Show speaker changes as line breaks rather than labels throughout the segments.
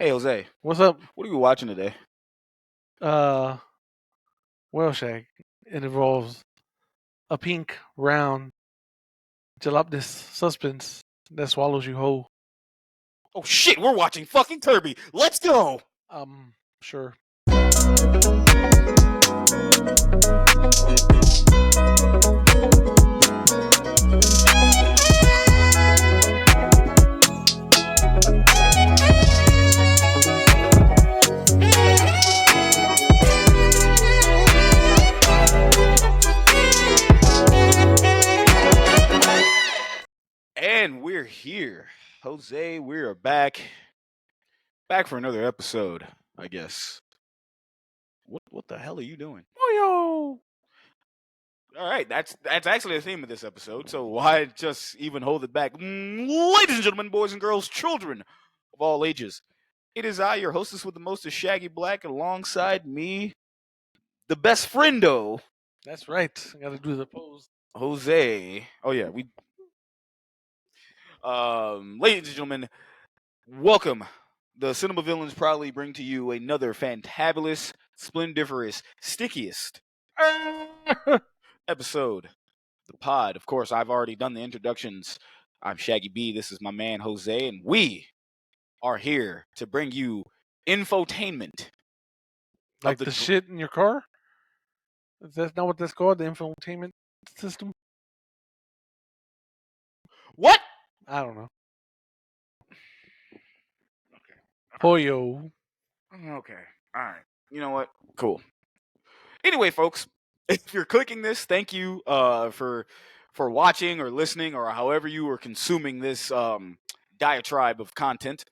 Hey, Jose,
What's up?
what are you watching today?
Uh, Whale Shack. It involves a pink, round, jalopnis suspense that swallows you whole.
Oh shit, we're watching fucking Kirby. Let's go.
Sure.
And we're here. Jose, we are back. Back for another episode, I guess. What the hell are you doing?
Yo!
All right, that's actually the theme of this episode, so why just even hold it back? Ladies and gentlemen, boys and girls, children of all ages. It is I, your hostess with the most, Shaggy Black, alongside me, the best friendo,
That's right. I gotta do the pose.
Jose. Oh yeah, ladies and gentlemen, welcome. The Cinema Villains proudly bring to you another fantabulous, splendiferous, stickiest episode. The pod. Of course, I've already done the introductions. I'm Shaggy B. This is my man Jose, and we are here to bring you infotainment.
Like the shit in your car? Is that not what that's called? The infotainment system?
What?
I don't know. Pollo.
Okay. All right. You know what? Cool. Anyway, folks, if you're clicking this, thank you for watching or listening or however you are consuming this diatribe of content.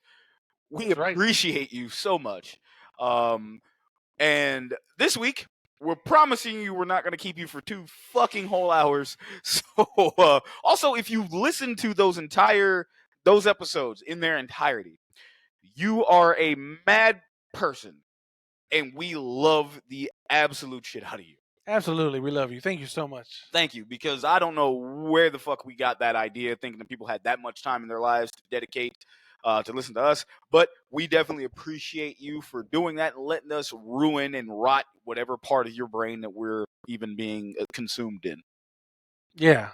We
That's right.
appreciate you so much. And this week, we're promising you we're not going to keep you for 2 fucking whole hours. So, also, if you listen to those episodes in their entirety, you are a mad person, and we love the absolute shit out of you.
Absolutely. We love you. Thank you so much.
Thank you, because I don't know where the fuck we got that idea, thinking that people had that much time in their lives to dedicate to listen to us. But we definitely appreciate you for doing that and letting us ruin and rot whatever part of your brain that we're even being consumed in.
Yeah.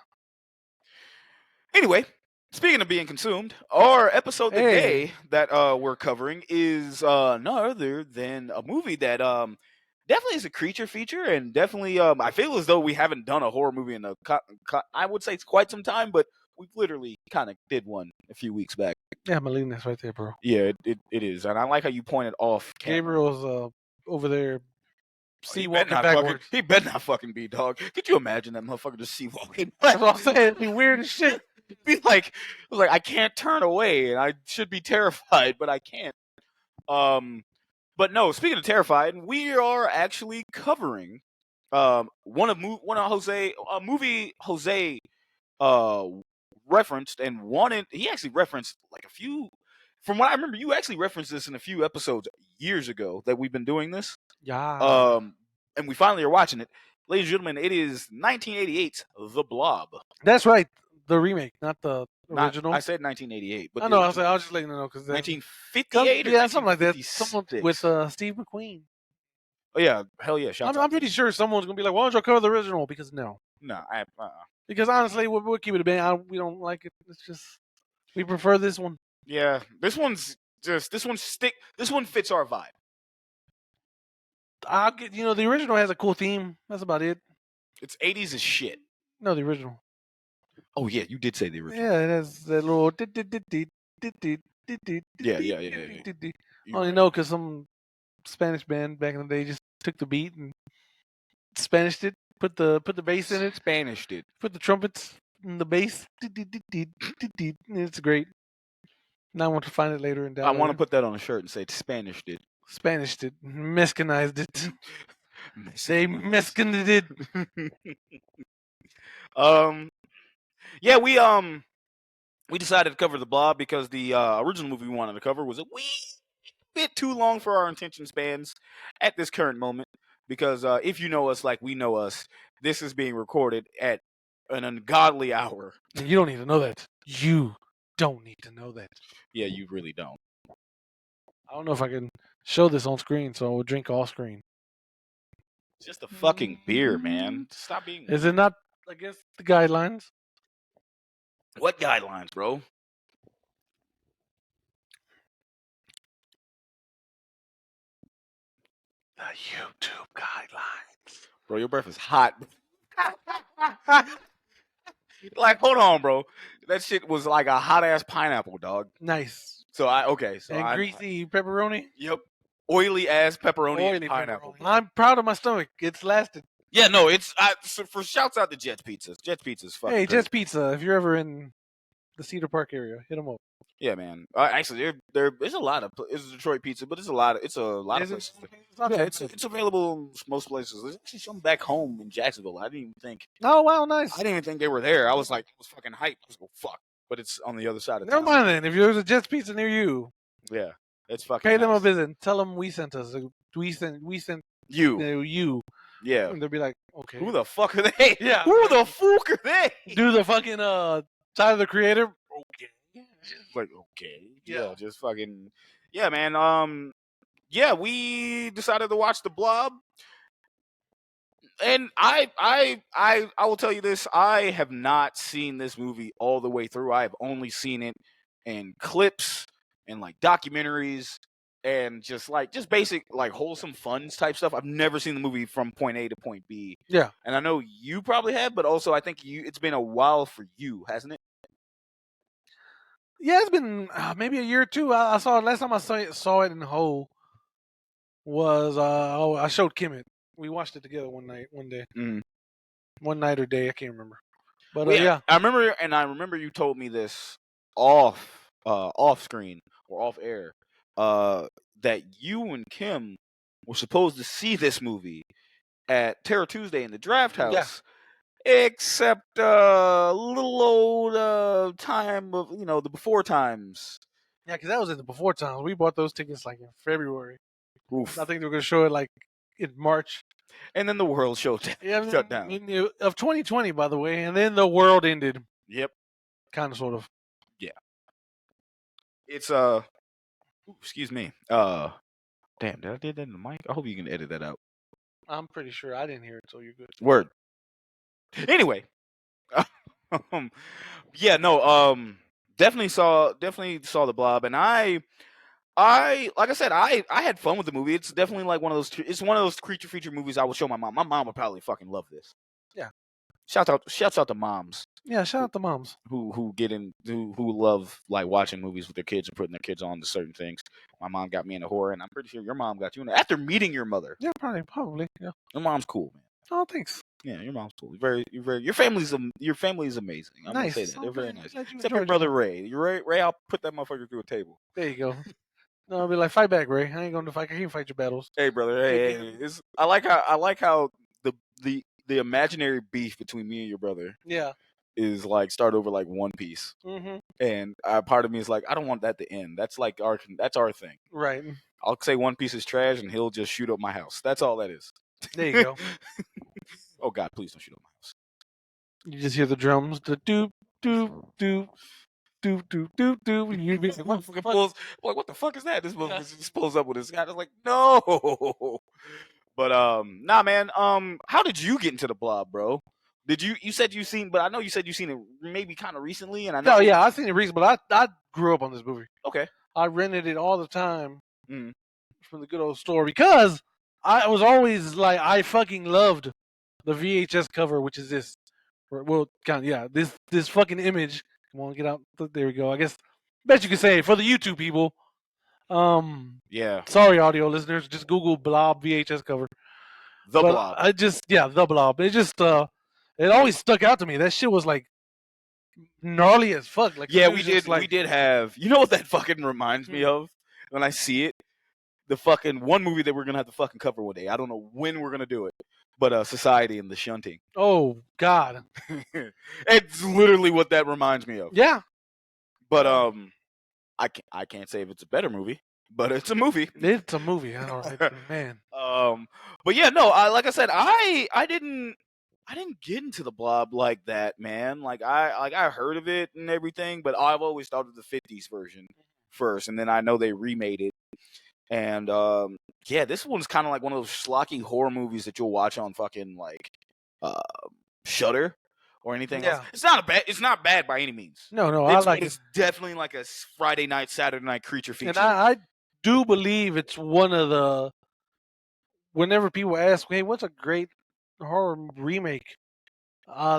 Anyway, speaking of being consumed, our episode today that we're covering is none other than a movie that definitely is a creature feature, and definitely I feel as though we haven't done a horror movie in I would say it's quite some time, but we literally kind of did one a few weeks back.
Yeah, Melina's right there, bro.
Yeah, it is, and I like how you pointed off camera.
Gabriel's over there
He
walking backwards.
He better not fucking be, dog. Could you imagine that motherfucker just sea walking?
That's what I'm saying. It'd be weird as shit.
Be like I can't turn away, and I should be terrified, but I can't. But no. Speaking of terrified, we are actually covering one of Jose a movie Jose referenced and wanted. He actually referenced like a few. From what I remember, you actually referenced this in a few episodes years ago that we've been doing this.
Yeah.
And we finally are watching it. Ladies and gentlemen, it is 1988's The Blob.
That's right. The remake, not the original.
I said 1988, but
I know. I was just letting you know because
1958.
Yeah, something like that. Someone with Steve McQueen.
Oh yeah, hell yeah!
I'm pretty sure someone's gonna be like, "Why don't you cover the original?" Because no. Because honestly, we'll keep it a band. We don't like it. It's just we prefer this one.
Yeah, this one fits our vibe.
I'll get the original has a cool theme. That's about it.
It's 80s as shit.
No, the original.
Oh yeah, you did say the original.
Yeah, it has that little.
Yeah.
I only know because some Spanish band back in the day just took the beat and Spanished it. Put the bass in it.
Spanished it.
Put the trumpets in the bass. It's great. Now I want to find it later and download.
I want to put that on a shirt and say Spanished it.
Spanished it. Mexicanized it. Say Mexican it.
Yeah, we decided to cover The Blob because the original movie we wanted to cover was a wee bit too long for our attention spans at this current moment. Because if you know us like we know us, this is being recorded at an ungodly hour.
You don't need to know that. You don't need to know that.
Yeah, you really don't.
I don't know if I can show this on screen, so we'll drink off screen.
It's just a fucking beer, man. Stop being
Is
weird.
it not, I guess, the guidelines?
What guidelines, bro?
The YouTube guidelines.
Bro, your breath is hot. Like, hold on, bro. That shit was like a hot ass pineapple, dog.
Nice.
So
and greasy pepperoni.
Yep. Oily ass pepperoni
Oily
and pineapple.
pepperoni. I'm proud of my stomach. It's lasted.
Yeah, no, it's so for shouts out to Jet's Pizzas. Jet's Pizzas, fucking.
Hey,
great.
Jet's Pizza. If you're ever in the Cedar Park area, hit them up.
Yeah, man. Actually, there's a lot of it's Detroit pizza, but it's a lot of places. Yeah, it's available in most places. There's actually some back home in Jacksonville. I didn't even think.
Oh wow, nice.
I didn't even think they were there. I was fucking hyped. I was like, fuck, but it's on the other side of
town. Never mind then. If there's a Jet's Pizza near you,
yeah, it's fucking.
Pay them a visit. Tell them we sent us. We sent you.
Yeah.
And they'll be like, okay,
who the fuck are they?
Yeah.
Who the fuck are they?
Do the fucking Tyler the Creator. Okay.
Like, okay. Yeah, just fucking. Yeah, man. Yeah, we decided to watch the Blob. And I will tell you this. I have not seen this movie all the way through. I have only seen it in clips and like documentaries and just basic like wholesome fun type stuff. I've never seen the movie from point A to point B.
Yeah.
And I know you probably have, but also I think it's been a while for you, hasn't it?
Yeah, it's been maybe a year or two. I saw it last time I saw it in whole was I showed Kim it. We watched it together one day.
Mm-hmm.
One night or day, I can't remember. But
yeah, I remember you told me this off screen or off air that you and Kim were supposed to see this movie at Terror Tuesday in the Draft House.
Yeah.
Except a little old time of the before times.
Yeah, because that was in the before times. We bought those tickets like in February.
Oof.
I think they were going to show it like in March.
And then the world shut down.
Of 2020, by the way, and then the world ended.
Yep.
Kind of, sort of.
Yeah. It's excuse me. Damn, did I did that in the mic? I hope you can edit that out.
I'm pretty sure I didn't hear it, so you're good.
Word. Anyway, yeah, no, definitely saw the Blob, and I like I said, I had fun with the movie. It's definitely like one of those creature feature movies I would show my mom. My mom would probably fucking love this.
Yeah.
Shouts out to moms.
Yeah, shout out to moms
who love like watching movies with their kids and putting their kids on to certain things. My mom got me into horror, and I'm pretty sure your mom got you into after meeting your mother.
Yeah, probably. Yeah.
Your mom's cool, man.
Oh, thanks.
Yeah, your mom's cool. Your family is amazing. I'm
nice.
gonna say that. They're very nice.
Except
your brother Ray. Ray, I'll put that motherfucker through a table.
There you go. No, I'll be like, fight back, Ray. I ain't gonna fight. I can't fight your battles.
Hey, brother. Hey. I like how the imaginary beef between me and your brother.
Yeah.
Is like start over like One Piece.
Mm-hmm.
And part of me is like, I don't want that to end. That's like our thing.
Right.
I'll say One Piece is trash, and he'll just shoot up my house. That's all that is.
There you go.
Oh God, please don't shoot up my house.
You just hear the drums, the doop doop doop doop doop doop doop. You be like,
what the fuck is that? This motherfucker just pulls up with his guy. I was like, no. But nah, man. How did you get into the Blob, bro? You said you seen, but I know you said you seen it maybe kind of recently, and I know.
Oh yeah, I seen it recently, but I grew up on this movie.
Okay.
I rented it all the time from the good old store because I was always like, I fucking loved the VHS cover, which is this. Well, this fucking image. Come on, get out. There we go. I guess bet you could say for the YouTube people.
Yeah.
Sorry, audio listeners. Just Google Blob VHS cover.
Blob.
The Blob. It just it always stuck out to me. That shit was like gnarly as fuck. Like
yeah, we did have. You know what that fucking reminds me of when I see it? The fucking one movie that we're gonna have to fucking cover one day. I don't know when we're gonna do it, but Society and the Shunting.
Oh God,
it's literally what that reminds me of.
Yeah,
but I can't say if it's a better movie, but it's a movie.
It's a movie, all right, man.
But yeah, no, like I said, I didn't get into the Blob like that, man. Like I heard of it and everything, but I've always thought of the '50s version first, and then I know they remade it And yeah, this one's kind of like one of those schlocky horror movies that you'll watch on fucking like Shudder or anything else.
Yeah.
It's not bad by any means.
No, I like it.
It's definitely like a Friday night, Saturday night creature feature.
And I do believe it's one of the. Whenever people ask, "Hey, what's a great horror remake?"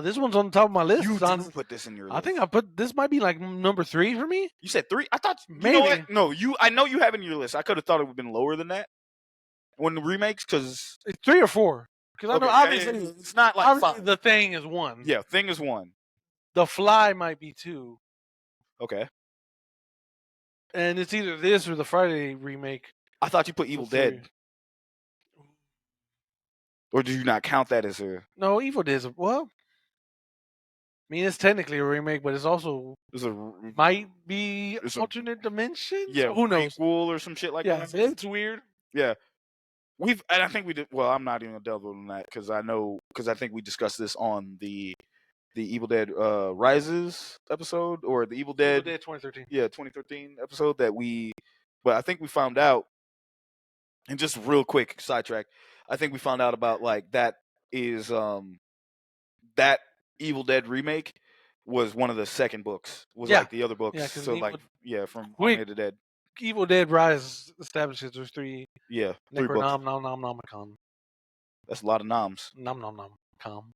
This one's on the top of my list.
You do put this in your list.
I think I put this might be like number 3 for me.
You said 3? I thought
maybe.
You know what? No, I know you have it in your list. I could have thought it would have been lower than that. When the remakes, because
it's 3 or 4. Because I know obviously
it's not like 5.
The Thing is 1.
Yeah, Thing is 1.
The Fly might be 2.
Okay.
And it's either this or the Friday remake.
I thought you put Evil Dead. Or do you not count that as a?
No, Evil Dead is well. I mean, it's technically a remake, but it's also might be alternate dimensions.
Yeah,
who knows?
Prequel or some shit like that.
Yeah, it's weird.
Yeah, and I think we did. Well, I'm not even gonna delve on that because I think we discussed this on the Evil Dead Rises episode or the Evil Dead
2013.
Yeah, 2013 episode but I think we found out. And just real quick sidetrack, I think we found out about like that is that Evil Dead remake was one of the second books. Was like the other books.
Yeah,
so from Army the Dead.
Evil Dead Rise establishes there's 3.
Yeah, 3 books.
Necronomicon.
That's a lot of noms.
Nom nom nom com.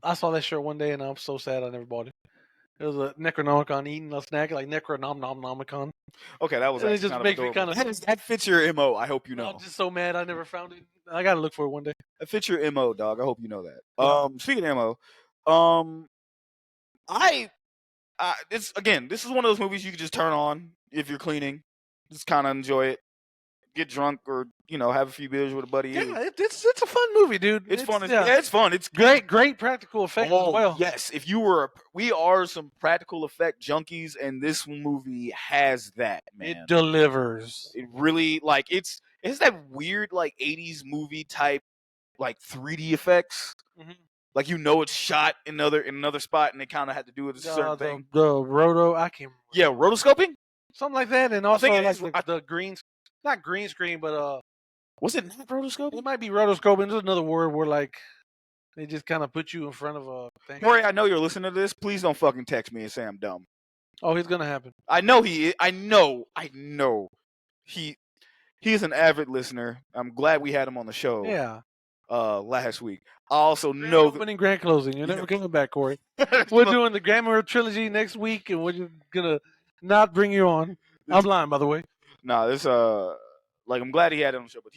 I saw that shirt one day and I'm so sad I never bought it. It was a Necronomicon eating a snack like Necronomicon.
Okay, that was
and
actually
it just makes me kind of
that fits your MO. I hope you know.
I'm just so mad I never found it. I gotta look for it one day.
That fits your MO, dog. I hope you know that. Speaking of MO, this is one of those movies you can just turn on if you're cleaning. Just kind of enjoy it. Get drunk or have a few beers with a buddy.
Yeah, it's a fun movie, dude.
It's fun. Yeah, it's fun. It's
great practical effects as well.
Yes, we are some practical effect junkies, and this movie has that, man.
It delivers.
It really it's that weird 80s movie type 3D effects. Mm-hmm. Like it's shot in another spot, and it kind of had to do with a certain thing.
The roto, I can't remember.
Yeah, rotoscoping,
something like that, and also the green. Not green screen, but
was it not rotoscoping?
It might be rotoscoping. There's another word where they just kind of put you in front of a thing.
Maury, I know you're listening to this. Please don't fucking text me and say I'm dumb.
Oh, it's gonna happen.
I know he is. I know. He is an avid listener. I'm glad we had him on the show.
Yeah.
Last week. I also know
opening grand closing. You're never coming back, Corey. We're doing the Grammar trilogy next week, and we're just gonna not bring you on. I'm lying, by the way.
Nah, this I'm glad he had it on the show, but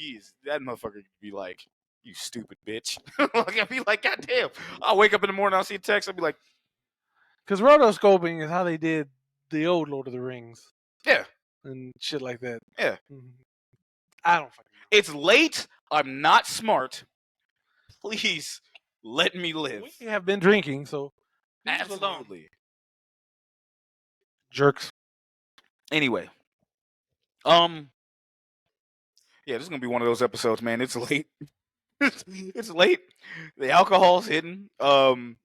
that motherfucker could be like, you stupid bitch. I'd be like, God damn. I'll wake up in the morning, I'll see a text, I'll be like,
because rotoscoping is how they did the old Lord of the Rings.
Yeah.
And shit like that.
Yeah.
Mm-hmm. I don't fucking know.
It's late. I'm not smart. Please let me live.
We have been drinking, so
absolutely.
Jerks.
Anyway. Yeah, this is gonna be one of those episodes, man. It's late. It's late. The alcohol's hidden. I'm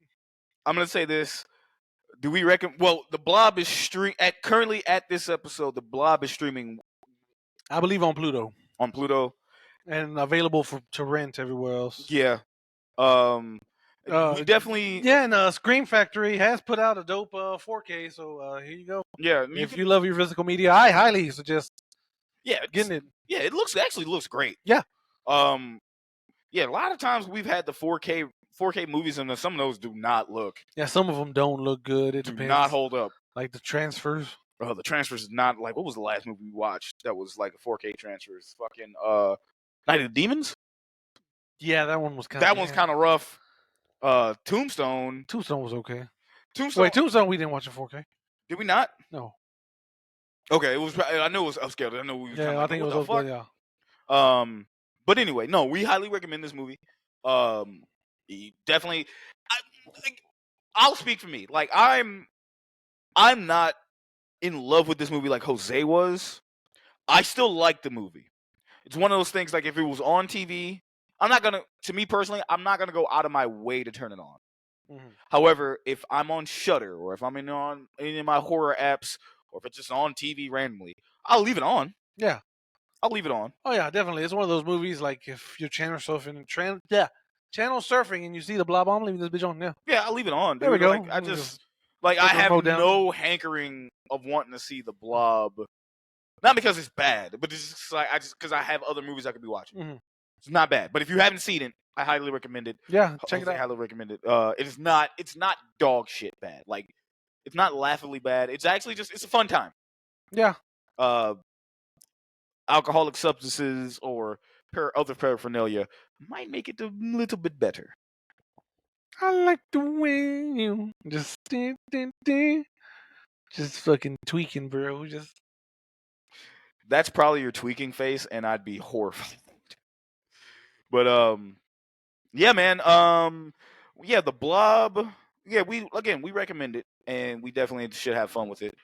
gonna say this. Do we reckon? Well, the Blob is currently at this episode. The Blob is streaming.
I believe on Pluto.
On Pluto,
and available to rent everywhere else.
Yeah. We definitely.
Yeah, and Scream Factory has put out a dope 4K. So here you go.
Yeah.
If you love your physical media, I highly suggest.
Yeah,
getting it.
Yeah, it actually looks great.
Yeah.
Yeah, a lot of times we've had the 4K movies, and some of those do not look.
Yeah, some of them don't look good. It depends.
Not hold up.
Like the Transfers.
Oh, the Transfers is not like. What was the last movie we watched that was like a 4K Transfers? Fucking Night of the Demons.
Yeah, that one was kind.
That one's kind of rough. Tombstone.
Tombstone was okay.
Tombstone.
We didn't watch in 4K.
Did we not?
No.
Okay, it was. I know it was upscaled. I know we.
Yeah, I think it was upscaled. Yeah.
But anyway, no, we highly recommend this movie. Definitely. I'll speak for me. Like I'm not in love with this movie like Jose was. I still like the movie. It's one of those things like if it was on TV, to me personally, I'm not gonna go out of my way to turn it on. Mm-hmm. However, if I'm on Shudder or if I'm in any of my horror apps or if it's just on TV randomly, I'll leave it on.
Yeah.
I'll leave it on.
Oh yeah, definitely. It's one of those movies like if you're channel surfing and channel surfing and you see the Blob, I'm leaving this bitch on. Yeah,
Yeah, I'll leave it on, dude.
there we go.
Like I just like I
put the
have
remote down.
no hankering of wanting to see the Blob. Not because it's bad, but it's just like because I have other movies I could be watching.
Mhm.
It's not bad, but if you haven't seen it, I highly recommend it.
Yeah, check it out.
Highly recommend it. It is not. It's not dog shit bad. Like it's not laughably bad. It's actually just it's a fun time.
Yeah.
Alcoholic substances or other paraphernalia might make it a little bit better.
I like the way you just just fucking tweaking, bro. Just
That's probably your tweaking face, and I'd be horrified. But yeah, man. Yeah, the Blob. Yeah, we recommend it, and we definitely should have fun with it.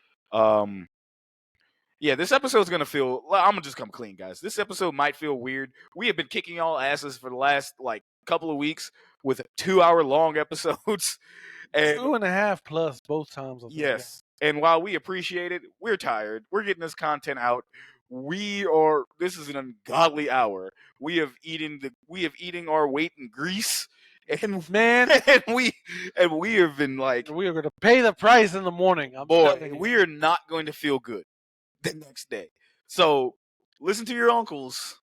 Yeah, this episode's gonna feel. I'm gonna just come clean, guys. This episode might feel weird. We have been kicking y'all asses for the last like couple of weeks with 2-hour long episodes, and
2.5 plus both times. I think,
yes. And while we appreciate it, we're tired. We're getting this content out. This is an ungodly hour. We have eaten our weight in grease. And
man,
and we have been like,
we are going to pay the price in the morning.
boy, we are not going to feel good the next day. So listen to your uncles.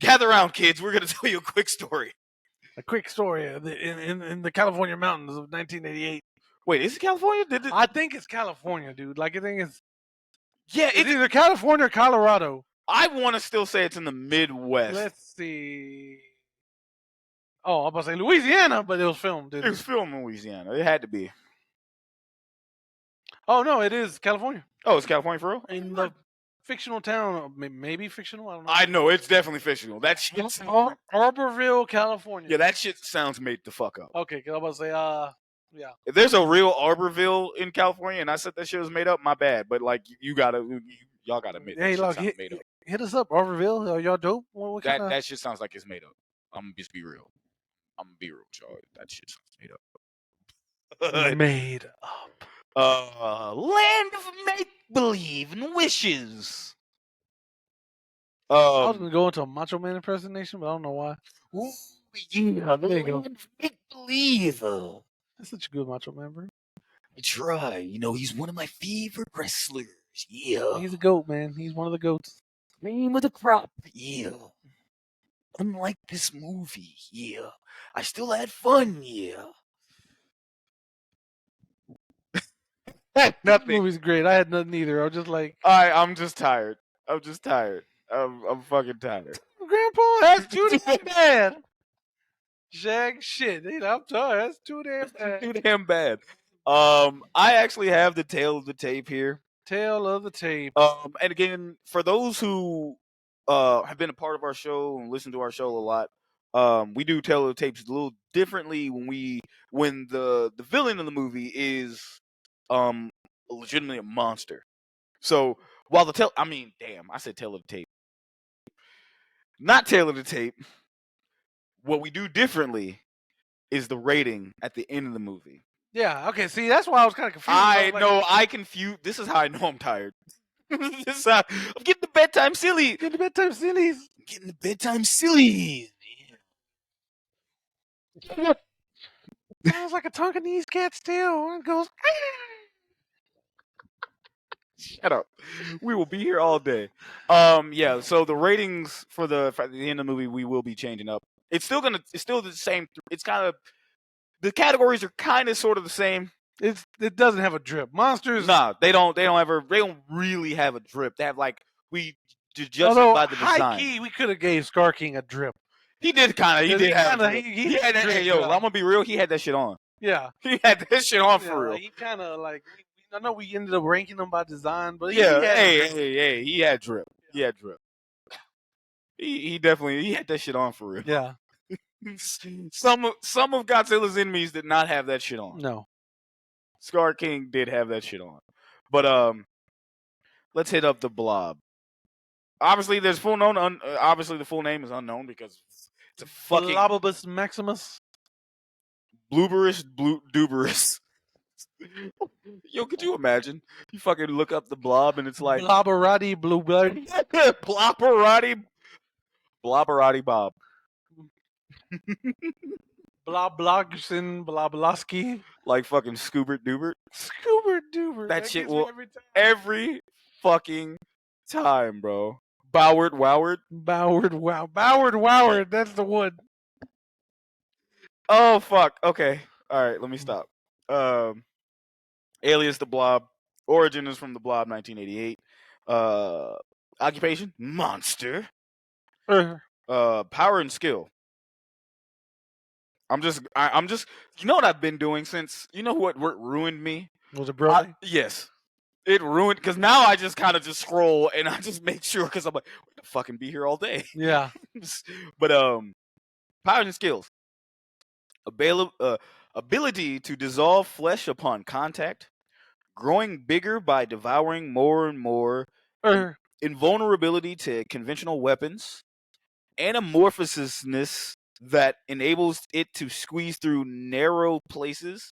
Gather around, kids. We're going to tell you a quick story.
A quick story in the California mountains of 1988.
Wait, is it California?
I think it's California, dude. Like I think it's
it's
either California or Colorado.
I want to still say it's in the Midwest.
Let's see. Oh, I was about to say Louisiana, but it was filmed.
It was filmed in Louisiana. It had to be.
Oh no, it is California.
Oh, it's California for real?
In the fictional town, maybe fictional. I don't know.
I know it's definitely fictional. That shit.
Arborville, California.
Yeah, that shit sounds made the fuck up.
Okay, because I was about to say, yeah.
If there's a real Arborville in California, and I said that shit was made up, my bad. But like, y'all gotta admit that shit sounds made up.
Hit us up, Arborville. Are y'all dope?
That shit sounds like it's made up. I'm gonna just be real. I'm gonna be real with y'all. That shit sounds made up.
Made up.
Land of make believe and wishes.
I was gonna go into a Macho Man impersonation, but I don't know why.
Ooh, yeah, there you go. Make believe.
That's such a good Macho Man, bro.
I try. You know, he's one of my favorite wrestlers. Yeah.
He's a goat, man. He's one of the goats.
Cream of the crop. Yeah. Unlike this movie. Yeah. I still had fun. Yeah. Nothing.
This movie's great. I had nothing either. I was just like,
I'm just tired. I'm fucking tired.
Grandpa, that's too damn bad. Shag shit. I'm tired. That's too damn bad.
Too damn bad. I actually have the tail of the tape here.
Tail of the tape.
And again, for those who have been a part of our show and listen to our show a lot, we do tail of the tapes a little differently when the villain of the movie is legitimately a monster. So while I said tail of the tape. Not tail of the tape. What we do differently is the rating at the end of the movie.
Yeah, okay, see, that's why I was kind of confused.
I confuse. This is how I know I'm tired. This is how I'm getting the bedtime silly.
Getting the bedtime sillies.
Getting the bedtime sillies.
Sounds like a Tonkinese cat's tail. It goes.
Shut up. We will be here all day. Yeah. So the ratings for the end of the movie we will be changing up. It's still the same. It's kind of the categories are kind of sort of the same.
It doesn't have a drip. Monsters.
Nah, they don't really have a drip. They have like we judge it by the design.
High key, we could have gave Scar King a drip.
He did kind of. He did have.
He had that.
Hey, yo, I'm gonna be real. He had that shit on.
Yeah,
he had that shit on for real.
He kind of like. I know we ended up ranking them by design, but
he had drip. He had drip. He definitely had that shit on for real.
Yeah.
Some of Godzilla's enemies did not have that shit on.
No.
Scar King did have that shit on. But let's hit up the Blob. Obviously, the full name is unknown because it's a fucking
Blobibus Maximus.
Blooberous Duberous. Yo, could you imagine? You fucking look up the Blob and it's like
Blobberati blueberry.
Blobberati Bob.
Bloblogson, Bloblowski.
Like fucking Scoobert Doobert.
Scuba Doober.
That shit
gets me
will
every time.
every fucking time, bro. Boward Woward.
Boward Woward. That's the one.
Oh fuck. Okay. Alright, let me stop. Alias the Blob. Origin is from the Blob 1988. Occupation? Monster. Power and skill. I'm just you know what I've been doing since you know what ruined me?
Was it Brody?
Yes. It ruined because now I just kind of just scroll and I just make sure because I'm like, we're gonna fucking be here all day.
Yeah.
But powers and skills. Ability to dissolve flesh upon contact, growing bigger by devouring more and more, invulnerability to conventional weapons, anamorphousness that enables it to squeeze through narrow places,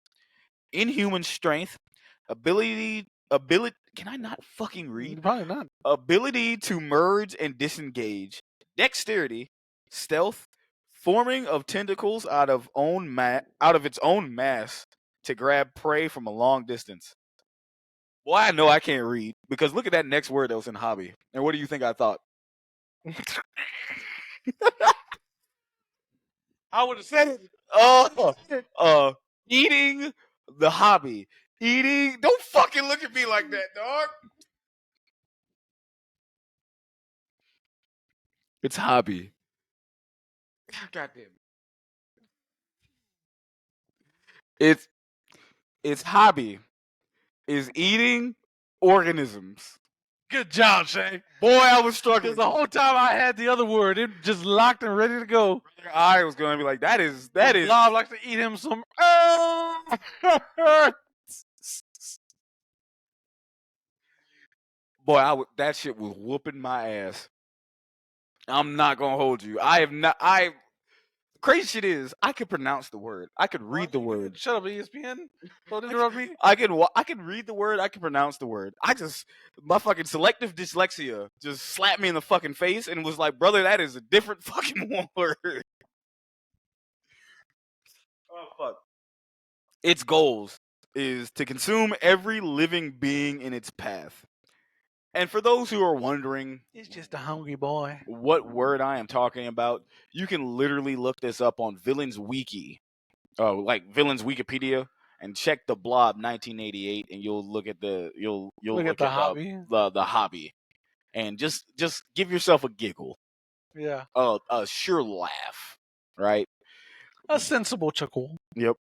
inhuman strength, ability can I not fucking read?
Probably not.
Ability to merge and disengage, dexterity, stealth, forming of tentacles out of its own mass to grab prey from a long distance. Well, I know I can't read because look at that next word that was in hobby. And what do you think I thought?
I would have said it.
Eating the hobby. Eating. Don't fucking look at me like that, dog. It's hobby. God damn it. It's hobby. Is eating organisms.
Good job, Shay.
Boy, I was struggling.
Because the whole time I had the other word, it just locked and ready to go.
I was going to be like, that is.
Blob likes to eat him some.
Boy, that shit was whooping my ass. I'm not gonna hold you. Crazy shit is, I could pronounce the word. I could read the word.
Shut up, ESPN. Don't interrupt me.
I can read the word. I can pronounce the word. My fucking selective dyslexia just slapped me in the fucking face and was like, brother, that is a different fucking word. Oh fuck. Its goals is to consume every living being in its path. And for those who are wondering,
it's just a hungry boy.
What word I am talking about? You can literally look this up on Villains Wiki, like Villains Wikipedia, and check the Blob 1988, and you'll look at the look at the hobby, the hobby, and just give yourself a giggle,
yeah,
a sure laugh, right?
A sensible chuckle.
Yep.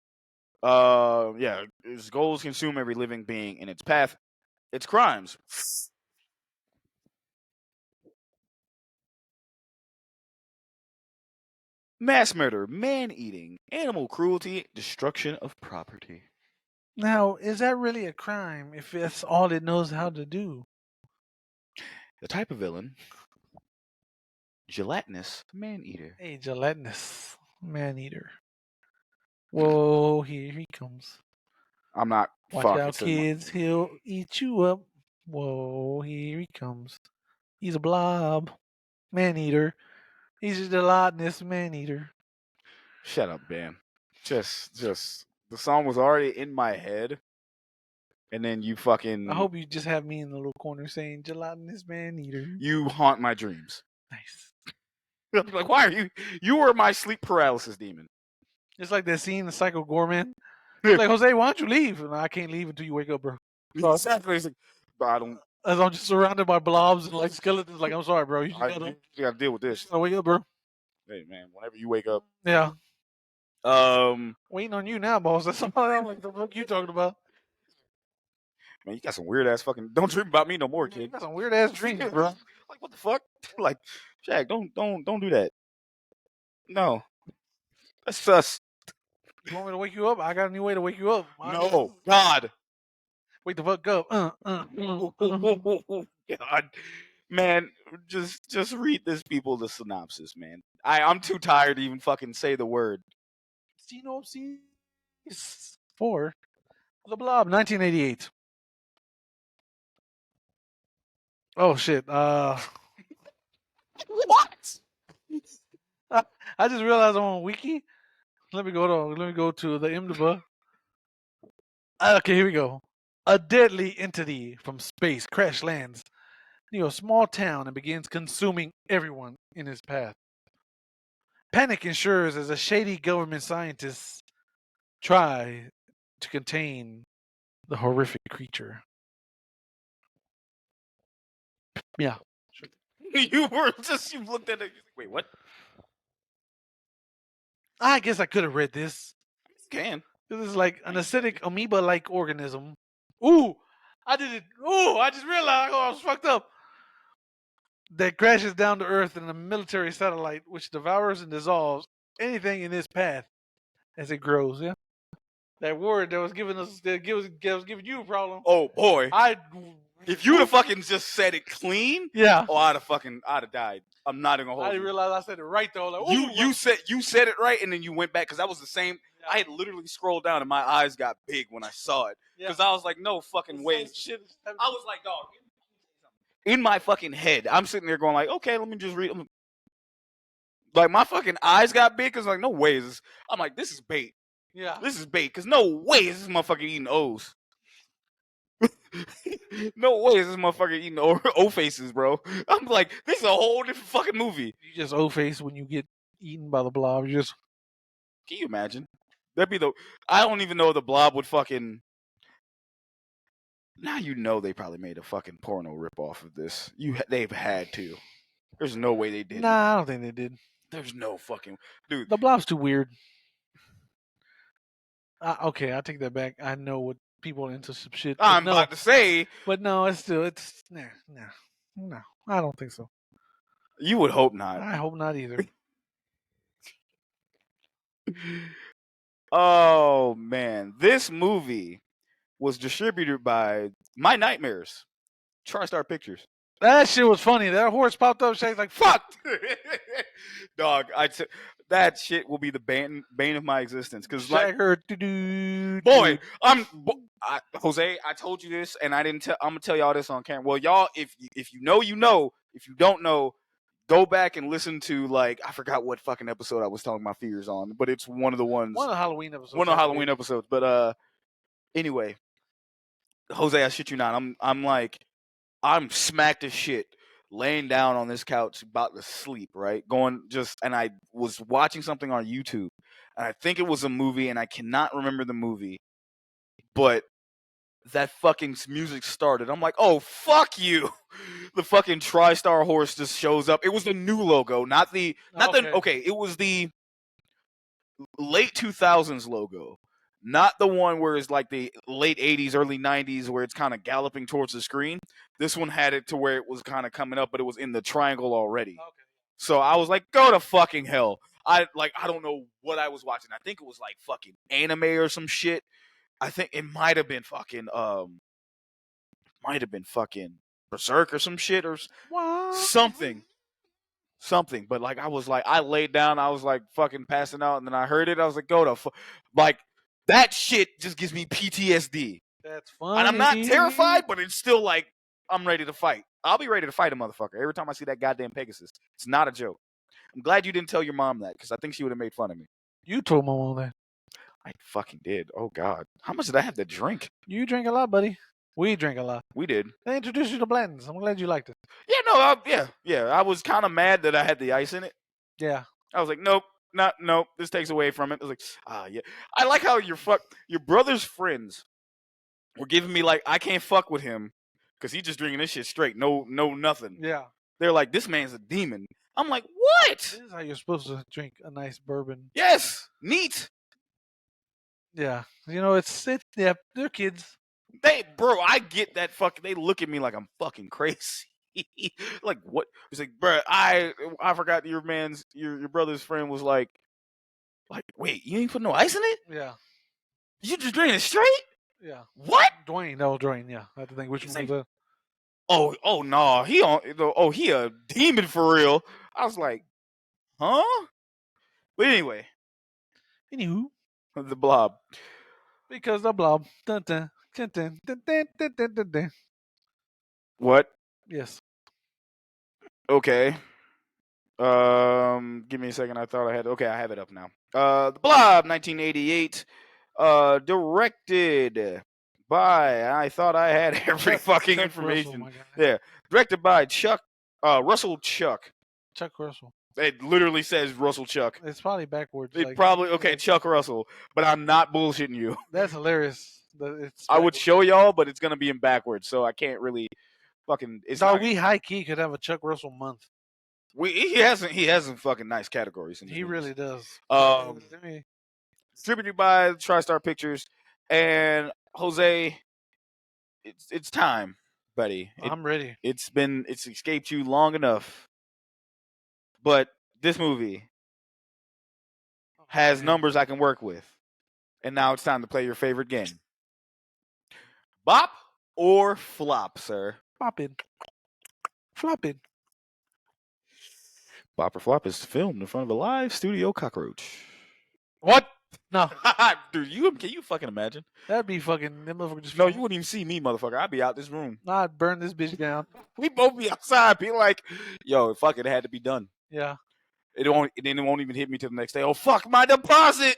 Yeah. Its goals consume every living being in its path. Its crimes. Mass murder, man-eating, animal cruelty, destruction of property.
Now, is that really a crime if that's all it knows how to do?
The type of villain, gelatinous man-eater.
A gelatinous man-eater. Whoa, here he comes.
I'm not.
Watch out, kids. He'll eat you up. Whoa, here he comes. He's a blob. Man-eater. He's a gelatinous man-eater.
Shut up, Ben. Just the song was already in my head, and then you fucking.
I hope you just have me in the little corner saying gelatinous man-eater.
You haunt my dreams.
Nice.
Like, why are you? You were my sleep paralysis demon.
It's like that scene in Psycho Gorman. Like, Jose, why don't you leave? And I can't leave until you wake up, bro.
Exactly. It's like, but I don't.
As I'm just surrounded by blobs and like skeletons. Like, I'm sorry, bro. You
gotta deal with this.
I wake up, bro.
Hey, man. Whenever you wake up.
Yeah.
Waiting
on you now, boss. That's somebody else. Like the fuck you talking about?
Man, you got some weird ass fucking. Don't dream about me no more, kid.
You got some weird ass dreams, bro.
Like, what the fuck? Like, Shaq, don't do that. No, that's sus.
You want me to wake you up? I got a new way to wake you up.
No, God.
Wake the fuck up.
God, man, just read this people the synopsis, man. I'm too tired to even fucking say the word.
Synopsis 4. The Blob, 1988. Oh shit.
What?
I just realized I'm on Wiki. Let me go to the IMDb. Okay, here we go. A deadly entity from space crash lands near a small town and begins consuming everyone in its path. Panic ensures as a shady government scientists try to contain the horrific creature. Yeah.
You looked at it. Wait, what?
I guess I could have read this.
You can.
This is like an acidic amoeba-like organism. Ooh, I did it. Ooh, I just realized I was fucked up. That crashes down to Earth in a military satellite, which devours and dissolves anything in its path as it grows. Yeah, that word that was giving us, that was giving you a problem.
Oh boy,
I.
If you'd have fucking just said it clean,
Yeah.
oh, I'd have died. I'm not even gonna hold
I
you.
didn't realize I said it right though. Like,
you said it right, and then you went back because that was the same. Yeah. I had literally scrolled down, and my eyes got big when I saw it because I was like, no fucking way. I was like, dog. In my fucking head, I'm sitting there going like, okay, let me just read. Like my fucking eyes got big because like, no way is this. I'm like, this is bait. Yeah, this is bait because no way is this motherfucker eating O's. No way is this motherfucker eating O faces, bro. I'm like, this is a whole different fucking movie.
You just O face when you get eaten by the Blob. You just.
Can you imagine? That'd be the. I don't even know the Blob would fucking. Now you know they probably made a fucking porno ripoff of this. They've had to. There's no way they didn't.
Nah, I don't think they did.
There's no fucking dude.
The Blob's too weird. Okay, I take that back. I know what people are into some shit.
I'm about to say,
but no, it's no. I don't think so.
You would hope not.
I hope not either.
Oh man, this movie was distributed by My Nightmares, TriStar Pictures.
That shit was funny. That horse popped up. She's like, "Fuck,
dog." That shit will be the bane of my existence. Because like,
boy,
Jose. I told you this, and I didn't tell. I'm gonna tell y'all this on camera. Well, y'all, if you know, you know. If you don't know, go back and listen to like I forgot what fucking episode I was telling my fears on, but it's one of the ones.
One of the Halloween episodes.
One of the Halloween episodes. But anyway, Jose, I shit you not. I'm smacked as shit, laying down on this couch, about to sleep, right? And I was watching something on YouTube, and I think it was a movie, and I cannot remember the movie, but that fucking music started. I'm like, oh, fuck you. The fucking TriStar horse just shows up. It was the new logo, it was the late 2000s logo. Not the one where it's like the late 80s, early 90s where it's kind of galloping towards the screen. This one had it to where it was kind of coming up, but it was in the triangle already. Okay. So I was like, go to fucking hell. I don't know what I was watching. I think it was like fucking anime or some shit. I think it might have been fucking Berserk or some shit or something. But like I laid down, I was like fucking passing out, and then I heard it. I was like, go to like that shit just gives me PTSD.
That's funny.
And I'm not terrified, but it's still like I'm ready to fight. I'll be ready to fight a motherfucker every time I see that goddamn Pegasus. It's not a joke. I'm glad you didn't tell your mom that because I think she would have made fun of me.
You told my mom that.
I fucking did. Oh God, how much did I have to drink?
You drink a lot, buddy. We drink a lot.
We did.
They introduced you to blends. I'm glad you liked it.
Yeah, no, yeah. I was kind of mad that I had the ice in it.
Yeah.
I was like, nope. This takes away from it. I was like, yeah. I like how your brother's friends were giving me like, I can't fuck with him because he's just drinking this shit straight. No, nothing.
Yeah.
They're like, this man's a demon. I'm like, what?
This is how you're supposed to drink a nice bourbon.
Yes. Neat.
Yeah. You know, yeah, they're kids.
I get that they look at me like I'm fucking crazy. Like what? It's like, bro, I forgot your brother's friend was like, wait, you ain't put no ice in it?
Yeah.
You just drinking it straight?
Yeah.
What?
Dwayne. Yeah, I have to think which one was that.
Oh no, he a demon for real. I was like, huh? But anyway,
anywho,
the Blob.
Because the Blob. Dun, dun, dun, dun, dun, dun, dun, dun, dun, dun.
What?
Yes.
Okay. Give me a second. I thought I had. Okay, I have it up now. The Blob, 1988. Directed by. I thought I had every fucking
Chuck Russell,
information.
my guy.
Yeah, directed by Russell Chuck.
Chuck Russell.
It literally says Russell Chuck.
It's probably backwards.
It
Like,
probably okay, Chuck Russell. But I'm not bullshitting you.
that's hilarious. It's
I would
backwards.
show y'all, but it's gonna be in backwards, so I can't really fucking. It's
Dog,
not.
we high key could have a Chuck Russell month.
He has some fucking nice categories in his
He
movies.
really does.
Let me distributed by TriStar Pictures, and Jose, it's time, buddy.
I'm ready.
It's escaped you long enough, but this movie has numbers I can work with, and now it's time to play your favorite game. Bop or flop, sir?
Flopping. Flopping.
Bop or flop is filmed in front of a live studio cockroach.
What? No.
Dude, can you fucking imagine?
That'd be fucking. That motherfucker just.
No, you wouldn't even see me, motherfucker. I'd be out this room.
Nah, I'd burn this bitch down.
We both be outside, be like, yo, fuck it had to be done.
Yeah.
It won't even hit me till the next day. Oh fuck my deposit!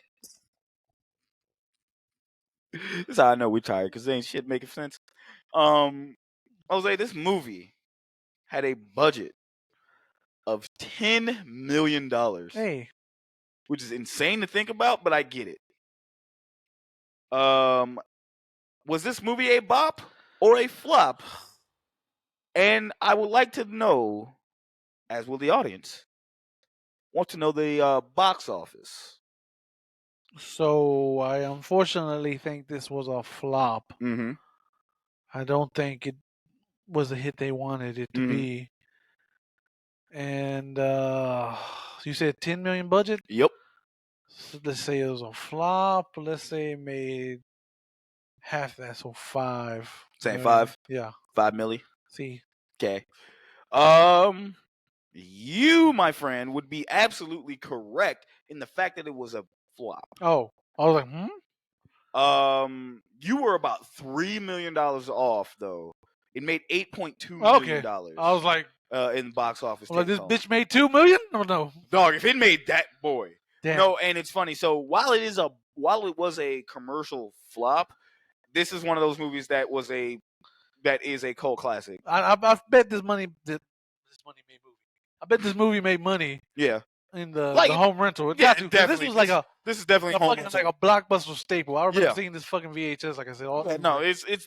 This is how I know we're tired, because ain't shit making sense. Jose, this movie had a budget of $10 million.
Hey.
Which is insane to think about, but I get it. Was this movie a bop or a flop? And I would like to know, as will the audience, want to know the box office.
So I unfortunately think this was a flop.
Mm-hmm.
I don't think it was the hit they wanted it to be. And you said 10 million budget?
Yep.
So let's say it was a flop. Let's say it made half that, so 5.
Saying 5?
Yeah.
5 milli.
See.
Okay. You, my friend, would be absolutely correct in the fact that it was a flop.
Oh. I was like,
You were about $3 million off, though. It made $8.2 million.
I was like,
in box office.
Like this bitch made $2 million? Oh no,
dog! If it made that, boy.
Damn.
No, and it's funny. So while it was a commercial flop, this is one of those movies that is a cult classic.
I bet this money made movie. I bet this movie made money.
Yeah.
In the home rental. It got to. This was like
this is definitely home
like a blockbuster staple. I remember seeing this fucking VHS, like I said.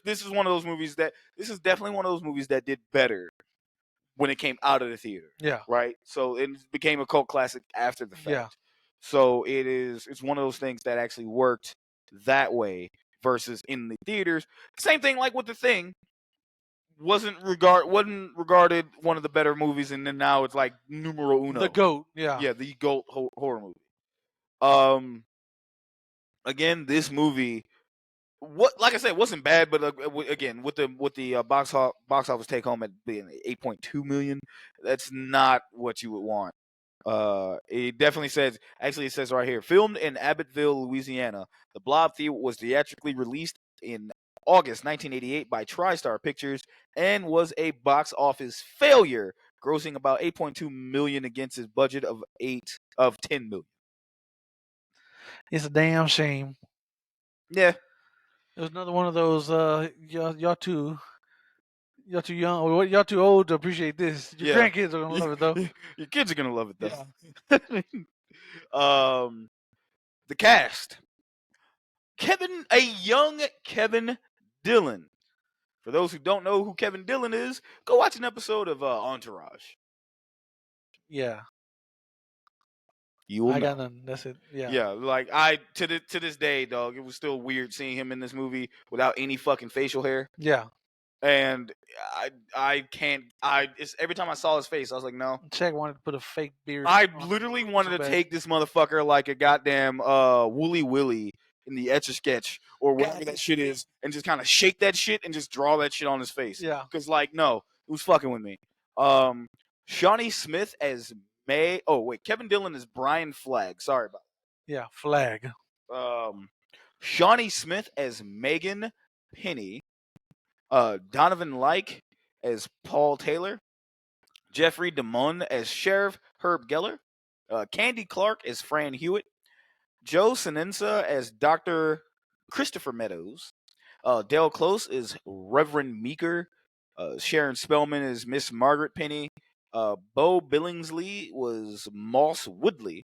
This is one of those movies that this is definitely one of those movies that did better when it came out of the theater.
Yeah.
Right? So it became a cult classic after the fact.
Yeah.
So it's one of those things that actually worked that way versus in the theaters. Same thing like with The Thing. Wasn't regarded one of the better movies, and then now it's like numero uno.
The GOAT, yeah.
Yeah, the GOAT horror movie. Again, this movie, like I said, wasn't bad, but again, with the box office take home at being 8.2 million, that's not what you would want. It definitely says, actually, it says right here, filmed in Abbottville, Louisiana. The Blob was theatrically released in August 1988 by TriStar Pictures and was a box office failure, grossing about 8.2 million against his budget of 10 million.
It's a damn shame.
Yeah.
It was another one of those y'all too young or y'all too old to appreciate this. Your grandkids are gonna love it though.
Your kids are gonna love it though. Yeah. The cast. A young Kevin Dillon. For those who don't know who Kevin Dillon is, go watch an episode of Entourage.
Yeah.
You will know.
got none. That's it. Yeah.
Yeah, like to this day, dog, it was still weird seeing him in this movie without any fucking facial hair.
Yeah.
And I can't. It's every time I saw his face, I was like, no.
Check wanted to put a fake beard.
I literally wanted to take this motherfucker like a goddamn Wooly Willy in the Etch a Sketch or whatever that shit is, and just kind of shake that shit and just draw that shit on his face.
Yeah.
Because like, no, it was fucking with me. Shawnee Smith as May. Oh wait, Kevin Dillon is Brian Flagg. Sorry about that.
Yeah, Flag.
Shawnee Smith as Megan Penny, Donovan Like as Paul Taylor, Jeffrey DeMunn as Sheriff Herb Geller, Candy Clark as Fran Hewitt, Joe Sinensa as Dr. Christopher Meadows, Dale Close is Reverend Meeker, Sharon Spellman is Miss Margaret Penny, Bo Billingsley was Moss Woodley,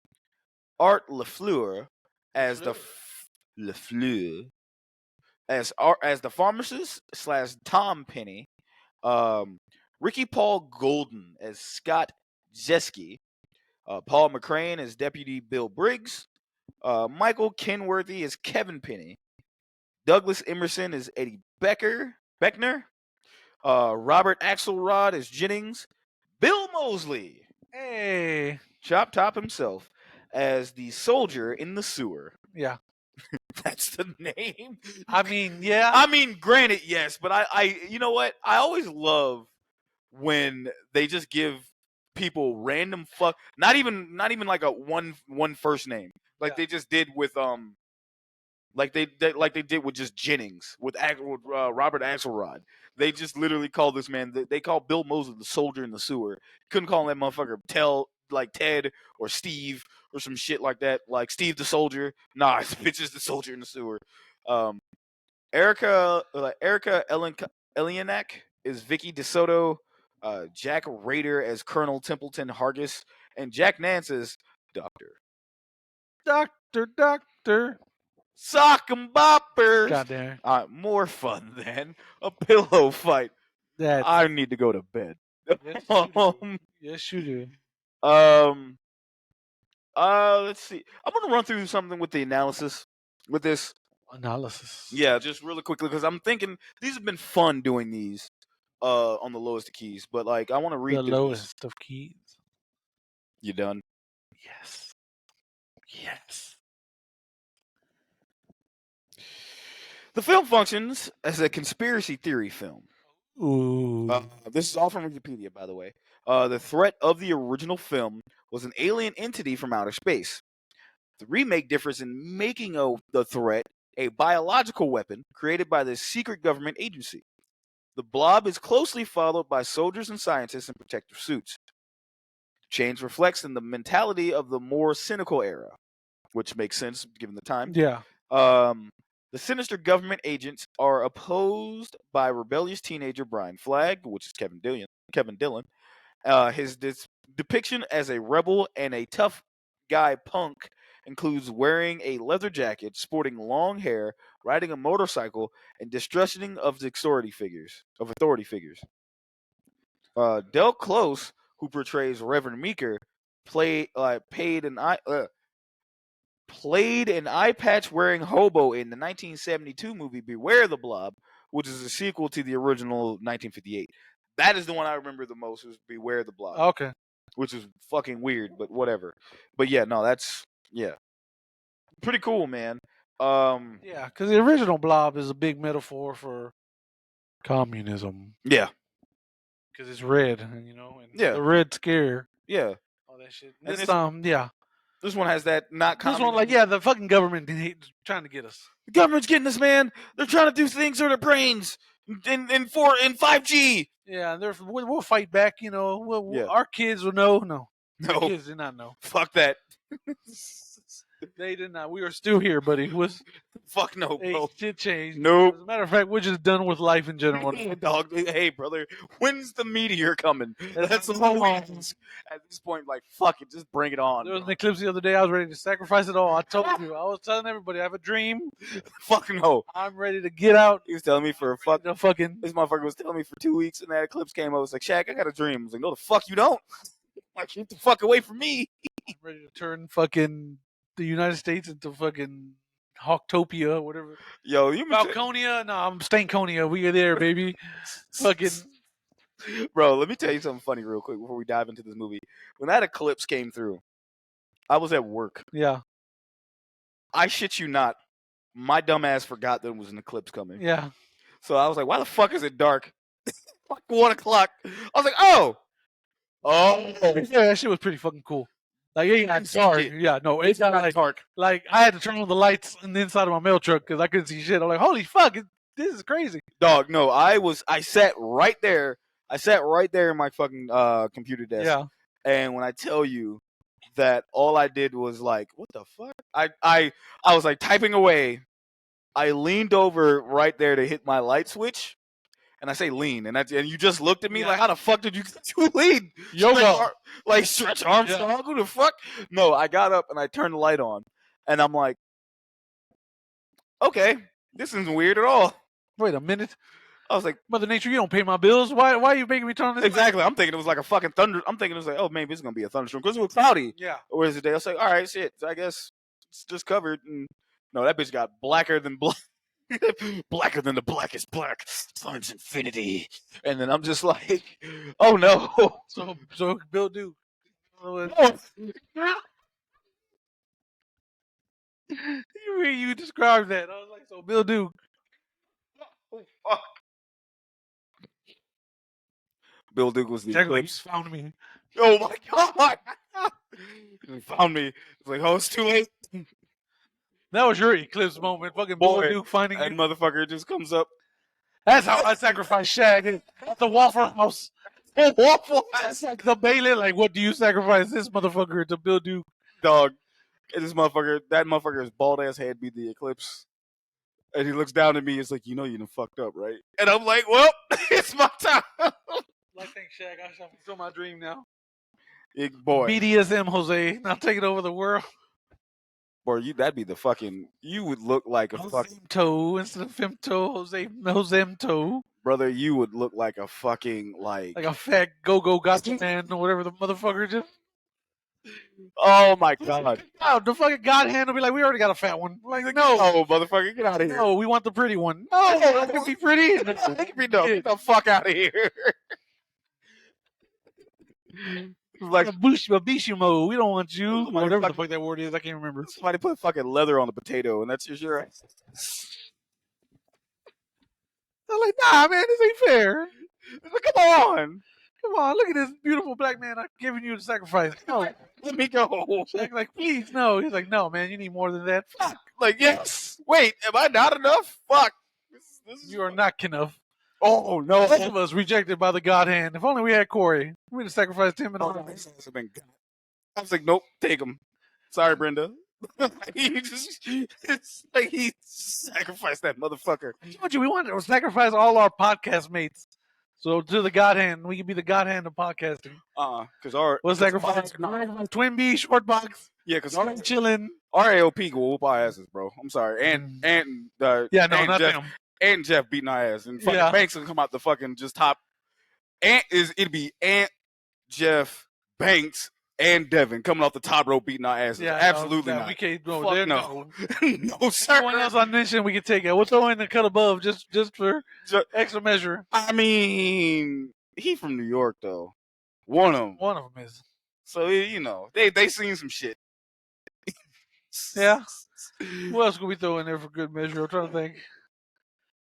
Art LaFleur as LaFleur as the pharmacist / Tom Penny, Ricky Paul Golden as Scott Jeske, Paul McCrane as Deputy Bill Briggs, Michael Kenworthy as Kevin Penny, Douglas Emerson as Eddie Beckner, Robert Axelrod as Jennings, Bill Mosley,
Hey.
Chop Top himself, as the soldier in the sewer.
Yeah.
That's the name.
I mean, yeah.
I mean, granted, yes, but I you know what? I always love when they just give people random not even like a one first name. Like they just did with like they did with just Jennings with Robert Axelrod. They just literally call this man. They call Bill Mosley the soldier in the sewer. Couldn't call that motherfucker Ted or Steve or some shit like that. Like Steve the soldier. Nah, it's just the soldier in the sewer. Um, Erica Elianak is Vicky DeSoto. Jack Rader as Colonel Templeton Hargis, and Jack Nance as Doctor.
Doctor.
Sock and boppers.
Goddamn.
More fun than a pillow fight.
That's...
I need to go to bed.
Yes, you do. Yes, you do.
Let's see. I'm gonna run through something with the analysis with this.
Analysis.
Yeah, just really quickly because I'm thinking these have been fun doing these on the lowest of keys, but like I want to read
the
through
lowest of keys.
You done?
Yes. Yes.
The film functions as a conspiracy theory film.
Ooh.
This is all from Wikipedia, by the way. The threat of the original film was an alien entity from outer space. The remake differs in making the threat a biological weapon created by the secret government agency. The Blob is closely followed by soldiers and scientists in protective suits. Change reflects in the mentality of the more cynical era, which makes sense given the time.
Yeah.
The sinister government agents are opposed by rebellious teenager Brian Flagg, which is Kevin Dillon. His depiction as a rebel and a tough guy punk includes wearing a leather jacket, sporting long hair, riding a motorcycle, and distrusting of authority figures. Del Close, who portrays Reverend Meeker, played an eye patch wearing hobo in the 1972 movie Beware the Blob, which is a sequel to the original 1958. That is the one I remember the most, was Beware the Blob.
Okay.
Which is fucking weird, but whatever. But yeah, no, that's pretty cool, man.
Yeah, because the original Blob is a big metaphor for communism.
Yeah.
Because it's red, and
Yeah.
the Red Scare.
Yeah.
All that shit.
And
This
one has that not communism.
This one, the fucking government trying to get us.
The government's getting us, man. They're trying to do things with their brains in 5G.
Yeah, we'll fight back. Our kids will know. No,
No,
our kids did not know.
Fuck that.
They did not. We are still here, buddy.
Fuck no, bro.
Shit changed.
Nope.
As a matter of fact, we're just done with life in general.
Dog, hey, brother, when's the meteor coming? That's all. At this point, like, fuck it, just bring it on.
There was an eclipse the other day. I was ready to sacrifice it all. I told you. I was telling everybody I have a dream.
Fuck no.
I'm ready to get out.
He was telling me for
fucking.
This motherfucker was telling me for 2 weeks, and that eclipse came. I was like, Shaq, I got a dream. I was like, no, the fuck you don't. Like, get the fuck away from me.
I'm ready to turn fucking the United States into fucking Hawktopia, whatever.
Yo,
Falconia? No, I'm Stankonia. We are there, baby. Fucking.
Bro, let me tell you something funny real quick before we dive into this movie. When that eclipse came through, I was at work.
Yeah.
I shit you not. My dumb ass forgot there was an eclipse coming.
Yeah.
So I was like, why the fuck is it dark? Like 1 o'clock. I was like, oh.
Yeah, that shit was pretty fucking cool. Like it got dark. Yeah, no, it got like
dark.
Like I had to turn on the lights in the inside of my mail truck because I couldn't see shit. I'm like, holy fuck, this is crazy.
Dog, no, I sat right there. I sat right there in my fucking computer desk.
Yeah.
And when I tell you that all I did was like, what the fuck? I was like typing away. I leaned over right there to hit my light switch. And I say lean, and you just looked at me like, how the fuck did you lean?
Yoga.
Like Stretch Armstrong? Yeah. Who the fuck? No, I got up and I turned the light on, and I'm like, okay, this isn't weird at all.
Wait a minute.
I was like,
Mother Nature, you don't pay my bills. Why are you making me turn on this?
Exactly. I'm thinking it was like a fucking thunder. I'm thinking it was like, oh, maybe it's gonna be a thunderstorm because it was cloudy.
Yeah.
Or is it day? I was like, all right, shit. I guess it's just covered. And no, that bitch got blacker than black. Blacker than the blackest black. Finds infinity. And then I'm just like, oh no.
So Bill Duke. You described that. I was like, so Bill Duke.
Oh, fuck. Bill Duke was the eclipse.
Found me.
Oh my god. He found me. It's like, oh, it's too late.
That was your eclipse moment. Fucking Bill Duke finding
that motherfucker just comes up.
That's how I sacrifice Shag at the Waffle House. Waffle House. Like the Bailey. Like, what do you sacrifice this motherfucker to Bill Duke?
Dog. And that motherfucker's bald ass head be the eclipse. And he looks down at me. It's like, you know you done fucked up, right? And I'm like, well, it's my time.
Like, thanks, Shag. I shall fulfill my dream now.
Boy.
BDSM, Jose. Now taking over the world.
Boy, that'd be the fucking. You would look like a fucking
toe instead of femto. Josemto.
Brother, you would look like a fucking like
a fat go gotcha man or whatever the motherfucker just.
Oh my god!
Oh, the fucking God hand will be like, we already got a fat one. Like, no,
motherfucker, get out of here!
No, we want the pretty one. No, it can be pretty. It
can be no. Get the fuck out of here!
Like Babishimo, we don't want you. Whatever the fuck that word is, I can't remember.
Somebody put fucking leather on the potato, and that's your ass.
I'm like, nah, man, this ain't fair.
Come on,
look at this beautiful black man. I'm giving you the sacrifice. No,
let me go.
Like, please, no. He's like, no, man, you need more than that. Fuck.
Like, yes. Wait, am I not enough? Fuck.
You are not enough.
Oh no!
Both of us rejected by the God hand. If only we had Corey, we'd have sacrificed him and all.
I was like, nope, take him. Sorry, Brenda. It's like he sacrificed that motherfucker.
We wanted to sacrifice all our podcast mates. So to the God hand, we can be the God hand of podcasting.
Because
we'll sacrifice Twin B, Short Box.
Yeah, because
I'm chilling.
Our AOP will whoop our asses, bro. I'm sorry, and
not
Jeff,
them.
And Jeff beating our ass, and fucking Banks will come out the fucking just top. It'd be Ant, Jeff, Banks, and Devin coming off the top rope beating our asses. Yeah, absolutely not.
We can't.
No, no, sir.
Everyone else I mentioned, we can take it. We'll throw in the cut above just for extra measure.
I mean, he from New York though. One of them
is.
So you know they seen some shit.
Yeah. What else can we throw in there for good measure? I'm trying to think.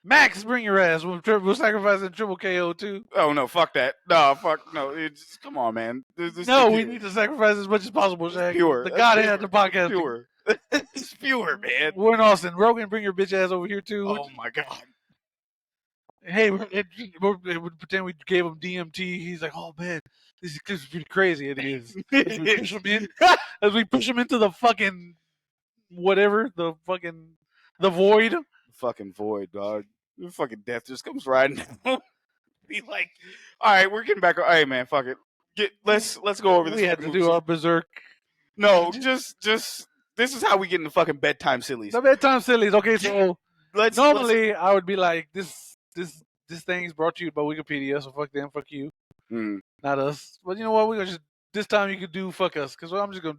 Max, bring your ass. We'll sacrifice a triple KO too.
Oh no, fuck that. No, fuck no. Come on, man.
We need to sacrifice as much as possible, Shaq.
Pure.
The God hand the podcast.
Pure. It's pure, man.
We're in Austin. Rogan, bring your bitch ass over here too.
Oh my god.
Hey, we pretend we gave him DMT. He's like, oh man, this is pretty crazy. It is. As we push him into the fucking whatever, the void.
Fucking void, dog. The fucking death just comes riding down. Be like, all right, we're getting back. All right, man, fuck it. Let's go over this.
We had to do our berserk.
No, just this is how we get in the fucking bedtime sillies.
The bedtime sillies. Okay, so normally I would be like, this thing's brought to you by Wikipedia, so fuck them, fuck you, not us. But you know what? We're gonna just this time you could do fuck us, because I'm just gonna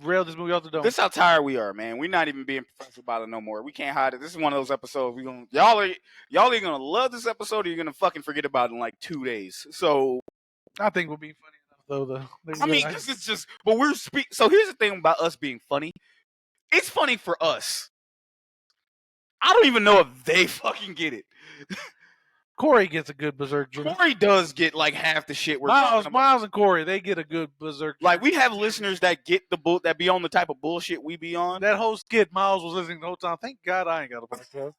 rail this movie off the dome.
This is how tired we are, man. We're not even being professional about it no more. We can't hide it. This is one of those episodes y'all are gonna love this episode, or you're gonna fucking forget about it in like 2 days. So
I think we'll be funny enough though.
I mean, because it's just, but we're So here's the thing about us being funny. It's funny for us. I don't even know if they fucking get it.
Corey gets a good berserk.
Corey does get like half the shit we're talking about.
Miles and Corey, they get a good berserk.
Like we have listeners that get the bull that be on the type of bullshit we be on.
That whole skit, Miles was listening the whole time. Thank God I ain't got a podcast.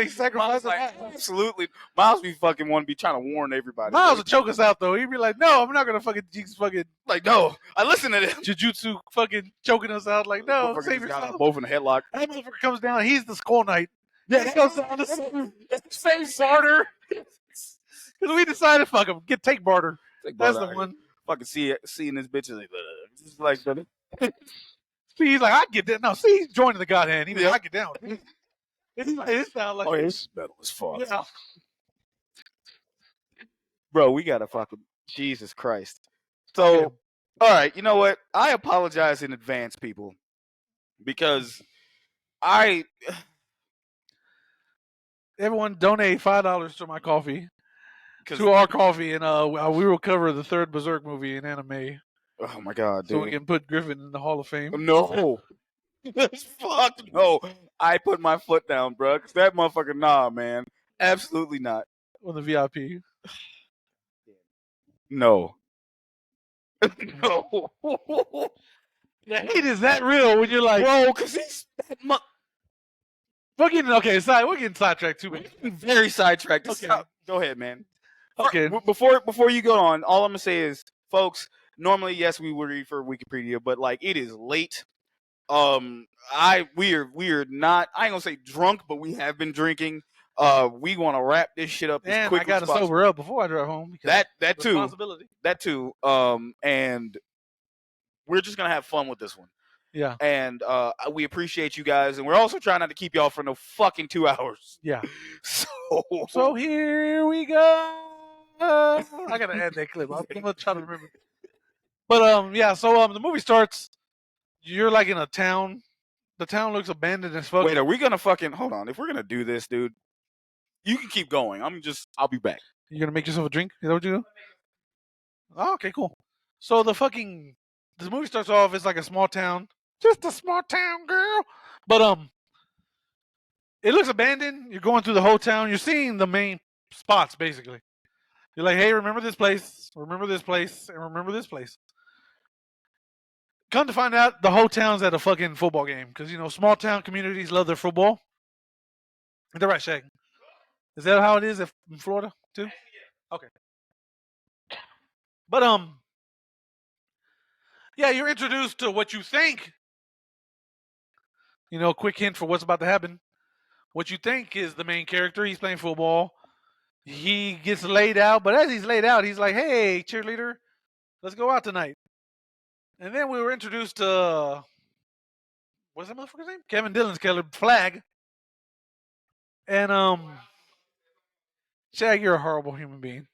He sacrificed
like, absolutely. Miles be fucking want to be trying to warn everybody.
Miles will choke us out though. He'd be like, "No, I'm not gonna fucking jinx fucking
like no." I listen to them.
Jujutsu fucking choking us out. Like no, save yourself.
Both in a headlock.
That motherfucker comes down. He's the Skull Knight. Yeah, he goes down the same barter. Because we decided, fuck him, take barter. That's the one.
Fucking seeing this bitch is like,
he's like, I get that. No, see, he's joining the God Hand. He's like, I get down. It sounds like
it's metal as fuck.
Yeah.
Bro, we gotta fucking Jesus Christ. So, all right, you know what? I apologize in advance, people, because
everyone donate $5 to my coffee, to our coffee, and we will cover the third Berserk movie in anime.
Oh my God, dude!
So we can put Griffin in the Hall of Fame.
No, fuck no! I put my foot down, bro. Cause that motherfucker, nah, man, absolutely not.
On the VIP.
No.
No. The hate is that real when you're like,
bro, because he's that
we're getting sidetracked too, man.
Very sidetracked.
Okay.
Go ahead, man.
Okay.
Before you go on, all I'm gonna say is, folks, normally, yes, we would read for Wikipedia, but like it is late. We are not. I ain't gonna say drunk, but we have been drinking. We want to wrap this shit up as quick as possible.
I got to sober up before I drive home.
That too. And we're just gonna have fun with this one.
Yeah.
And we appreciate you guys, and we're also trying not to keep y'all for no fucking 2 hours.
Yeah.
So
here we go. I gotta add that clip. I'm gonna try to remember. But yeah. So the movie starts. You're like in a town. The town looks abandoned as fuck.
Wait, are we gonna fucking hold on? If we're gonna do this, dude, you can keep going. I'll be back.
You gonna make yourself a drink? Is that what you do? Oh, okay, cool. So the movie starts off. It's like a small town. Just a small town, girl. But it looks abandoned. You're going through the whole town. You're seeing the main spots, basically. You're like, hey, remember this place, and remember this place. Come to find out, the whole town's at a fucking football game. Because, small town communities love their football. Is that right, Shaq? Is that how it is in Florida, too? Okay. But, yeah, you're introduced to what you think. A quick hint for what's about to happen. What you think is the main character. He's playing football. He gets laid out, but as he's laid out, he's like, hey, cheerleader, let's go out tonight. And then we were introduced to, what's that motherfucker's name? Kevin Dillon's killer, Flag. And, Shag, you're a horrible human being.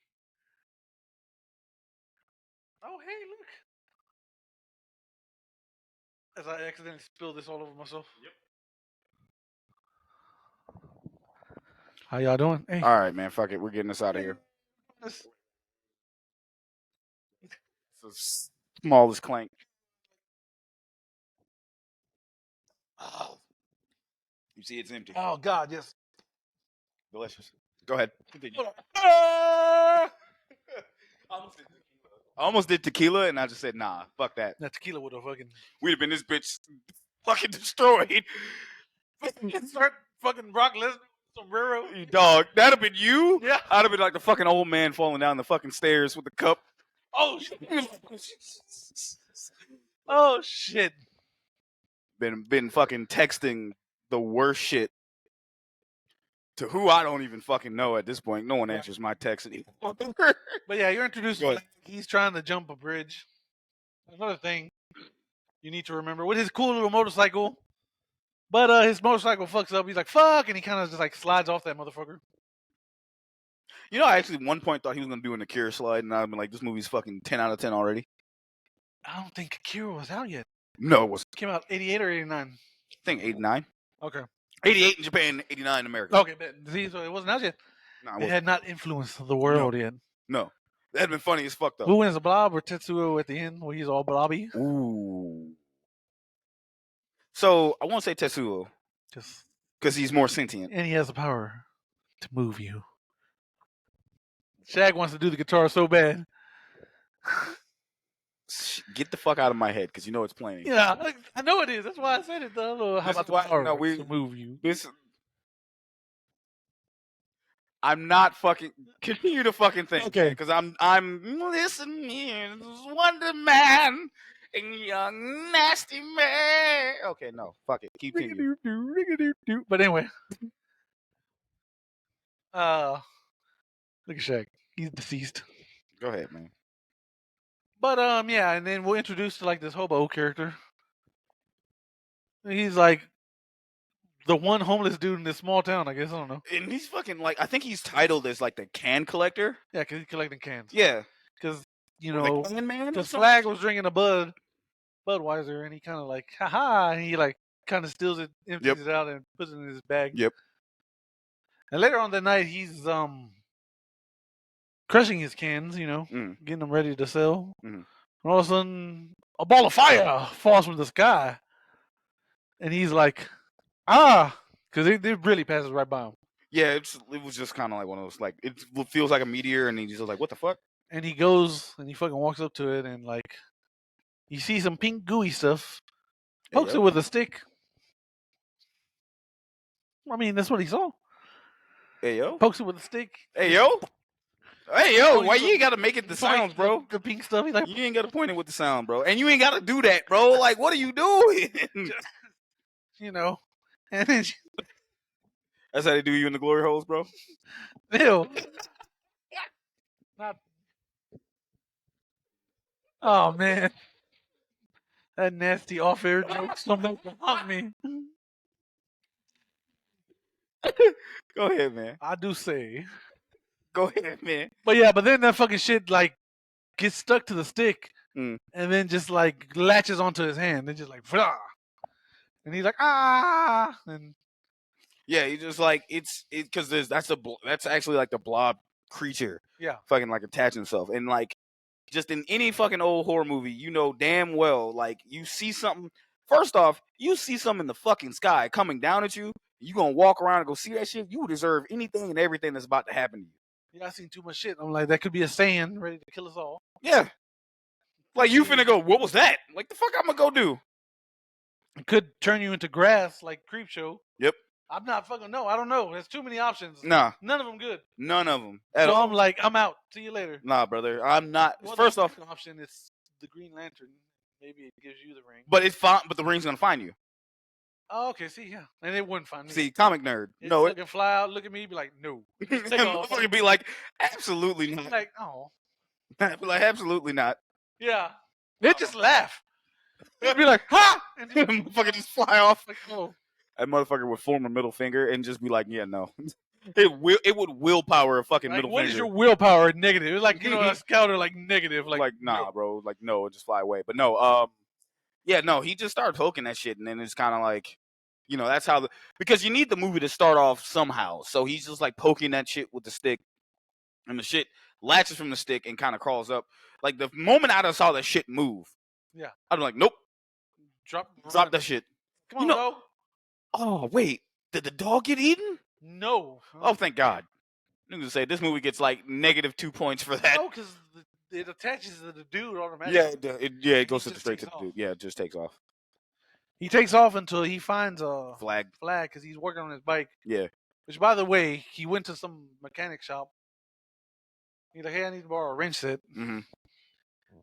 Oh, hey, look. As I accidentally spilled this all over myself. Yep. How y'all doing? Hey.
All right, man. Fuck it. We're getting us out of here. It's the smallest clank. Oh. You see, it's empty.
Oh, God, yes.
Delicious. Go ahead. Continue. I almost did tequila, and I just said, nah, fuck that.
That tequila would have
we'd have been this bitch fucking destroyed.
Start fucking Brock Lesnar. Sombrero.
Dog, that'd have been you?
Yeah.
I'd have been like the fucking old man falling down the fucking stairs with the cup.
Oh, shit. Oh, shit.
Been fucking texting the worst shit to who I don't even fucking know at this point. No one answers my text anymore.
But yeah, you're introduced to he's trying to jump a bridge. Another thing you need to remember with his cool little motorcycle. But his motorcycle fucks up. He's like, fuck, and he kind of just like slides off that motherfucker.
I actually at one point thought he was going to do an Akira slide, and I've been like, this movie's fucking 10 out of 10 already.
I don't think Akira was out yet.
No, it wasn't.
It came out 88 or 89?
I think 89.
Okay.
88 in Japan, 89 in America.
Okay, but see, so it wasn't out yet.
No,
it had not influenced the world yet.
No. That'd been funny as fuck, though.
Who wins, the Blob or Tetsuo at the end where he's all blobby?
Ooh. So, I won't say Tetsuo.
Just
because he's more sentient.
And he has the power to move you. Shag wants to do the guitar so bad.
Get the fuck out of my head, because you know it's playing.
Yeah, I know it is. That's why I said it. How
This
about
is why
the power
no,
to move you?
I'm not fucking. Continue to fucking think,
Okay.
because I'm listen here, Wonder Man and young nasty man. Okay, no, fuck it, continue.
But anyway, look at Shag. He's deceased.
Go ahead, man.
But yeah, and then we'll introduce like this hobo character. He's like the one homeless dude in this small town, I guess. I don't know.
And he's fucking like, I think he's titled as like the can collector.
Yeah, because he's collecting cans.
Yeah,
Because
or the can man.
because Flag was drinking a Budweiser, and he kind of like, haha, and he like kind of steals it, empties it out, and puts it in his bag.
Yep.
And later on that night, he's crushing his cans, getting them ready to sell. And all of a sudden, a ball of fire falls from the sky, and he's like, because it really passes right by him.
Yeah, it was just kind of like one of those, like, it feels like a meteor, and he's just like, what the fuck?
And he goes and he fucking walks up to it, and like, you see some pink gooey stuff, pokes it with a stick. I mean, that's what he saw.
Hey yo,
pokes it with a stick.
Hey yo, why you ain't gotta make it the sounds, bro?
The pink stuff. He's like,
you ain't gotta point it with the sound, bro, and you ain't gotta do that, bro. Like, what are you doing?
And then
that's how they do you in the glory holes, bro.
Ew. Not. Oh man, that nasty off-air joke. Something to haunt me.
Go ahead, man.
I do say.
Go ahead, man.
But then that fucking shit like gets stuck to the stick, and then just like latches onto his hand. And just like, Vlah! And he's like, and
yeah, he just like it's because that's actually like the blob creature.
Yeah,
fucking like attaching himself, and like just in any fucking old horror movie, you know damn well, like you see something. First off, you see something in the fucking sky coming down at you. You gonna walk around and go see that shit? You deserve anything and everything that's about to happen to you.
Yeah, I seen too much shit. I'm like, that could be a sand ready to kill us all.
Yeah. Like, you finna go, what was that? Like, the fuck I'm gonna go do?
It could turn you into grass like Creepshow.
Yep.
I'm not fucking, no, I don't know. There's too many options.
Nah.
None of them good.
None of them.
So I'm like, I'm out. See you later.
Nah, brother. I'm not.
Well,
first off,
option is the Green Lantern. Maybe it gives you the ring.
But it's fine. But the ring's gonna find you.
Oh, okay. See, yeah, and it wouldn't find me.
See, comic nerd.
No, it can fly out, look at me, be like, no.
Motherfucker be like, absolutely not.
Like, oh,
like, absolutely not.
Yeah, they just laugh. They'd be like, ha! And
motherfucker just fly off.
Like, oh.
That motherfucker would form a middle finger and just be like, yeah, no. It would willpower a fucking
like,
middle
what
finger.
What is your willpower negative? It's like, a scouter like negative. Like
nah, bro. Like, no, just fly away. But no, yeah, no, he just started poking that shit, and then it's kind of like, that's how because you need the movie to start off somehow. So he's just like poking that shit with the stick, and the shit latches from the stick and kind of crawls up. Like, the moment I saw that shit move,
yeah,
I'd be like, nope,
drop
that shit.
Come on, dog.
Oh wait, did the dog get eaten?
No.
Oh, thank God. I'm gonna say this movie gets like -2 points for that.
No, because it attaches to the dude automatically.
Yeah, it goes straight to the dude. Yeah, it just takes off.
He takes off until he finds a
flag
because he's working on his bike.
Yeah.
Which, by the way, he went to some mechanic shop. He's like, hey, I need to borrow a wrench set.
Mm-hmm.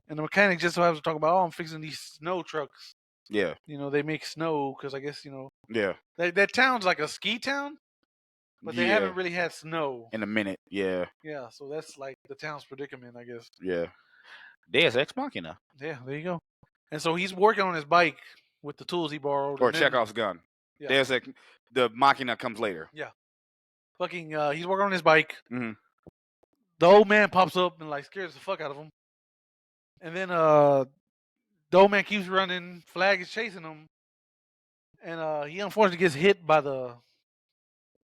And the mechanic just so happens to talk about, I'm fixing these snow trucks.
Yeah.
They make snow because I guess,
Yeah.
That town's like a ski town, but they haven't really had snow.
In a minute, yeah.
Yeah, so that's like the town's predicament, I guess.
Yeah. Deus Ex Machina.
Yeah, there you go. And so he's working on his bike with the tools he borrowed.
Or Chekhov's gun.
Yeah.
Deus Ex, the Machina comes later.
Yeah. Fucking, he's working on his bike.
Mm-hmm.
The old man pops up and like scares the fuck out of him. And then the old man keeps running. Flag is chasing him. And he unfortunately gets hit by the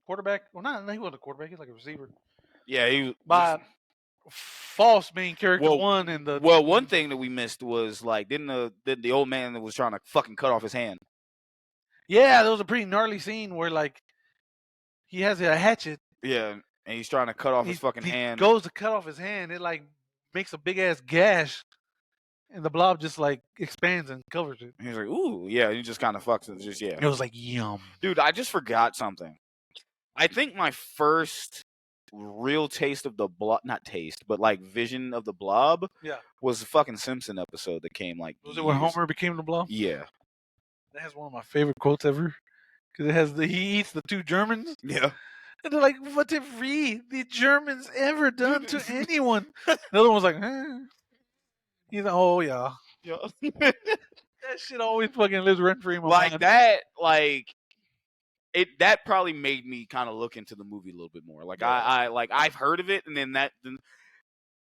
quarterback. Well, he wasn't a quarterback. He's like a receiver.
Yeah, he
by false main character one and the.
Well, one thing that we missed was like, didn't the old man that was trying to fucking cut off his hand?
Yeah, there was a pretty gnarly scene where like he has a hatchet.
Yeah, And he's trying to cut off
he,
his fucking
he
hand.
goes to cut off his hand. It like makes a big ass gash, and the blob just like expands and covers it.
And he's like, ooh, yeah. He just kind of fucks it. Just
It was like yum.
Dude, I just forgot something. I think my first real taste of the blob, not taste, but like vision of the blob, was the fucking Simpson episode that came like.
Was it when Homer became the blob?
Yeah.
That has one of my favorite quotes ever. Because it has he eats the two Germans.
Yeah.
And they're like, what have we, the Germans, ever done to anyone? The other one's like, he's like, oh yeah. That shit always fucking lives rent free in my mind.
That probably made me kind of look into the movie a little bit more. Like I've heard of it, and then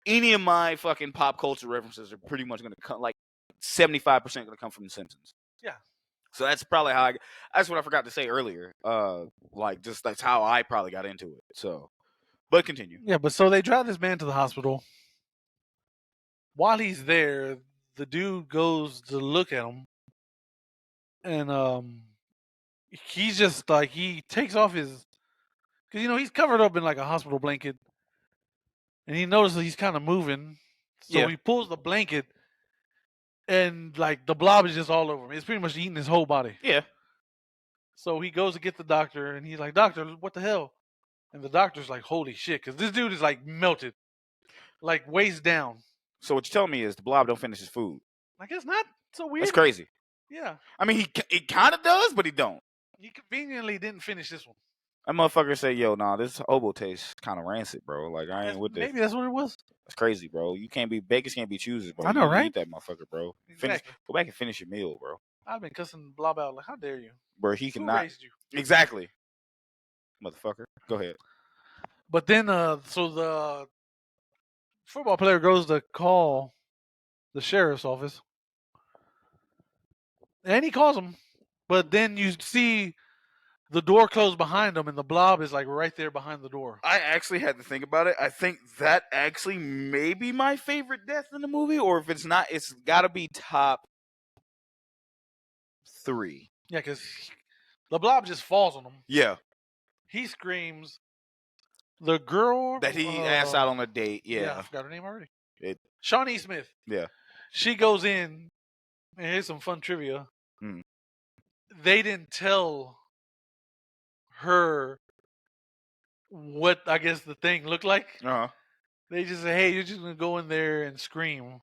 any of my fucking pop culture references are pretty much gonna come, like 75% gonna come from The Simpsons.
Yeah.
So that's probably how that's what I forgot to say earlier. Like just that's how I probably got into it. So, but continue.
Yeah, but so they drive this man to the hospital. While he's there, the dude goes to look at him, and he's just like he takes off his, because he's covered up in like a hospital blanket, and he notices he's kind of moving, so he pulls the blanket, and like the blob is just all over him. It's pretty much eating his whole body.
Yeah.
So he goes to get the doctor, and he's like, "Doctor, what the hell?" And the doctor's like, "Holy shit," because this dude is like melted, like waist down.
So what you're telling me is the blob don't finish his food.
I guess not so weird.
That's crazy.
Yeah.
I mean, he kind of does, but he don't.
He conveniently didn't finish this one.
That motherfucker say, "Yo, nah, this hobo tastes kind of rancid, bro. Like I ain't with this."
Maybe that's what it was.
That's crazy, bro. You can't be bakers, can't be choosers, bro.
I know,
you
right?
Eat that motherfucker, bro.
Exactly.
Go back and finish your meal, bro.
I've been cussing Blob out like, how dare you?
Bro, he
Who
cannot.
raised you?
Exactly. Motherfucker. Go ahead.
But then, so the football player goes to call the sheriff's office, and he calls him, but then you see the door close behind him, and the blob is like right there behind the door.
I actually had to think about it. I think that actually may be my favorite death in the movie, or if it's not, it's got to be top 3.
Yeah, because the blob just falls on him.
Yeah.
He screams. The girl
that he asked out on a date. Yeah.
I forgot her name already.
Shawnee
Smith.
Yeah.
She goes in, and here's some fun trivia.
Mm.
They didn't tell her what I guess the thing looked like.
Uh-huh.
They just said, "Hey, you're just gonna go in there and scream,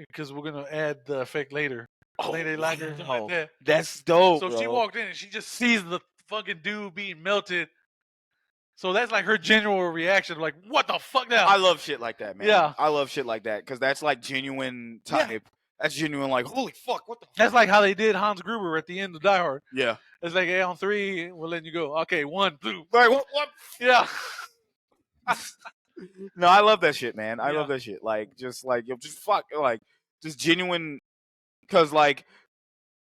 because we're gonna add the effect later."
Oh,
they like her. Like that.
That's dope.
So
bro.
she walked in and she just sees the fucking dude being melted. So that's like her general reaction, like, "What the fuck now?"
I love shit like that, man.
Yeah,
I love shit like that because that's like genuine type. Yeah. That's genuine, like, holy fuck, what the?
That's like how they did Hans Gruber at the end of Die Hard.
Yeah,
it's like, hey, on 3, we're letting you go. Okay, 1, 2.
Right, what?
Yeah.
No, I love that shit, man. I love that shit. Like, just fuck, like, just genuine. Because, like,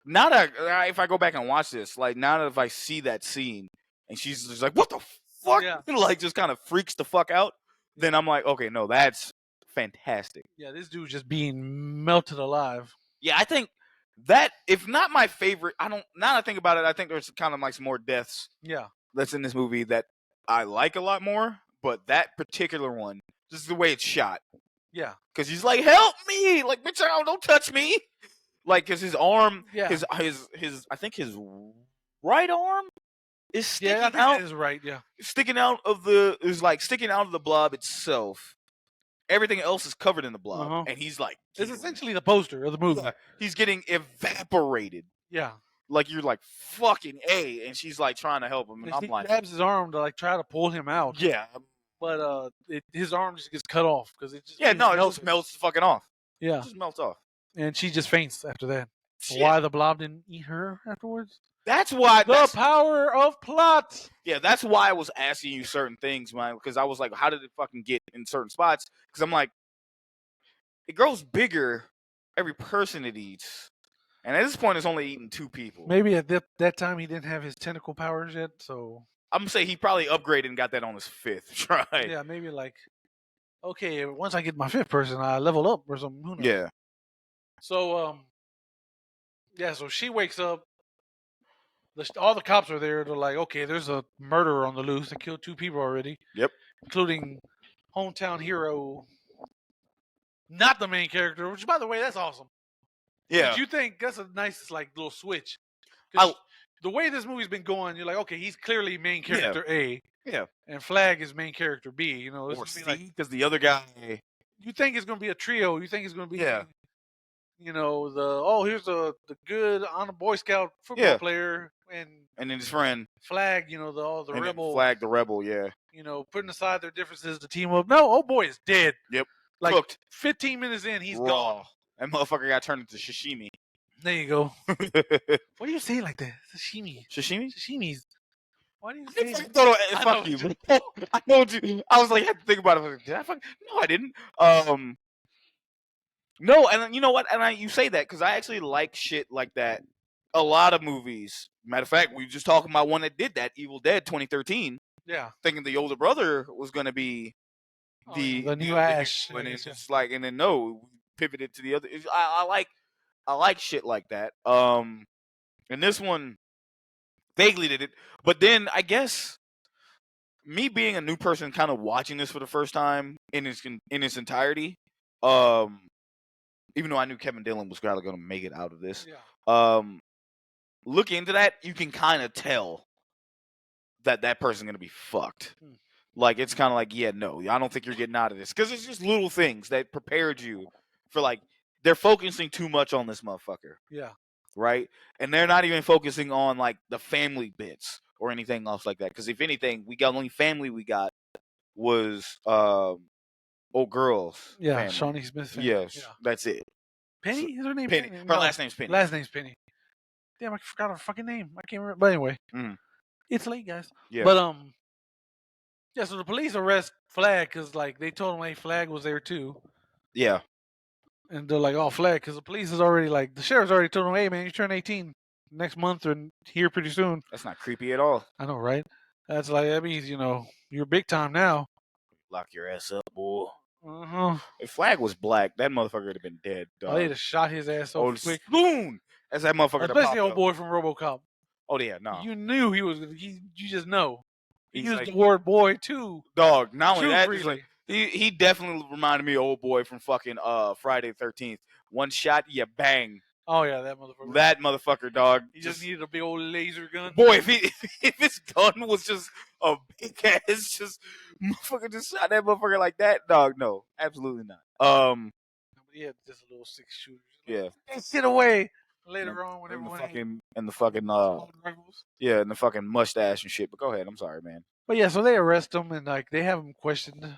now that if I go back and watch this, like, now that if I see that scene and she's just like, what the fuck? Yeah. Like, just kind of freaks the fuck out. Then I'm like, okay, no, that's fantastic.
Yeah, this dude just being melted alive.
Yeah, I think that, if not my favorite, now that I think about it, I think there's kind of like some more deaths.
Yeah.
That's in this movie that I like a lot more. But that particular one, just the way it's shot.
Yeah.
Because he's like, help me! Like, bitch, don't touch me! Like, because his arm, his I think his right arm is sticking out.
Yeah, it is right, yeah.
Sticking out of sticking out of the blob itself. Everything else is covered in the blob. And he's like...
It's essentially the poster of the movie.
He's getting evaporated.
Yeah.
Like, you're like, fucking A. And she's like trying to help him. And I'm like...
He grabs his arm to like try to pull him out.
Yeah.
But his arm just gets cut off because it just
it just melts fucking off.
Yeah,
it just melts off,
and she just faints after that. Shit. Why the blob didn't eat her afterwards?
That's why
the power of plot.
Yeah, that's why I was asking you certain things, man. Because I was like, how did it fucking get in certain spots? Because I'm like, it grows bigger every person it eats, and at this point, it's only eating 2 people.
Maybe at that time he didn't have his tentacle powers yet, so.
I'm gonna say he probably upgraded and got that on his 5th try.
Yeah, maybe like, okay, once I get my 5th person, I level up or something. Who knows?
Yeah.
So, so she wakes up, all the cops are there. They're like, okay, there's a murderer on the loose. They killed 2 people already.
Yep.
Including hometown hero, not the main character. Which, by the way, that's awesome.
Yeah.
You think that's a nice like little switch.
I,
The way this movie's been going, you're like, okay, he's clearly main character A.
Yeah.
And Flag is main character B. You know,
or C, because the other guy.
You think it's gonna be a trio. You think it's gonna be.
Yeah.
You know, here's the good on a Boy Scout football player and
then his friend
Flag, you know, the
and
rebel.
Flag the rebel, yeah.
You know, putting aside their differences to team up. No, old boy is dead.
Yep.
Like
cooked.
15 minutes in, he's
Raw.
gone.
That motherfucker got turned into sashimi.
There you go. Why do you say it like that? Sashimi. Sashimi's. Why do you say it?
Fuck you. I told you. I was like, I had to think about it. Did I fuck? No, I didn't. No, and you know what? And you say that because I actually like shit like that. A lot of movies. Matter of fact, we were just talking about one that did that, Evil Dead 2013.
Yeah.
Thinking the older brother was going to be
the new Ash.
And it's just like, and then no, we pivoted to the other. I like shit like that. And this one vaguely did it, but then I guess me being a new person, kind of watching this for the first time in its entirety, even though I knew Kevin Dillon was probably going to make it out of this, look into that, you can kind of tell that person's going to be fucked. Like, it's kind of like, yeah, no, I don't think you're getting out of this. Because it's just little things that prepared you for, like, they're focusing too much on this motherfucker.
Yeah.
Right? And they're not even focusing on, like, the family bits or anything else like that. Because if anything, only family we got was old girl's family.
Shawnee Smith's family.
Yes, that's it.
Penny? Is her name
Penny? Her last name's Penny.
Last name's Penny. Damn, I forgot her fucking name. I can't remember. But anyway, it's late, guys.
Yeah.
But yeah. So the police arrest Flag because like they told him, hey, Flag was there too.
Yeah.
And they're like, oh, Flag, because the police is already like the sheriff's already told him, hey, man, you turn 18 next month or here pretty soon.
That's not creepy at all.
I know, right? That's like that means you're big time now.
Lock your ass up, boy.
Uh-huh.
If Flag was black, that motherfucker would have been dead, dog.
They'd have shot his ass so quick.
Spoon! As that motherfucker.
Especially the old boy from RoboCop.
Oh, yeah, no.
You knew he was. You just know. He used
like,
the word boy, too.
Dog, not only that,
like,
he definitely reminded me of old boy from fucking Friday the 13th. One shot, you bang.
Oh, yeah, that motherfucker.
That motherfucker, dog.
He just needed a big old laser gun.
Boy, if his gun was just a big ass, just motherfucker just shot that motherfucker like that, dog, no. Absolutely not.
He had just a little 6 shooter.
Yeah.
Get shit away. Later on, when everyone
and the fucking and the fucking mustache and shit. But go ahead, I'm sorry, man.
But yeah, so they arrest him and like they have him questioned,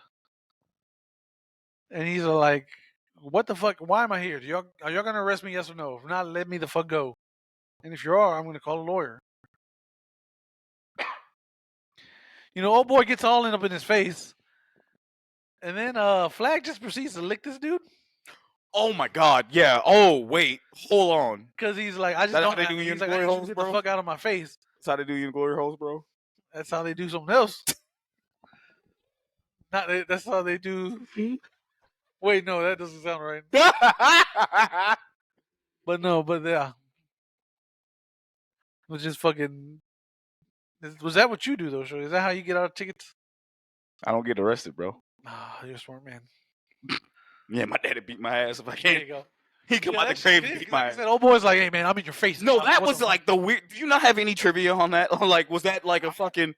and he's like, "What the fuck? Why am I here? Are y'all gonna arrest me? Yes or no? If not, let me the fuck go. And if you are, I'm gonna call a lawyer." Old boy gets all in up in his face, and then Flag just proceeds to lick this dude.
Oh my god, yeah. Oh wait, hold on.
Because he's like, I just don't. How they do you in glory holes, bro? Get the fuck out of my face.
That's how they do you in glory holes, bro.
That's how they do something else. That's how they do. Wait, no, that doesn't sound right. But yeah. It was just fucking. Was that what you do though? Is that how you get out of tickets?
I don't get arrested, bro.
You're a smart man.
Yeah, my daddy beat my ass if I can't.
There you go.
He come out the grave and beat my ass.
That old boy's like, hey man, I'm in your face.
No, that was like the weird. Do you not have any trivia on that? Like, was that like a fucking?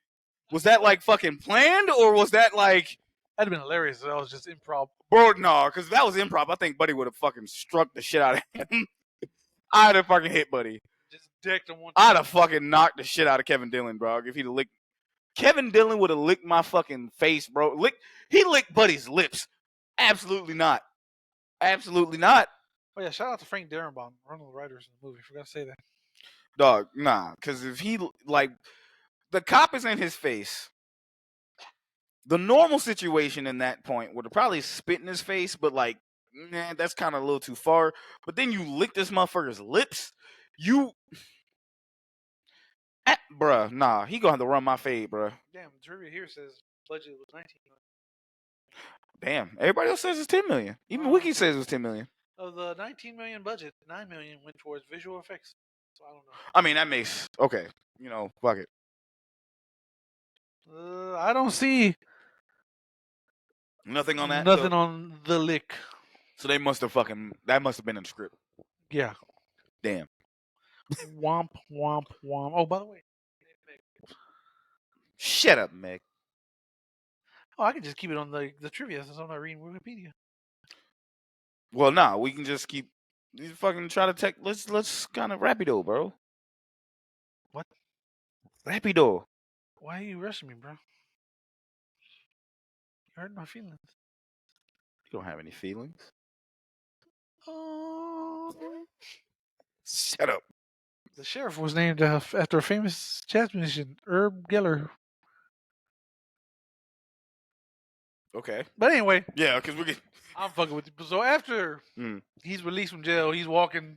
Was that like fucking planned or was that like?
That'd have been hilarious. That was just improv.
Bro, no, because that was improv. I think Buddy would have fucking struck the shit out of him. I'd have fucking hit Buddy.
Just decked him one.
I'd have fucking knocked the shit out of Kevin Dillon, bro. If he'd have licked. Kevin Dillon would have licked my fucking face, bro. He licked Buddy's lips. Absolutely not. Absolutely not.
Oh yeah, shout out to Frank Darabont, one of the writers in the movie. Forgot to say that.
Dog, nah, because if he like the cop is in his face, the normal situation in that point would have probably spit in his face, but like, nah, that's kind of a little too far. But then you lick this motherfucker's lips, bruh, nah, he gonna have to run my fade, bruh.
Damn, the trivia here says budget was 19 million.
Damn, everybody else says it's 10 million. Even Wiki says it was 10 million.
Of the 19 million budget, 9 million went towards visual effects. So I don't know.
I mean, that makes okay. Fuck it.
I don't see
Nothing on that.
nothing on the lick.
So they must have that must have been in the script.
Yeah.
Damn.
Womp womp womp. Oh, by the way.
Shut up, Meg.
Oh, I can just keep it on the trivia since I'm not reading Wikipedia.
Well, nah, we can just keep. You fucking try to take. Let's kind of rapido, bro.
What?
Rapido.
Why are you rushing me, bro? You hurt my feelings.
You don't have any feelings.
Oh.
Shut up.
The sheriff was named after a famous jazz musician, Herb Geller.
Okay.
But anyway.
Yeah, because we can.
I'm fucking with you. So after he's released from jail, he's walking.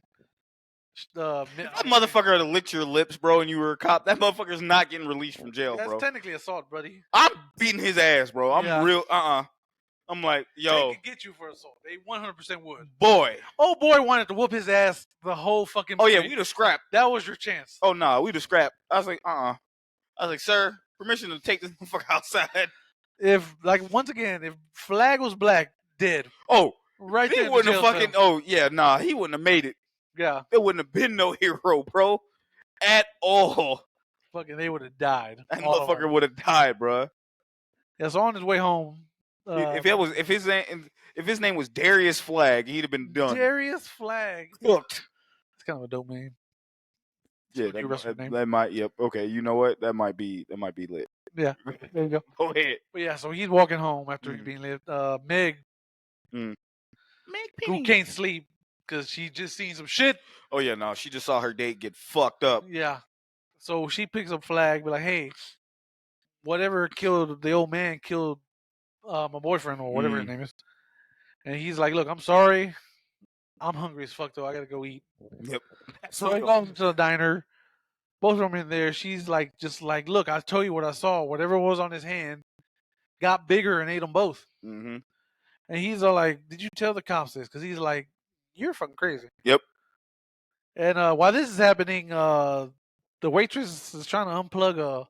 That motherfucker had licked your lips, bro, and you were a cop. That motherfucker's not getting released from jail,
That's
bro.
technically assault, buddy.
I'm beating his ass, bro. I'm real. I'm like, yo.
They could get you for assault. They 100% would.
Boy.
Oh, boy wanted to whoop his ass the whole fucking movie.
Oh, yeah, we'd have scrapped.
That was your chance.
Oh, no, we'd have scrapped. I was like, I was like, sir, permission to take this motherfucker outside.
If, once again, if Flag was black, dead.
Oh.
Right there.
He wouldn't have fucking. Oh, yeah, nah, he wouldn't have made it.
Yeah.
There wouldn't have been no hero, bro. At all.
Fucking, they would have died.
That motherfucker would have died, bro.
Yeah, so on his way home.
If his name was Darius Flag, he'd have been done.
Darius Flag.
Cooked.
It's kind of a dope name.
Yeah, that might. Yep. Okay. You know what? That might be lit.
Yeah. There you go.
Go ahead.
But yeah, so he's walking home after he's being lived. Meg, who can't sleep because she just seen some shit.
Oh yeah, no, she just saw her date get fucked up.
Yeah. So she picks up Flag, be like, hey, whatever killed the old man killed my boyfriend or whatever his name is. And he's like, look, I'm sorry. I'm hungry as fuck though. I gotta go eat.
Yep.
So they go to the diner. Both of them in there. She's like, just like, look, I told you what I saw. Whatever was on his hand got bigger and ate them both.
Mm-hmm.
And he's all like, did you tell the cops this? Because he's like, you're fucking crazy.
Yep.
And while this is happening, the waitress is trying to unclog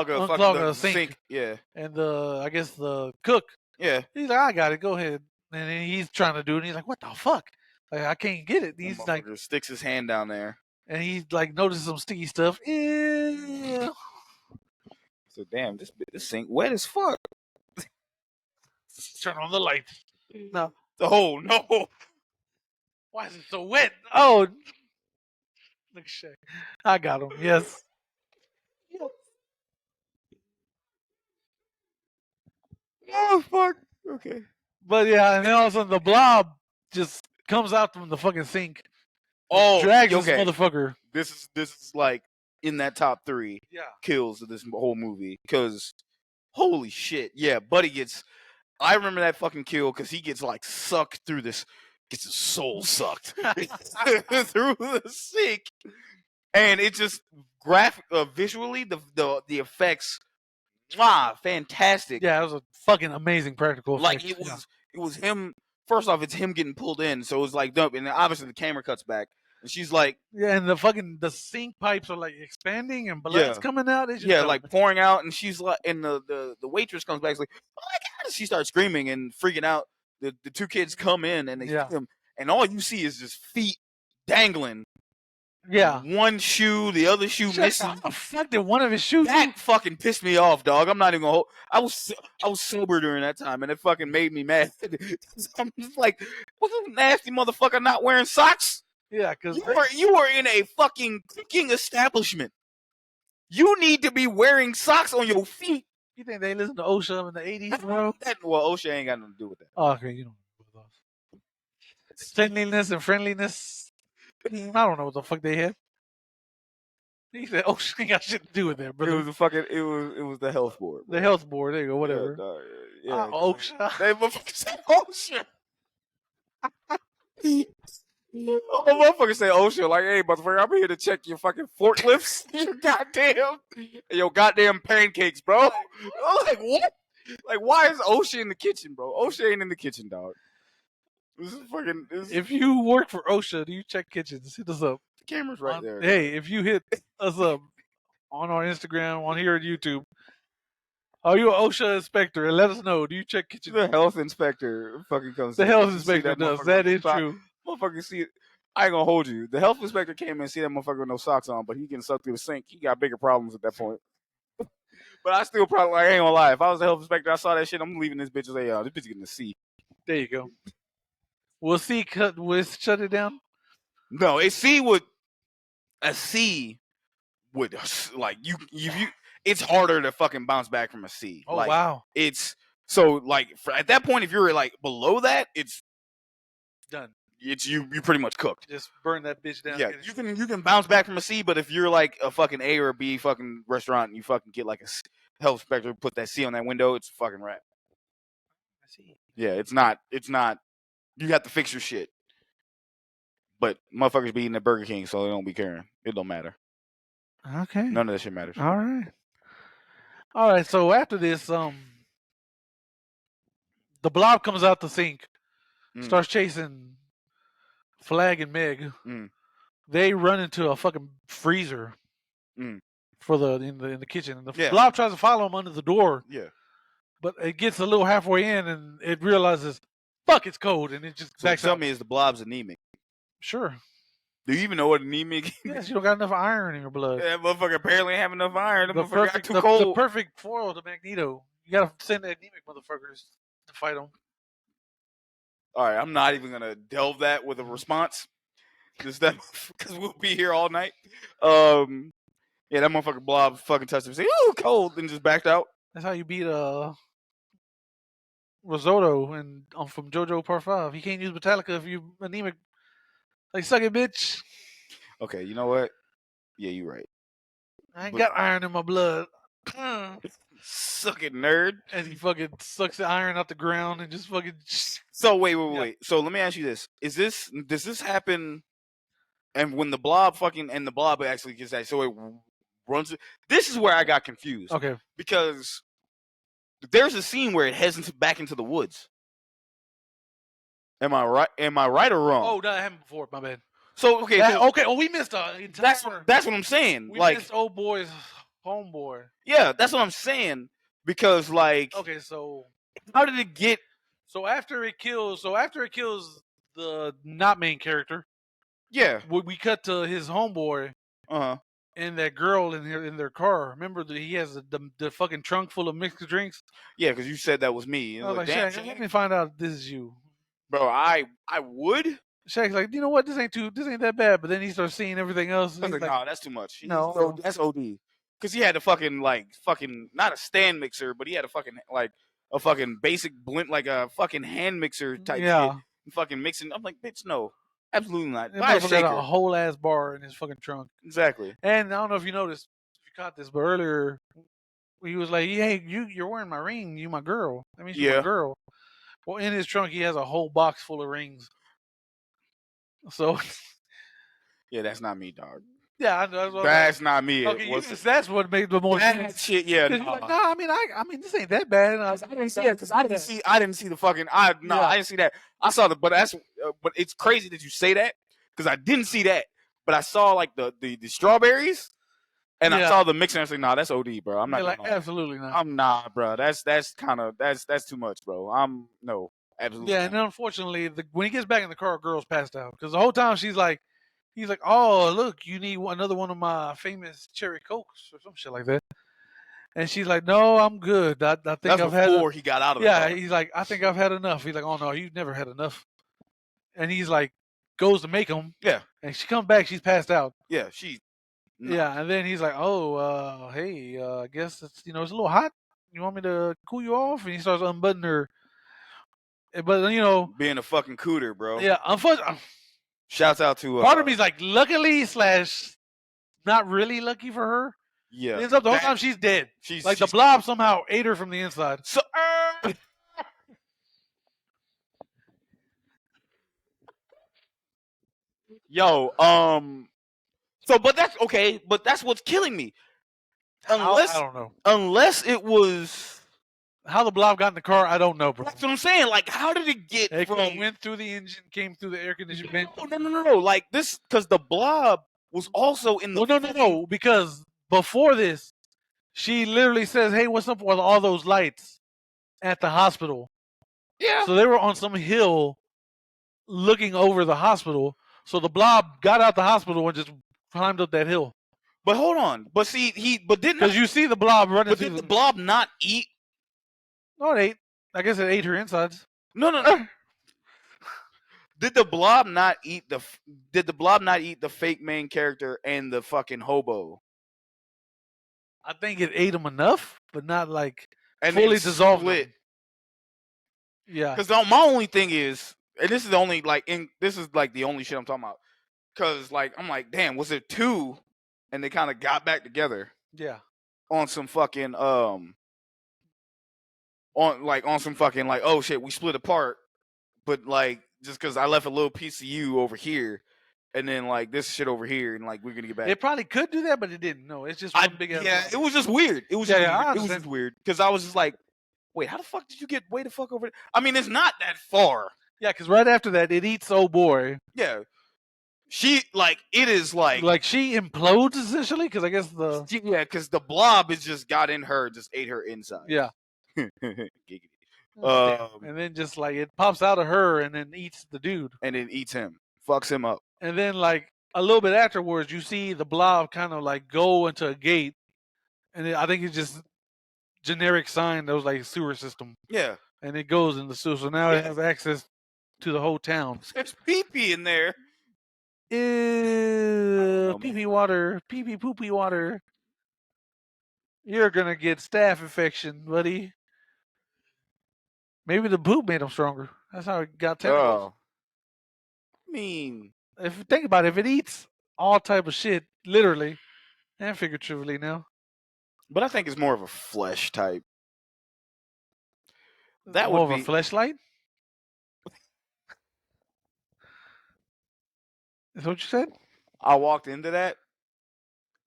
a sink.
Yeah.
And I guess the cook.
Yeah.
He's like, I got it. Go ahead. And then he's trying to do it. And he's like, what the fuck? Like, I can't get it. He's like,
sticks his hand down there.
And he's like, notices some sticky stuff. Ew.
So damn, this sink wet as fuck.
Turn on the light. No.
Oh no.
Why is it so wet? Oh. Look, shit. I got him. Yes.
Oh fuck. Okay.
But yeah, and then all of a sudden the blob just comes out from the fucking sink.
Oh,
drags this motherfucker.
This is like in that top 3 kills of this whole movie. Because holy shit, yeah, Buddy gets. I remember that fucking kill because he gets like sucked through this. Gets his soul sucked through the sink, and it just visually the effects. Fantastic.
Yeah, it was a fucking amazing practical effect.
Like it was him. First off, it's him getting pulled in, so it's like dump, and then obviously the camera cuts back, and she's like,
yeah, and the sink pipes are like expanding and blood's coming out. It's just
like pouring out, and she's like, and the waitress comes back, she's like, oh my god, she starts screaming and freaking out. The 2 kids come in and they see him, and all you see is just feet dangling.
Yeah.
One shoe, the other shoe missing.
How the fuck did one of his shoes?
That fucking pissed me off, dog. I'm not even gonna. I was sober during that time, and it fucking made me mad. I'm just like, what's this nasty motherfucker not wearing socks?
Yeah, because
you are in a fucking cooking establishment. You need to be wearing socks on your feet.
You think they listen to OSHA in the 80s, bro?
Well, OSHA ain't got nothing to do with that.
Oh, okay, you don't know what those. Cleanliness and friendliness. I don't know what the fuck they had. He said OSHA ain't got shit to do with that, brother.
It was it was the health board.
Bro. The health board, there you go, whatever.
Yeah,
OSHA.
They motherfuckers say OSHA. Oh, motherfuckers say OSHA like, hey, motherfucker, I'm here to check your fucking forklifts, your goddamn pancakes, bro. I'm like, what? Like, why is OSHA in the kitchen, bro? OSHA ain't in the kitchen, dog. This is fucking.
If you work for OSHA, do you check kitchens? Hit us up.
camera's right there.
Hey, if you hit us up on our Instagram, on here at YouTube, are you an OSHA inspector? And let us know. Do you check kitchen?
The health inspector fucking comes.
The
in.
health
You see
inspector does. That is true.
Motherfucker, see it. I ain't gonna hold you. The health inspector came in and see that motherfucker with no socks on, but he getting sucked through the sink. He got bigger problems at that point. But I still probably, I ain't gonna lie. If I was the health inspector, I saw that shit, I'm leaving this bitch. Say, this bitch getting a C.
There you go. Will C shut it down?
No, a C would like you. It's harder to fucking bounce back from a C.
Oh
like,
wow.
It's so like at that point, if you're like below that, it's
done.
It's you pretty much cooked.
Just burn that bitch down.
Yeah, you can bounce back from a C, but if you're like a fucking A or a B fucking restaurant and you fucking get like a health inspector put that C on that window, it's fucking rap.
I see.
Yeah, it's not. You have to fix your shit. But motherfuckers be eating at Burger King, so they don't be caring. It don't matter.
Okay.
None of that shit matters.
All right. So after this, the Blob comes out the sink, starts chasing Flag and Meg. They run into a fucking freezer for in the kitchen. And the Blob tries to follow him under the door.
Yeah.
But it gets a little halfway in and it realizes, fuck, it's cold, and it just backs
tell
out.
me, is the Blob's anemic?
Sure.
Do you even know what anemic is?
Yes, you don't got enough iron in your blood.
Yeah, motherfucker apparently have enough iron. The motherfucker got too cold.
The perfect foil to Magneto. You gotta send the anemic motherfuckers to fight him.
All right, I'm not even gonna delve that with a response, just that because we'll be here all night. Yeah, that motherfucker Blob fucking touched him, say, "Ooh, cold," and just backed out.
That's how you beat Risotto and from JoJo Part 5. He can't use Metallica if you anemic. Like, suck it, bitch.
Okay, you know what? Yeah, you're right.
I ain't got iron in my blood.
Suck it, nerd.
And he fucking sucks the iron out the ground and just fucking.
So wait. So let me ask you this: does this happen? And when the Blob actually gets that, so it runs. This is where I got confused.
Okay.
Because there's a scene where it heads back into the woods. Am I right? Or wrong?
Oh, that happened before. My bad.
So okay.
Oh, we missed
that's what I'm saying.
We missed old boy's homeboy.
Yeah, that's what I'm saying. Because
okay, so
how did it get?
So after it kills the not main character.
Yeah.
We cut to his homeboy. And that girl in their car. Remember that he has the fucking trunk full of mixed drinks.
Yeah, because you said that was me.
I was like, Shaq, let me find out this is you.
Bro, I would.
Shaq's like, you know what? This ain't that bad. But then he starts seeing everything else.
I was like, no, that's too much.
No,
that's OD. Because he had a fucking not a stand mixer, but he had a fucking basic blend, like a fucking hand mixer type shit. Fucking mixing. I'm like, bitch, no, absolutely not.
Buy a shaker. Got a whole ass bar in his fucking trunk.
Exactly.
And I don't know if you noticed, if you caught this, but earlier he was like, hey, you're wearing my ring. You my girl. That means you're my girl. Well, in his trunk, he has a whole box full of rings. So,
yeah, that's not me, dog.
Yeah, I know.
That's not me.
Okay, that's what made the most sense.
Shit, yeah.
Like, I mean, this ain't that bad. I
didn't see it because I didn't see the fucking. I didn't see that. I saw but it's crazy that you say that because I didn't see that, but I saw like the strawberries. And I saw the mixer and I was like, nah, that's OD, bro. I'm not
like, absolutely not.
I'm not, bro. That's too much, bro. No, absolutely.
Yeah,
not.
and then unfortunately, when he gets back in the car, girl's passed out because the whole time he's like, oh look, you need another one of my famous cherry cokes or some shit like that. And she's like, no, I'm good. I think
that's
I've had.
Before he got out of the car.
He's like, I think I've had enough. He's like, oh no, you've never had enough. And he's like, goes to make them.
Yeah.
And she comes back, she's passed out.
Yeah,
No. Yeah, and then he's like, "Oh, hey, I guess it's a little hot. You want me to cool you off?" And he starts unbuttoning her. But
being a fucking cooter, bro.
Yeah, unfortunately.
Shouts out to
part of me's like, luckily / not really lucky for her.
Yeah,
it ends up the whole time she's dead. The Blob somehow ate her from the inside.
So. Yo, So, but that's okay. But that's what's killing me.
I don't know.
Unless it was
how the Blob got in the car, I don't know, bro.
That's what I'm saying. Like, how did it get
from? Went through the engine, came through the air conditioning vent.
No. Like this, because the Blob was also in the.
Well, no, because before this, she literally says, "Hey, what's up with all those lights at the hospital?"
Yeah.
So they were on some hill looking over the hospital. So the Blob got out the hospital and just climbed up that hill.
But hold on. But see, but didn't.
Because you see the Blob running
But
through
did the Blob not eat?
No, it ate. I guess it ate her insides.
No. Did the Blob not eat the? Did the Blob not eat the fake main character and the fucking hobo?
I think it ate them enough, but not like
And
fully
then
dissolved
split.
them. Yeah.
Because my only thing is, and this is the only this is like the only shit I'm talking about. Because like I'm like, damn, was it two? And they kind of got back together.
Yeah.
On some fucking on some fucking like, oh shit, we split apart, but like just because I left a little piece of you over here, and then like this shit over here, and like we're gonna get back.
It probably could do that, but it didn't. No, it's just one big ass.
Yeah, it was just weird. It was
Yeah,
just
yeah, I
weird. It was
understand.
just weird because I was just like, wait, how the fuck did you get way the fuck over there? I mean, it's not that far.
Yeah, because right after that, it eats old boy.
Yeah, she like it is
like she implodes essentially because I guess
because the Blob is just got in her, just ate her inside.
Yeah.
Giggity.
And then just like it pops out of her and then eats the dude.
And then eats him, fucks him up.
And then like a little bit afterwards, you see the Blob kind of like go into a gate, and I think it's just generic sign that was like sewer system.
Yeah.
And it goes in the sewer, so now it has access to the whole town.
There's pee-pee in there.
Ew, pee-pee water, pee-pee poopy water. You're gonna get staph infection, buddy. Maybe the poop made him stronger. That's how it got tentacles.
I mean,
if you think about it, if it eats all type of shit, literally and figuratively now.
But I think it's more of a flesh type. That
more
would
of
be
a fleshlight. Is what you said?
I walked into that,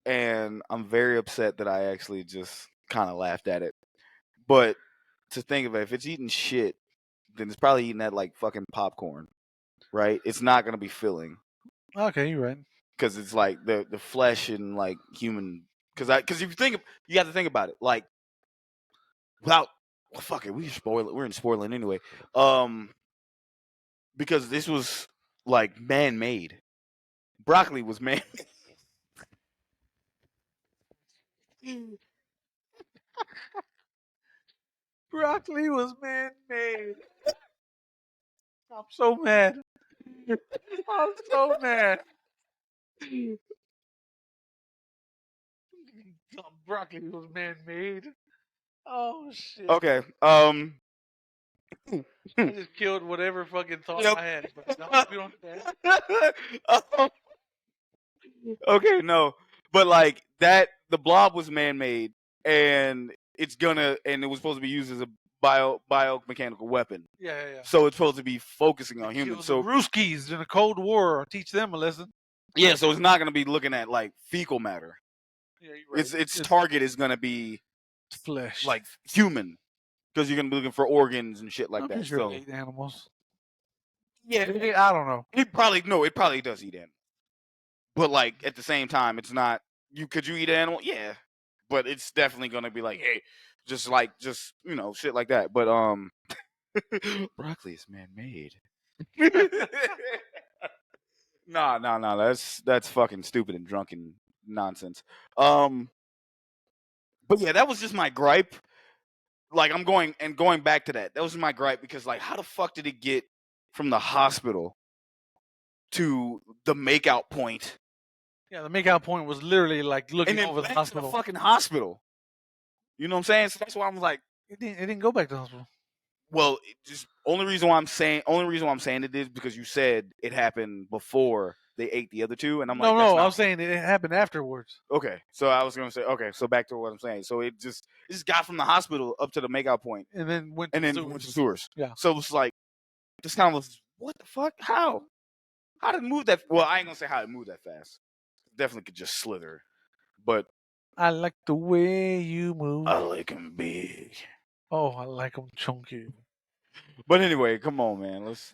and I'm very upset that I actually just kind of laughed at it. But to think of it, if it's eating shit, then it's probably eating that like fucking popcorn, right? It's not gonna be filling.
Okay, you're right.
Because it's like the flesh and like human. Because if you think you have to think about it, like without well, fuck it, we can spoil it. We're in spoiling anyway. Because this was like man-made. Broccoli was man.
Broccoli was man-made. I'm so mad. I'm so mad. Broccoli was man-made. Oh shit.
Okay.
I just killed whatever fucking thought I had. But no,
okay, no. But like that the Blob was man-made and it was supposed to be used as a biomechanical weapon.
Yeah.
So it's supposed to be focusing on humans. So
Ruskies in the Cold War, teach them a lesson.
Yeah, so it's not going to be looking at like fecal matter.
Yeah, you're right.
Its target is going to be
flesh,
like human, because you're going to be looking for organs and shit like that.
Sure
So
eat animals.
Yeah,
I don't know.
It probably does eat animals, but like at the same time, it's not. Could you eat an animal? Yeah, but it's definitely going to be like, hey, just shit like that. But broccoli is man-made. No. That's fucking stupid and drunken nonsense. But yeah, that was just my gripe. Like I'm going back to that. That was my gripe because like, how the fuck did it get from the hospital to the makeout point?
Yeah, the makeout point was literally like looking over the hospital.
To the fucking hospital. You know what I'm saying? So that's why I'm like,
it didn't go back to the hospital.
Well, only reason why I'm saying it is because you said it happened before they ate the other two, and I'm like,
no, I'm saying it happened afterwards.
Okay, so I was gonna say, so back to what I'm saying. So it just got from the hospital up to the makeout point,
and then went to
the sewers.
Yeah.
So it's like this kind of what the fuck? How did it move that? Well, I ain't gonna say how it moved that fast. Definitely could just slither, but
I like the way you move.
I like him big.
Oh, I like him chunky.
But anyway, come on, man. Let's.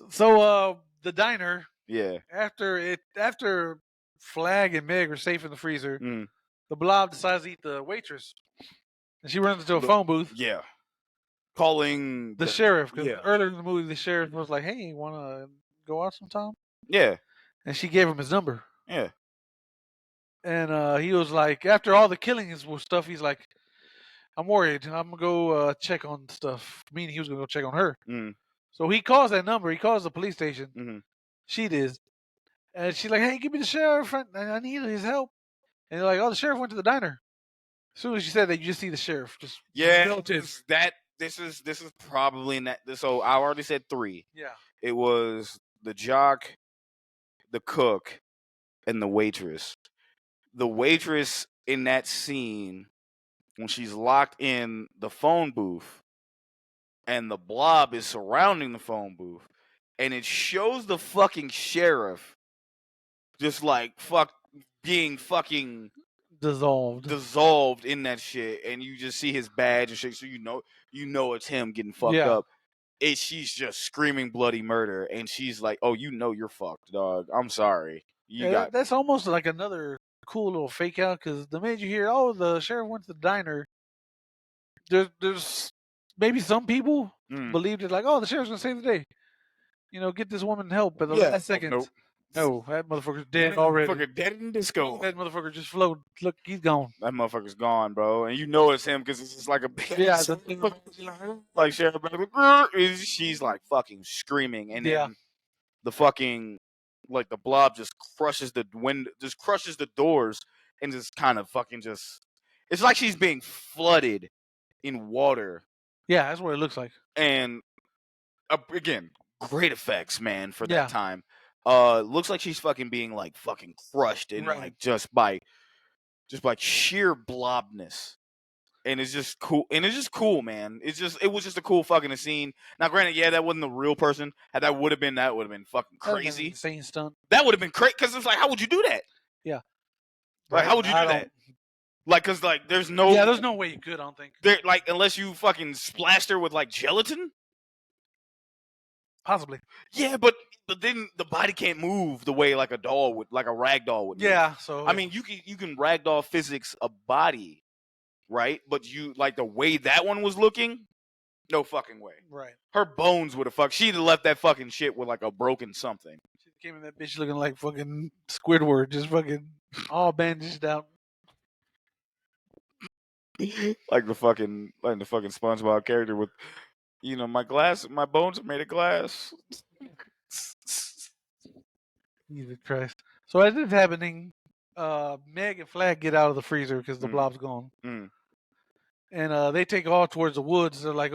So, the diner.
Yeah.
After Flag and Meg are safe in the freezer.
Mm.
The Blob decides to eat the waitress, and she runs into a phone booth.
Yeah. Calling
the sheriff, because
Yeah.
earlier in the movie, the sheriff was like, "Hey, want to go out sometime?"
Yeah.
And she gave him his number.
Yeah.
And he was like, after all the killings and stuff, he's like, "I'm worried. I'm gonna go check on stuff." Meaning he was gonna go check on her.
Mm.
So he calls that number. He calls the police station.
Mm-hmm.
She did, and she's like, "Hey, give me the sheriff. I need his help." And they're like, "Oh, the sheriff went to the diner." As soon as she said that, you just see the sheriff just relative.
This is probably in that. So I already said 3.
Yeah.
It was the jock, the cook, and the waitress. The waitress in that scene when she's locked in the phone booth and the Blob is surrounding the phone booth, and it shows the fucking sheriff just like being fucking dissolved in that shit, and you just see his badge and shit, so you know it's him getting fucked up. She's just screaming bloody murder, and she's like, "Oh, you're fucked, dog. I'm sorry.
That's almost like another cool little fake out, because the minute you hear, "Oh, the sheriff went to the diner," there's maybe some people believed it, like, "Oh, the sheriff's gonna save the day. Get this woman help." But the last second,
nope.
No, that motherfucker's dead already.
Fucking dead in disco.
That motherfucker just floated. Look, he's gone.
That motherfucker's gone, bro, and you know it's him because it's just like a like Sheriff. She's like fucking screaming, and then the fucking like the Blob just crushes the window, just crushes the doors, and just kind of fucking just. It's like she's being flooded in water.
Yeah, that's what it looks like.
And again, great effects, man, for that time. Looks like she's fucking being like fucking crushed and like just by sheer blobness. And it's just cool. And it's just cool, man. It was just a cool fucking scene. Now, granted, that wasn't the real person. That would have been fucking crazy.
Insane stunt.
That would have been crazy because it's like, how would you do that?
Yeah.
Like, how would you do that? Like, cause like, there's no
way you could. I don't think.
Like, unless you fucking splashed her with like gelatin.
Possibly.
Yeah, but then the body can't move the way like a doll would, like a rag doll would.
Yeah. So
I mean, you can ragdoll physics a body, right? But you like the way that one was looking, no fucking way.
Right.
Her bones would have fucked. She'd have left that fucking shit with like a broken something.
She came in that bitch looking like fucking Squidward, just fucking all bandaged out.
like the fucking SpongeBob character with, my bones are made of glass.
Jesus Christ. So as it's happening, Meg and Flag get out of the freezer because the Blob's gone. And they take off towards the woods. They're like,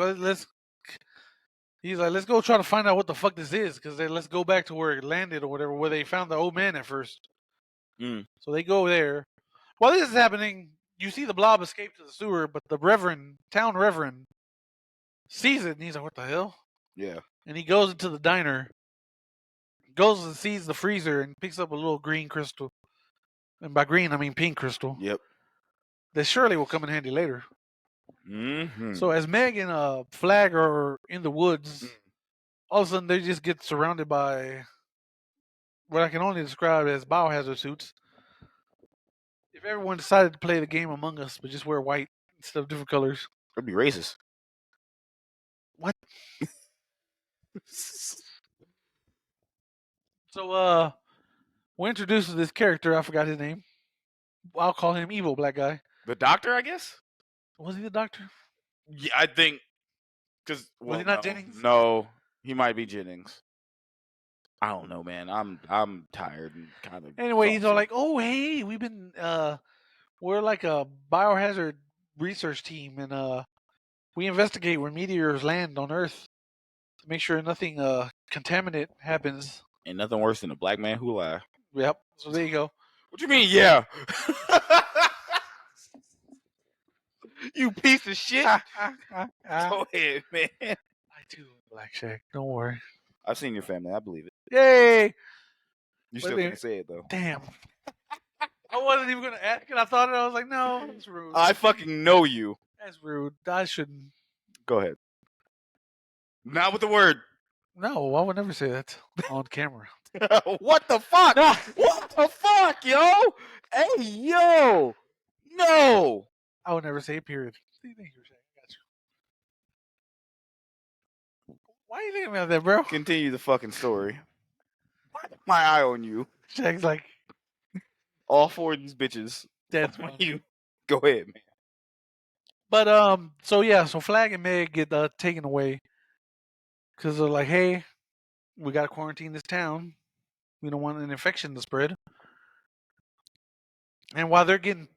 he's like, let's go try to find out what the fuck this is, because let's go back to where it landed or whatever, where they found the old man at first. So they go there. While this is happening, you see the Blob escape to the sewer, but the town reverend, sees it, and he's like, "What the hell?"
Yeah.
And he goes into the diner, goes and sees the freezer, and picks up a little green crystal. And by green, I mean pink crystal.
Yep.
That surely will come in handy later.
Mm-hmm.
So as Meg and Flag are in the woods, all of a sudden they just get surrounded by what I can only describe as biohazard suits. If everyone decided to play the game Among Us, but just wear white instead of different colors,
it'd be racist.
What? So we're introduced to this character. I forgot his name. I'll call him Evil Black Guy.
The doctor, I guess.
Was he the doctor?
Yeah, I think. Because
was he not Jennings?
No, he might be Jennings. I don't know, man. I'm tired and kind of.
Anyway, he's all like, "Oh, hey, we're like a biohazard research team, and we investigate when meteors land on Earth to make sure nothing contaminant happens."
And nothing worse than a black man who lie.
Yep. So there you go.
What you mean? Yeah. You piece of shit. Go ahead, man.
I too am Black Shack. Don't worry.
I've seen your family. I believe it.
Yay!
You still can't say it though.
Damn. I wasn't even gonna ask it. I thought it. I was like, no, that's rude.
I fucking know you.
That's rude. I shouldn't.
Go ahead. Not with the word.
No, I would never say that on camera.
What the fuck?
Nah.
What the fuck, yo? Hey, yo. No.
I would never say period. What do you think you were saying? I got you. Why are you thinking about that, bro?
Continue the fucking story. My eye on you.
Shaq's like,
All four of these bitches.
that's
On
fine.
you. Go ahead, man.
But so Flag and Meg get taken away because they're like, hey, we got to quarantine this town. We don't want an infection to spread. And while they're getting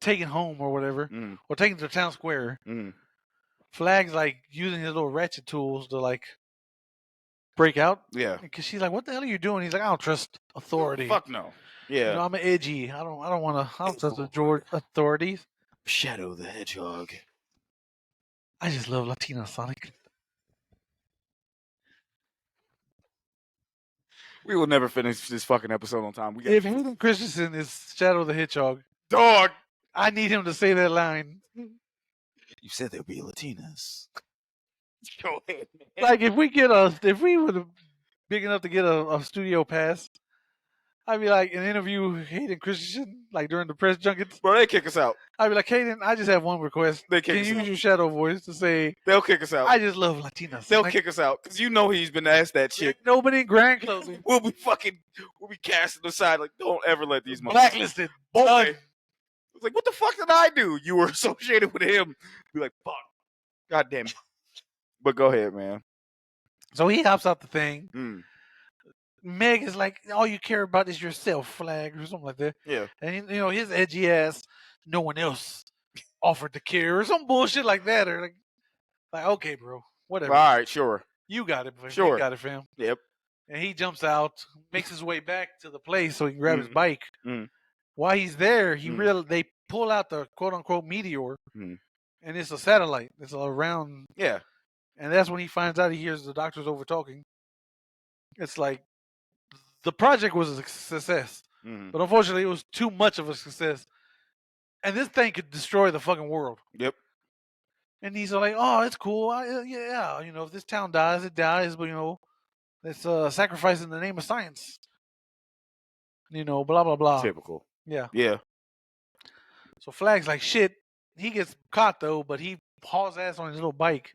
taken home or whatever, or taken to the town square, Flag's like using his little ratchet tools to like break out.
Yeah.
Because she's like, "What the hell are you doing?" He's like, "I don't trust authority.
Fuck no. Yeah.
You know, I'm edgy. I don't want to. I don't trust the authorities.
Shadow the Hedgehog.
I just love Latino Sonic."
We will never finish this fucking episode on time.
If Hayden Christensen is Shadow the Hedgehog,
dog,
I need him to say that line.
You said there'd be Latinas. Go ahead, man.
Like if we were big enough to get a studio pass, I'd be like, an interview Hayden Christensen, like during the press junkets.
Bro, they kick us out.
I'd be like, Hayden, I just have one request.
They kick
Can
us
you
out.
use your shadow voice to say,
they'll kick us out.
I just love Latinas.
They'll kick us out. Because you know he's been asked that shit.
Nobody in grand clothing.
We'll be casting aside. Like, don't ever let these
blacklisted.
Boy. It's like, what the fuck did I do? You were associated with him. Be like, fuck. God damn it. But go ahead, man.
So he hops out the thing. Meg is like, all you care about is yourself, Flag, or something like that.
Yeah.
And, you know, his edgy ass, no one else offered to care, or some bullshit like that. Or like okay, bro, whatever.
All right, sure.
You got it, fam.
Sure.
You got it, fam.
Yep.
And he jumps out, makes his way back to the place so he can grab his bike. While he's there, they pull out the quote-unquote meteor, and it's a satellite. It's a round.
Yeah.
And that's when he finds out. He hears the doctors over talking. It's like, the project was a success, but unfortunately, it was too much of a success. And this thing could destroy the fucking world.
Yep.
And he's like, "Oh, it's cool. Yeah, you know, if this town dies, it dies. But you know, it's sacrifice in the name of science. You know, blah blah blah.
Typical.
Yeah.
Yeah.
So Flag's like, shit. He gets caught though, but he hauls ass on his little bike,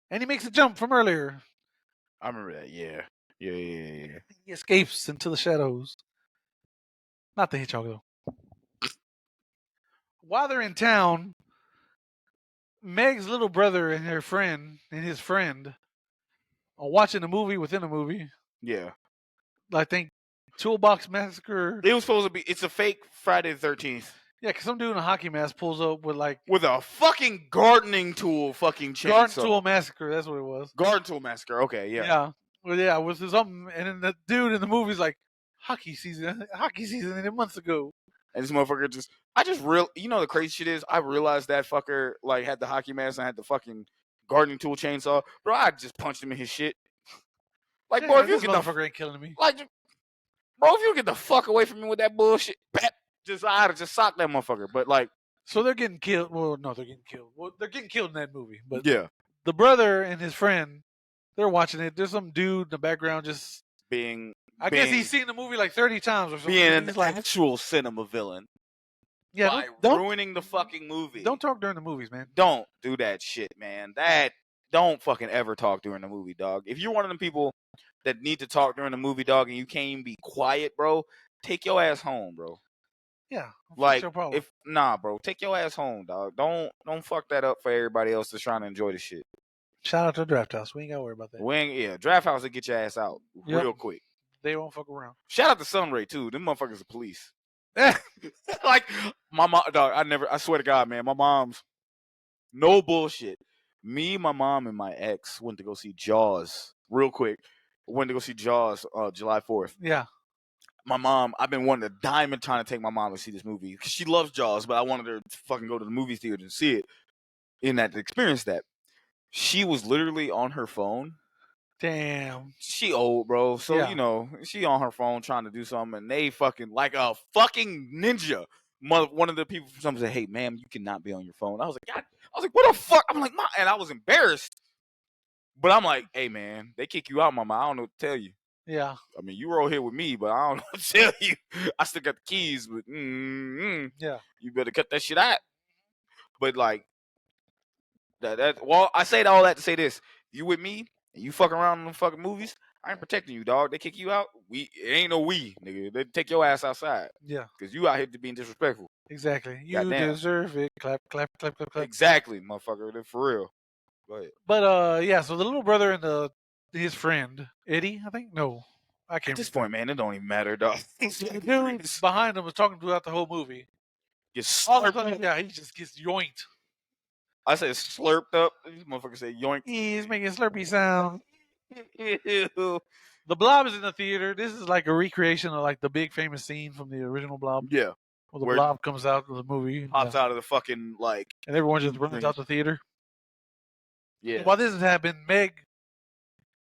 and he makes a jump from earlier.
I remember that. Yeah. Yeah.
He escapes into the shadows. Not the hedgehog though. While they're in town, Meg's little brother and his friend are watching a movie within a movie.
Yeah.
I think Toolbox Massacre.
It was supposed to be. It's a fake Friday the 13th.
Yeah, because some dude in a hockey mask pulls up with
a fucking gardening tool fucking chainsaw.
Garden Tool Massacre, that's what it was.
Garden Tool Massacre, okay, yeah.
Yeah. Well, yeah, it was something, and then the dude in the movie's like, hockey season ended months ago.
And this motherfucker you know the crazy shit is, I realized that fucker, like, had the hockey mask and had the fucking gardening tool chainsaw. Bro, I just punched him in his shit. Like, bro, if you get
motherfucker ain't killing me.
Like, bro, if you get the fuck away from me with that bullshit, I'd have just socked that motherfucker. But like,
so they're getting killed. Well, no, they're getting killed. Well, they're getting killed in that movie. But
yeah,
the brother and his friend, they're watching it. There's some dude in the background just I guess he's seen the movie like 30 times or something.
Being an actual cinema villain.
Yeah,
don't ruining the fucking movie.
Don't talk during the movies, man.
Don't do that shit, man. Don't fucking ever talk during the movie, dog. If you're one of them people that need to talk during the movie, dog, and you can't even be quiet, bro, take your ass home, bro.
Yeah,
like bro, take your ass home, dog. Don't fuck that up for everybody else that's trying to enjoy the shit.
Shout out to Draft House. We ain't gotta worry about that.
Draft House will get your ass out real quick.
They won't fuck around.
Shout out to Sunray too. Them motherfuckers are police. Like my mom, dog. I swear to God, man. My mom's no bullshit. Me, my mom, and my ex went to go see Jaws real quick. Went to go see Jaws July 4th.
Yeah.
My mom, I've been wanting to diamond trying to take my mom to see this movie because she loves Jaws, but I wanted her to fucking go to the movie theater to see it to experience that. She was literally on her phone.
Damn.
She old, bro. So, you know, she on her phone trying to do something, and they fucking, like a fucking ninja. One of the people from something said, "Hey, ma'am, you cannot be on your phone." I was like, God. I was like, what the fuck? I'm like, and I was embarrassed. But I'm like, hey man, they kick you out, mama. I don't know what to tell you.
Yeah.
I mean, you roll here with me, but I don't know what to tell you. I still got the keys, but
Yeah.
you better cut that shit out. But like well, I say all that to say this: you with me and you fucking around in the fucking movies, I ain't protecting you, dog. They kick you out. It ain't no we, nigga. They take your ass outside.
Yeah.
Because you out here to being disrespectful.
Exactly. You
Goddamn.
deserve it. Clap, clap, clap, clap, clap.
Exactly, motherfucker. For real. Go ahead.
But yeah, so the little brother and his friend Eddie, I think. No, I
At
can't.
this point, man, it don't even matter, dog.
The dude behind him was talking throughout the whole movie.
Gets
All of a
slurped.
sudden, yeah, he just gets yoinked.
I said slurped up. These motherfuckers say yoink.
He's making a slurpy sound.
Ew.
The Blob is in the theater. This is like a recreation of like the big famous scene from the original Blob,
Yeah.
where the
Where
Blob comes out of the movie,
pops out of the fucking like.
and everyone just runs
Things.
out the theater.
Yeah.
And while this is happening, Meg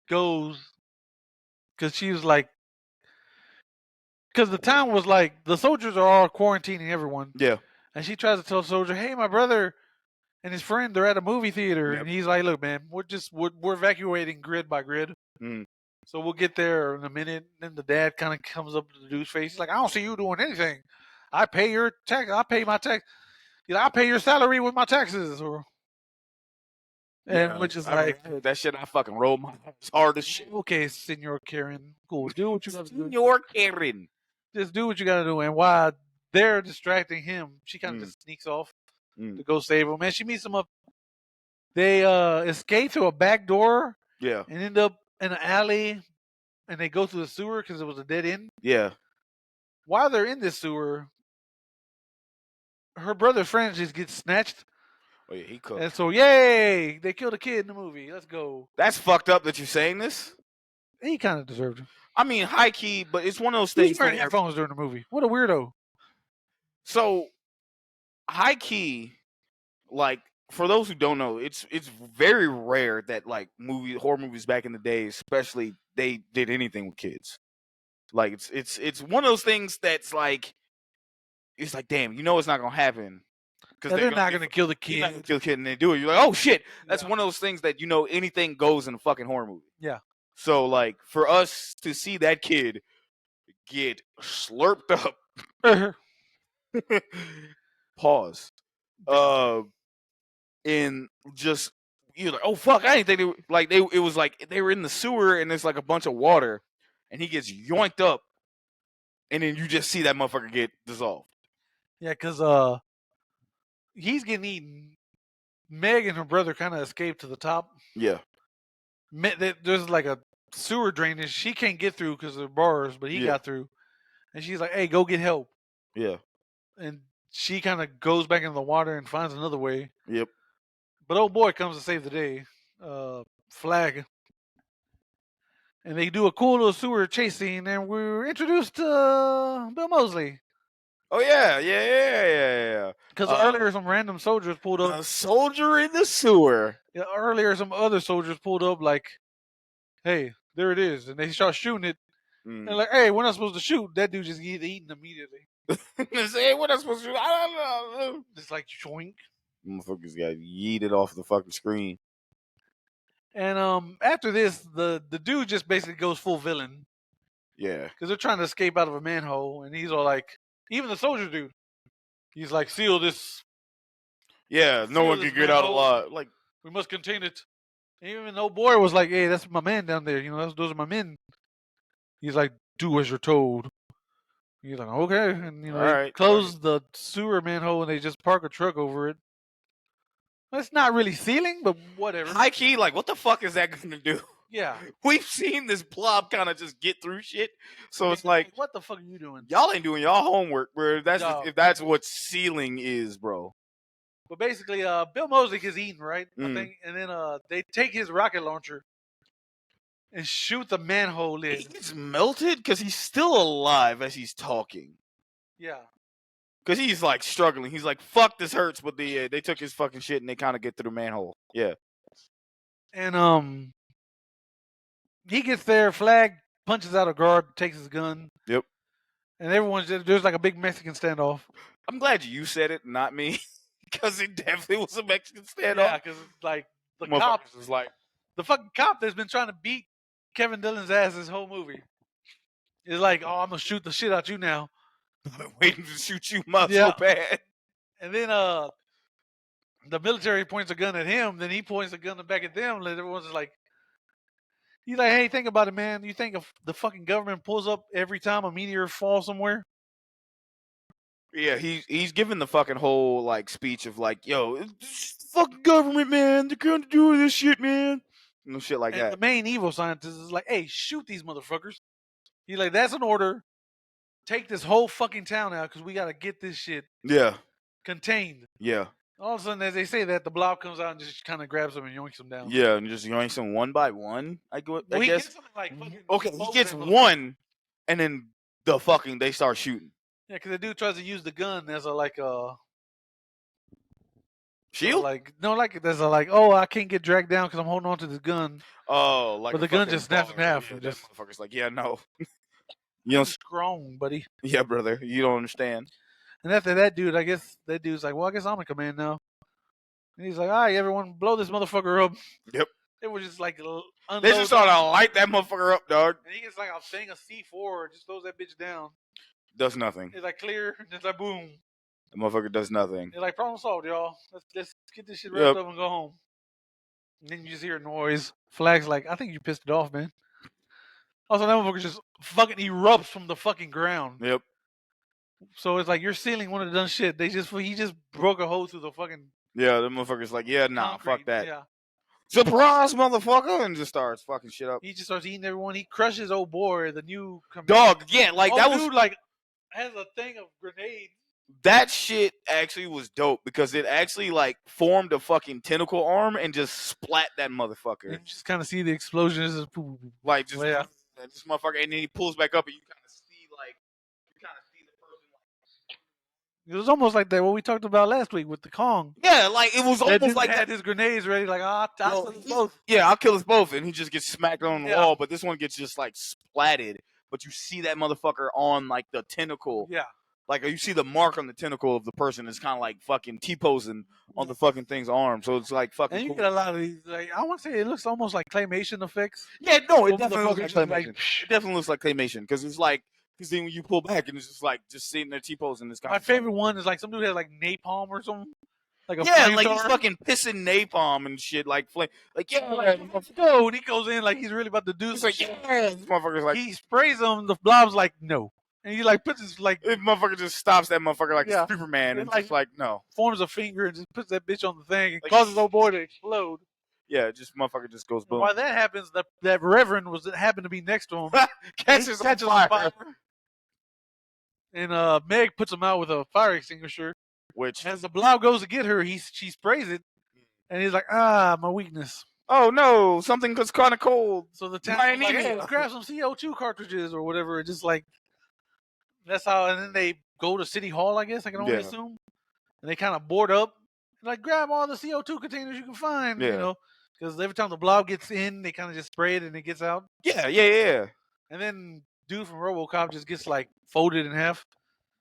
goes because she was like, because the town was like the soldiers are all quarantining everyone.
Yeah.
And she tries to tell the soldier, "Hey, my brother and his friend, they're at a movie theater."
Yep.
And he's like, "Look, man, we're evacuating grid by grid.
Mm.
So we'll get there in a minute." And then the dad kind of comes up to the dude's face. He's like, "I don't see you doing anything. I pay your tax. I pay my tax. You know, I pay your salary with my taxes." And which is like,
that shit. I fucking roll my eyes hard as shit.
okay, Senor Karen, cool. Do what you got to do.
Senor Karen.
Just do what you got to do. And while they're distracting him, she kind of just sneaks off to go save him. And she meets him up. They escape through a back door.
Yeah.
And end up in an alley. And they go through the sewer because it was a dead end.
Yeah.
While they're in this sewer, her brother's friend just gets snatched.
Oh yeah, he cooked.
And so, yay! They killed a kid in the movie. Let's go.
That's fucked up that you're saying this.
He kind of deserved it.
I mean, high key, but it's one of those things.
He's wearing headphones during the movie. What a weirdo.
So, high key, like for those who don't know, it's very rare that like horror movies back in the day, especially, they did anything with kids. Like it's one of those things that's like, it's like, damn, you know it's not gonna happen.
Because they're not going to kill the kid.
Not gonna kill the kid, and they do it. You're like, oh shit, that's one of those things that anything goes in a fucking horror movie.
Yeah.
So like for us to see that kid get slurped up, pause, and just you're like, oh fuck, I didn't think it was like they were in the sewer and there's like a bunch of water, and he gets yoinked up, and then you just see that motherfucker get dissolved.
Yeah, because he's getting eaten. Meg and her brother kind of escaped to the top.
Yeah.
There's like a sewer drainage she can't get through because of the bars, but he got through. And she's like, hey, go get help.
Yeah.
And she kind of goes back into the water and finds another way.
Yep.
But old boy comes to save the day. Flag. And they do a cool little sewer chase scene, and we're introduced to Bill Moseley.
Oh yeah.
Because earlier some random soldiers pulled up.
A soldier in the sewer.
Yeah, earlier some other soldiers pulled up like, hey, there it is. And they start shooting it. And they're like, hey, we're not supposed to shoot. That dude just get eaten immediately.
Say, we're not supposed to shoot. I don't know.
Just like shoink.
Motherfuckers got yeeted off the fucking screen.
And after this, the dude just basically goes full villain.
Yeah.
Because they're trying to escape out of a manhole. And he's all like, even the soldier dude, he's like, seal this.
Yeah, no one can get out alive. Like,
we must contain it. And even though boy was like, hey, that's my man down there. Those are my men. He's like, do as you're told. He's like, okay. And, they close the sewer manhole and they just park a truck over it. It's not really sealing, but whatever.
High key, like, what the fuck is that going to do?
Yeah.
We've seen this Blob kind of just get through shit. So it's like,
what the fuck are you doing?
Y'all ain't doing y'all homework, bro. If that's what sealing is, bro.
But basically, Bill Moseley gets eaten, right? I think. And then they take his rocket launcher and shoot the manhole lid.
He's melted because he's still alive as he's talking.
Yeah.
Because he's like struggling. He's like, fuck, this hurts. But they took his fucking shit and they kind of get through the manhole. Yeah.
And he gets there, Flag punches out a guard, takes his gun.
Yep.
And there's like a big Mexican standoff.
I'm glad you said it, not me. Because it definitely was a Mexican standoff.
Yeah, because like the the fucking cop that's been trying to beat Kevin Dillon's ass this whole movie is like, oh, I'm gonna shoot the shit out you now.
I've been waiting to shoot you so
Yeah.
bad.
And then the military points a gun at him, then he points a gun back at them, and everyone's just like, he's like, hey, think about it, man. You think if the fucking government pulls up every time a meteor falls somewhere?
Yeah, he's giving the fucking whole like speech of like, yo, it's fucking government, man. They're gonna do this shit, man. No shit like
And
that.
the main evil scientist is like, hey, shoot these motherfuckers. He's like, that's an order. Take this whole fucking town out because we got to get this shit
Yeah,
contained.
yeah,
All of a sudden, as they say that, the Blob comes out and just kind of grabs them and yoinks them down.
yeah, and just yoink them one by one. I
Well,
guess.
he gets them like fucking
Okay, he
both
gets
of them.
one, and then they start shooting.
Yeah, because the dude tries to use the gun as a like a
Shield?
there's a like, oh, I can't get dragged down because I'm holding on to this gun.
Oh, like
But
a
the gun
fucking
just snaps
baller.
in half
Yeah,
and
that
just-
motherfucker's like, yeah, no. You don't.
Strong, buddy.
Yeah, brother, you don't understand.
And after that dude, I guess that dude's like, well, I guess I'm in command now. And he's like, all right, everyone, blow this motherfucker up.
Yep.
They were just like, unload.
They just started to light that motherfucker up, dog.
And he gets like a thing of C4, just throws that bitch down.
Does nothing.
It's like clear, and it's like boom.
The motherfucker does nothing.
They're like, problem solved, y'all. Let's get this shit wrapped
Yep.
up and go home. And then you just hear a noise. Flag's like, I think you pissed it off, man. Also, that motherfucker just fucking erupts from the fucking ground.
Yep.
So it's like your ceiling wouldn't have done shit. He just broke a hole through the fucking
Yeah, the motherfucker's like, yeah, nah,
concrete.
fuck that.
Yeah.
Surprise, motherfucker, and just starts fucking shit up.
He just starts eating everyone. He crushes old boy, the new
Dog, yeah, like
old
that was
dude, like has a thing of grenades.
that shit actually was dope because it actually like formed a fucking tentacle arm and just splat that motherfucker.
And you just kind of see the explosions.
Like just,
Yeah.
this motherfucker, and then he pulls back up and you kind of see the person.
It was almost like that what we talked about last week with the Kong.
Yeah, like it was
That
almost
dude
like
had
that.
his grenades ready, like I'll kill us both.
Yeah, I'll kill us both, and he just gets smacked on the
Yeah.
wall. But this one gets just like splatted. But you see that motherfucker on like the tentacle.
Yeah.
Like you see the mark on the tentacle of the person is kind of like fucking T-posing on the fucking thing's arm. So it's like fucking
And you
cool.
get a lot of these, like I want to say it looks almost like claymation effects.
Yeah, no, it
Well,
definitely looks like
motherfuckers just
claymation.
like,
It definitely looks like claymation because it's like because then when you pull back and it's just like just sitting there T-posing. It's kind
My
of
favorite one is like some dude has like napalm or something. Like a
Yeah, like he's
flamethrower.
fucking pissing napalm and shit. Like flame. Like yeah,
Let's go. And he goes in like he's really about to do
he's
some
like
shit.
yeah. This motherfucker's like
He sprays him. The Blob's like no, and he like puts his like
this motherfucker just stops that motherfucker like
Yeah.
Superman and
It's like-
just like no.
forms a finger and just puts that bitch on the thing and
Like-
causes old boy to explode.
Yeah, just motherfucker just goes
And
boom.
while that happens, that Reverend happened to be next to him.
Catches
He
on fire.
And Meg puts him out with a fire extinguisher.
Which
As the Blob goes to get her, she sprays it, and he's like, "Ah, my weakness."
oh no, something was kind of cold.
So the town's
My
like, "Hey,
anemia."
let's grab some CO2 cartridges or whatever." And just like that's how. And then they go to City Hall, I guess I can only
Yeah.
assume, and they kind of board up, and like grab all the CO2 containers you can find,
Yeah.
you know, because every time the Blob gets in, they kind of just spray it and it gets out,
Yeah.
and then dude from RoboCop just gets like folded in half.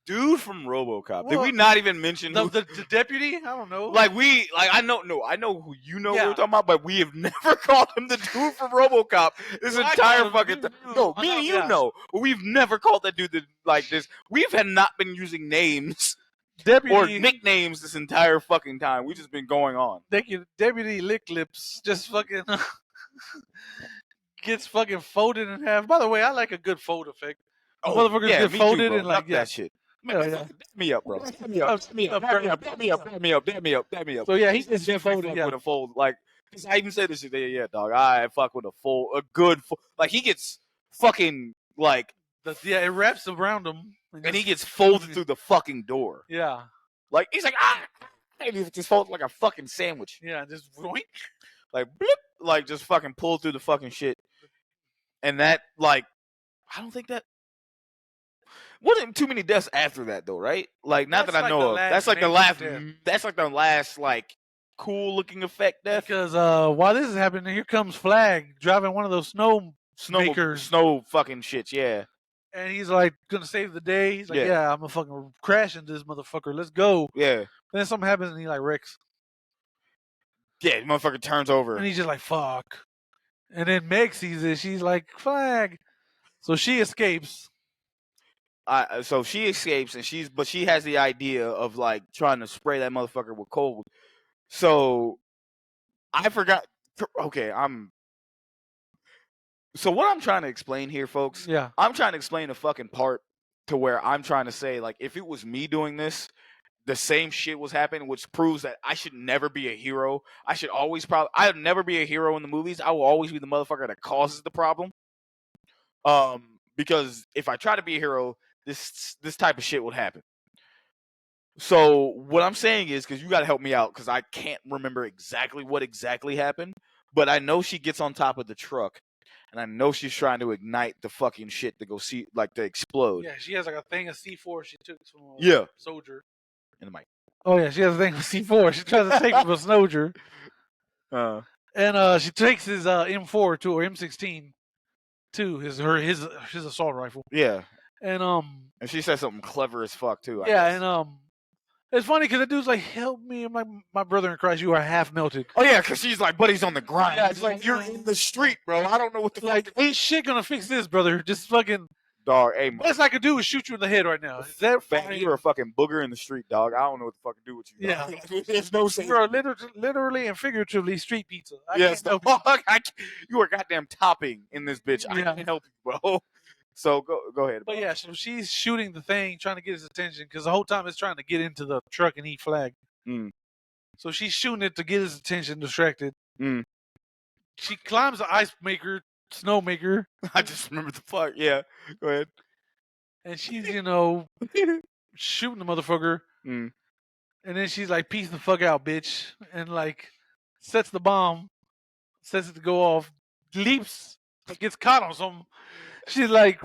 Dude from RoboCop. Did
Well,
we not even mention who?
The deputy, I don't know.
Like I know who you know
Yeah.
we're talking about, but we have never called him the dude from RoboCop. This
Well, I
entire
called him
fucking
the
time.
dude.
No,
I
me
know,
and you
yeah.
know, but we've never called that dude like this. We've had not been using names
deputy
or nicknames this entire fucking time. We've just been going on.
Deputy Lick Lips just fucking gets fucking folded in half. By the way, I like a good fold effect. Motherfuckers get
me
folded
bro.
and, like,
Fuck
yeah.
that shit.
Yeah,
Man,
yeah.
fucking dab me up, bro. Dab me up. Dab me up. Dab me up. Dab me up. Dab me up. Dab me up. Dab me up.
So yeah, he just
Definitely
folded.
fuck
Yeah.
with a fold. Like, cause I even said this today. Yeah, dog. I fuck with a good fold. Like he gets fucking like,
Yeah, it wraps around him,
and he
just-
gets folded through the fucking door.
Yeah,
Like he's like and he just folds like a fucking sandwich.
yeah, just roink.
Like blip, like just fucking pull through the fucking shit. And that like, I don't think that. Wasn't too many deaths after that though, right? Like not
That's
that I
like
know
the
of.
last
That's like the
major
last.
death.
That's like the last like cool looking effect death.
Because while this is happening, here comes Flag driving one of those snow makers.
Snow fucking shits, yeah.
And he's like gonna save the day. He's like,
Yeah.
yeah, I'm gonna fucking crash into this motherfucker. Let's go.
Yeah.
Then something happens and he like wrecks.
Yeah, the motherfucker turns over.
And he's just like, fuck. And then Meg sees it. She's like, "Flag!" So she escapes.
So she escapes, and she has the idea of like trying to spray that motherfucker with cold. So I forgot. Okay, So what I'm trying to explain here, folks,
Yeah.
I'm trying to explain a fucking part to where I'm trying to say, like, if it was me doing this, the same shit was happening, which proves that I should never be a hero. I'd never be a hero in the movies. I will always be the motherfucker that causes the problem. Because if I try to be a hero, this type of shit would happen. So what I'm saying is, because you got to help me out, because I can't remember exactly what exactly happened, but I know she gets on top of the truck, and I know she's trying to ignite the fucking shit to go see, like, to explode.
Yeah, she has like a thing of C4 she took from a
Yeah.
soldier.
In the mic.
Oh yeah, she has a thing of C4 she tries to take from a soldier. And she takes his M4 to or M16 to his assault rifle.
Yeah.
And
she said something clever as fuck too.
Yeah,
I guess.
and it's funny because the dude's like, "Help me, my brother in Christ, you are half melted."
Oh yeah, because she's like, "Buddy's on the grind."
Yeah,
it's like, "You're in the street, bro. I don't know what the
like ain't shit gonna fix this, brother. Just fucking
dog. Hey,
best I could do is shoot you in the head right now. Is that fine?
You're a fucking booger in the street, dog. I don't know what the fuck to do with you.
Yeah,
there's no sense.
You're literally and figuratively street pizza.
Yes, dog. You are goddamn topping in this bitch. I can't help you, bro. So go ahead.
But yeah, so she's shooting the thing, trying to get his attention because the whole time it's trying to get into the truck and eat flag. So she's shooting it to get his attention, distracted. She climbs the ice maker, snow maker.
I just remember the part. Yeah, go ahead.
And she's, shooting the motherfucker. And then she's like, "Peace the fuck out, bitch," and like sets the bomb, sets it to go off, leaps, gets caught on something. She's like,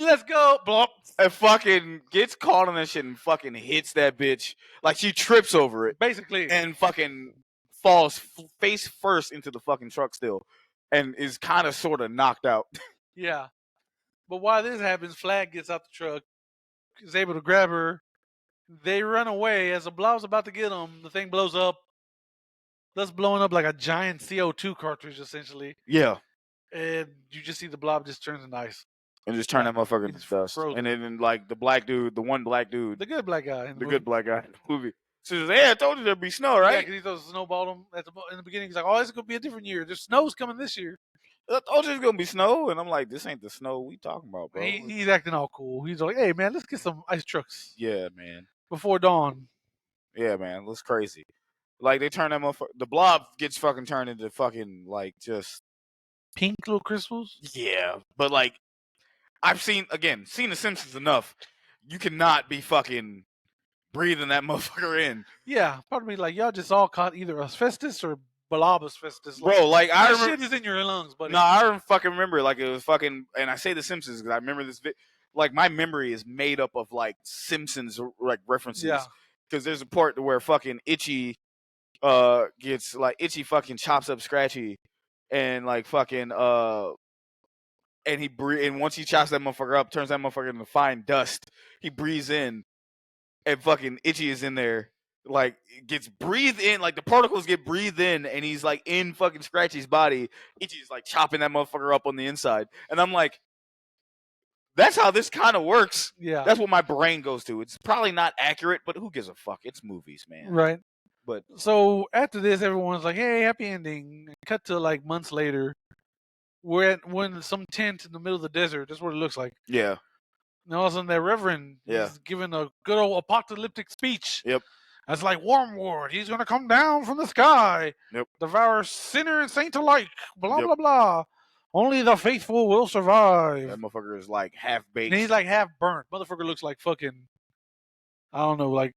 "Let's go, Blob."
And fucking gets caught on that shit and fucking hits that bitch. Like she trips over it.
Basically.
And fucking falls face first into the fucking truck still. And is kind of sort of knocked out.
Yeah. But while this happens, Flag gets out the truck, is able to grab her. They run away. As the Blob's about to get them, the thing blows up. That's blowing up like a giant CO2 cartridge, essentially.
Yeah.
And you just see the Blob just turns into ice.
And just turn that motherfucker into dust. Frozen. And then, like, the one black dude.
The good black guy.
Good black guy in the movie. Says, "Hey, I told you there'd be snow, right?"
Yeah, because he throws a snowball him in the beginning. He's like, "Oh, it's going to be a different year. There's snow's coming this year."
I told you it's going to be snow. And I'm like, this ain't the snow we talking about, bro.
He's acting all cool. He's like, "Hey, man, let's get some ice trucks."
Yeah, man.
Before dawn.
Yeah, man. That's crazy. Like, they turn that motherfucker. The Blob gets fucking turned into fucking, like, just
pink little crystals?
Yeah. But, like, I've seen The Simpsons enough. You cannot be fucking breathing that motherfucker in.
Yeah. Part of me, like, y'all just all caught either asbestos or Blob asbestos.
Bro, like, I remember.
Shit is in your lungs, buddy.
No, I don't fucking remember. Like, it was fucking. And I say The Simpsons because I remember this. Like, my memory is made up of, like, Simpsons, like, references.
Yeah.
Because there's a part where fucking Itchy gets, like, Itchy fucking chops up Scratchy. And, like, fucking, and once he chops that motherfucker up, turns that motherfucker into fine dust. He breathes in, and fucking Itchy is in there, like, gets breathed in, like the particles get breathed in, and he's like in fucking Scratchy's body. Itchy's like chopping that motherfucker up on the inside, and I'm like, that's how this kind of works.
Yeah,
that's what my brain goes to. It's probably not accurate, but who gives a fuck? It's movies, man.
Right.
But
so after this, everyone's like, "Hey, happy ending." Cut to like months later. We're in some tent in the middle of the desert. That's what it looks like.
Yeah.
And all of a sudden, that reverend is giving a good old apocalyptic speech.
Yep.
That's like Wormwood. He's going to come down from the sky.
Yep.
Devour sinner and saint alike. Blah, blah, blah. Only the faithful will survive.
That motherfucker is like half baked.
And he's like half burnt. Motherfucker looks like fucking, I don't know, like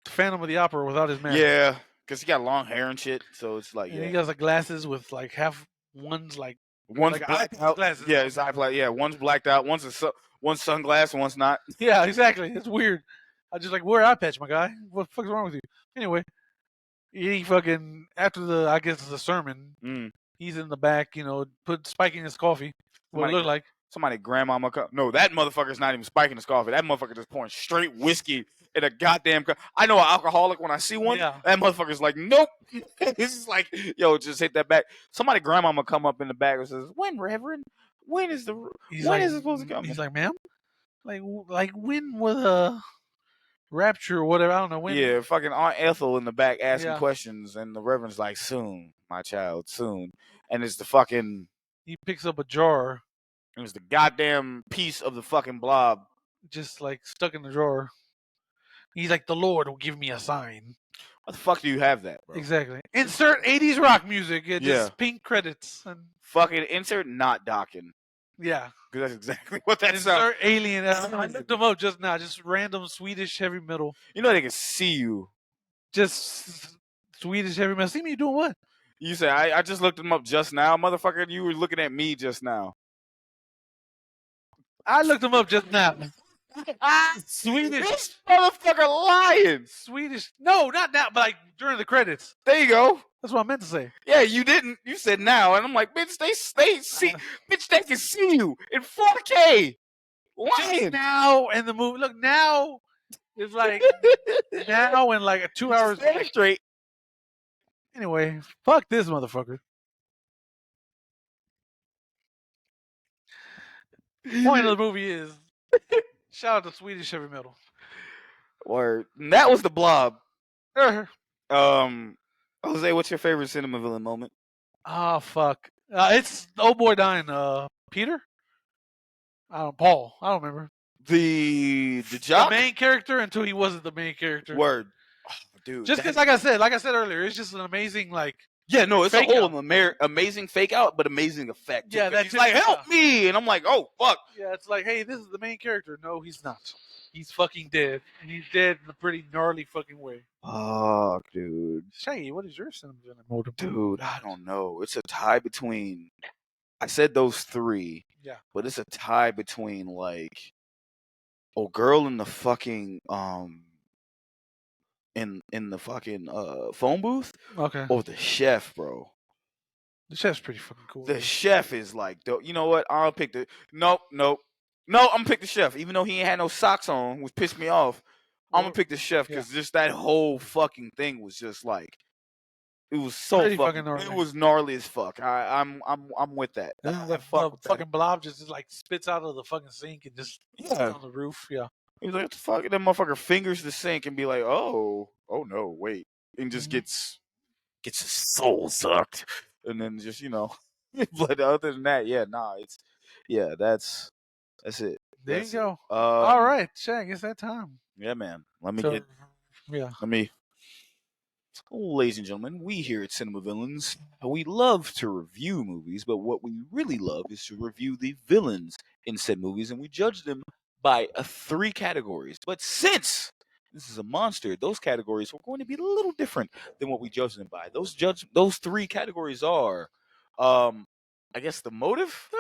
Phantom of the Opera without his mask.
Yeah. Because he got long hair and shit. So it's like,
and he got like glasses with like half, one's like
blacked out.
Glasses.
Yeah, his eye black. Yeah, one's blacked out. One's sunglass, and one's not.
Yeah, exactly. It's weird. I just like, wear eye patch, my guy. What the fuck's wrong with you? Anyway, he fucking after I guess the sermon, he's in the back, spiking his coffee. What it looked like.
Somebody grandmama no, that motherfucker's not even spiking his coffee. That motherfucker just pouring straight whiskey in a goddamn cup. I know an alcoholic when I see one.
Yeah.
That motherfucker's like, nope. This is like, yo, just hit that back. Somebody grandmama come up in the back and says, "When, Reverend? When is it supposed to come?"
He's like, ma'am, like when was rapture or whatever? I don't know when.
Yeah, fucking Aunt Ethel in the back asking
Yeah.
questions, and the Reverend's like, "Soon, my child, soon." And it's the fucking,
He picks up a jar,
it was the goddamn piece of the fucking blob.
just like stuck in the drawer. He's like, the Lord will give me a sign.
What the fuck do you have that, bro?
Exactly. Insert 80s rock music.
Yeah.
Just pink credits. And
Fucking insert not docking.
yeah.
Because that's exactly what that
Insert
sounds.
alien. I looked them up just now. Just random Swedish heavy metal.
You know they can see you.
Just Swedish heavy metal. See me doing what?
You say, I just looked them up just now. Motherfucker, you were looking at me just now.
I looked them up just now. Swedish.
This motherfucker lying.
Swedish. No, not now, but like during the credits.
There you go.
That's what I meant to say.
Yeah, you didn't. You said now, and I'm like, bitch, they see, bitch, they can see you in 4K. Lying.
Just now in the movie. Look, now it's like now in like 2 hours
straight.
Anyway, fuck this motherfucker. Point of the movie is shout out to Swedish heavy metal.
Word. And that was the Blob.
Uh-huh.
Jose, what's your favorite cinema villain moment?
Oh fuck! It's the old boy dying. Peter. Paul. I don't remember.
The jock?
The main character until he wasn't the main character.
Word. Oh, dude.
Just because, like I said earlier, it's just an amazing
Yeah, no, it's a whole
out.
Amazing fake out, but amazing effect.
Yeah, that's
he's like, help me, and I'm like, oh fuck.
Yeah, it's like, hey, this is the main character. No, he's not. He's fucking dead, and he's dead in a pretty gnarly fucking way.
Fuck, dude.
Shaggy, what is your cinema motive?
Dude, I don't know. It's a tie between. I said those three.
Yeah.
But it's a tie between like, girl in the fucking in the fucking phone booth.
Okay.
Or the chef, bro.
The chef's pretty fucking cool.
The chef is like, you know what? I'll pick the. Nope. No, I'm gonna pick the chef, even though he ain't had no socks on, which pissed me off. I'm gonna pick the chef because just that whole fucking thing was just like, it was so fucking gnarly. It was gnarly as fuck. I'm with that.
Fucking Blob just like spits out of the fucking sink and just on the roof. Yeah.
He was like, what the fuck? That motherfucker fingers the sink and be like, oh no, wait, and just gets his soul sucked, and then just but other than that, that's it.
There you go. All right, Shag, it's that time.
Yeah, man. Ladies and gentlemen, we here at Cinema Villains, we love to review movies, but what we really love is to review the villains in said movies, and we judge them by 3 categories. But since this is a monster, those categories are going to be a little different than what we judge them by. Those 3 categories are, I guess, the motive.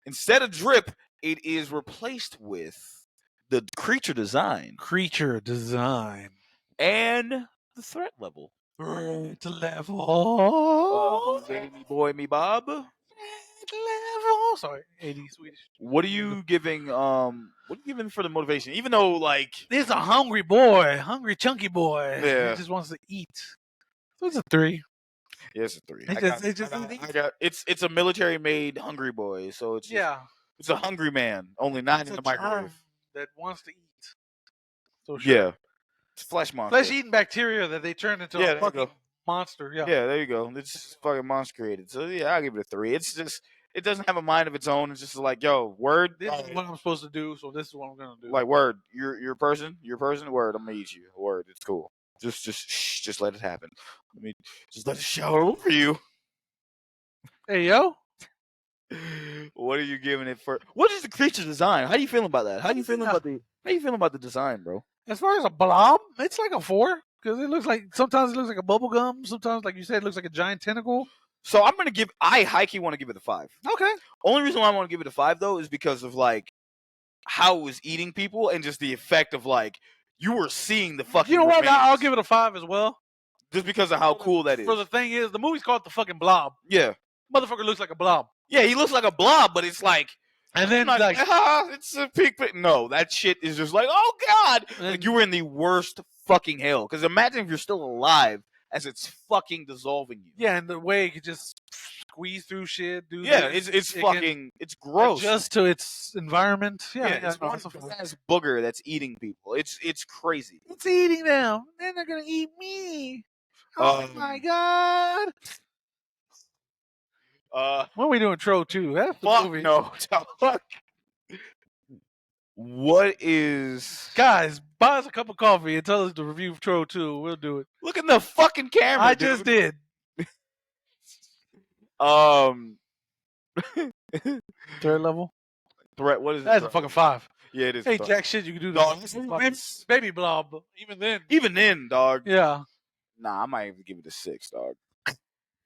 Instead of drip, it is replaced with the creature design. And the threat level.
Threat level.
Oh, baby boy, me Bob.
Level. Sorry, 80 Swedish.
What are you giving? What are you giving for the motivation? Even though, like,
this is a hungry boy, hungry chunky boy.
Yeah.
He just wants to eat. So it's a 3.
Yeah, it's a 3.
It's
a military-made hungry boy, so it's it's a hungry man, only not in the microwave.
That wants to eat. So
yeah, it's flesh monster.
Flesh-eating bacteria that they turn into a fucking monster. Yeah,
there you go. It's fucking monster created. So yeah, I'll give it a 3. It's just, it doesn't have a mind of its own. It's just like, yo, word.
This is what I'm supposed to do, so this is what I'm gonna do.
Like, word, you're a person. Word, I'm gonna eat you. Word, it's cool. Just let it happen. Just let it shower over you.
Hey, yo.
What are you giving it for? What is the creature design? How do you feel about that? How do you feel about the design, bro?
As far as a blob, it's like a 4 because it looks like, sometimes it looks like a bubble gum. Sometimes, like you said, it looks like a giant tentacle.
So I high-key want to give it a 5.
Okay.
Only reason why I want to give it a 5 though is because of like how it was eating people and just the effect of like you were seeing the fucking.
You know what?
remains.
I'll give it a 5 as well.
Just because of how cool that is.
For the thing is, the movie's called The fucking Blob.
Yeah.
Motherfucker looks like a blob.
Yeah, he looks like a blob, but it's like,
and then
not,
like,
it's a pig. No, that shit is just like, oh god, like you were in the worst fucking hell. Because imagine if you're still alive as it's fucking dissolving you.
Yeah, and the way it could just squeeze through shit, dude.
Yeah, it's fucking, it's gross.
Adjust to its environment. Yeah,
it's one ass booger that's eating people. It's crazy.
It's eating them. Then they're gonna eat me. Oh my god. When are we doing Troll 2? That's the
fuck
movie.
no. Fuck. What is...
Guys, buy us a cup of coffee and tell us to review Troll 2. We'll do it.
Look at the fucking camera,
I
dude.
just did. Threat level?
Threat, what is it?
That's a fucking 5.
Yeah, it is.
Hey, jack shit, you can do
Dog,
that. Baby Blob.
Even then, dog.
Yeah.
Nah, I might even give it a 6, dog.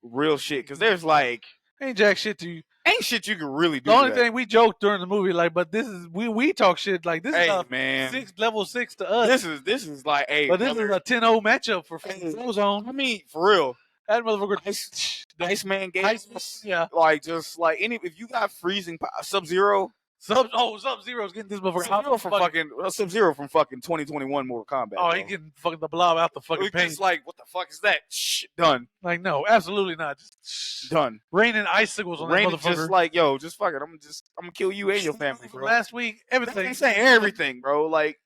Real shit, because there's like...
Ain't jack shit to you.
Ain't shit you can really do.
The only thing we joked during the movie, like, but this is we talk shit like this is
man.
level 6 to us.
This is like, hey,
but this is a 10-0 matchup for Frozone.
I mean, for real,
that motherfucker,
Iceman game,
yeah,
like just like any, if you got freezing Sub-Zero.
Sub-Zero's getting this motherfucker
out from fucking Sub-Zero from fucking 2021 Mortal Kombat.
Oh, he getting fucking the Blob out the fucking paint.
It's like, what the fuck is that? Shh, done.
Like, no, absolutely not. Just
done.
Raining icicles on that motherfucker. Just
like, yo, just fuck it. I'm gonna kill you and your family, bro.
Last week, everything.
I'm saying everything, bro. Like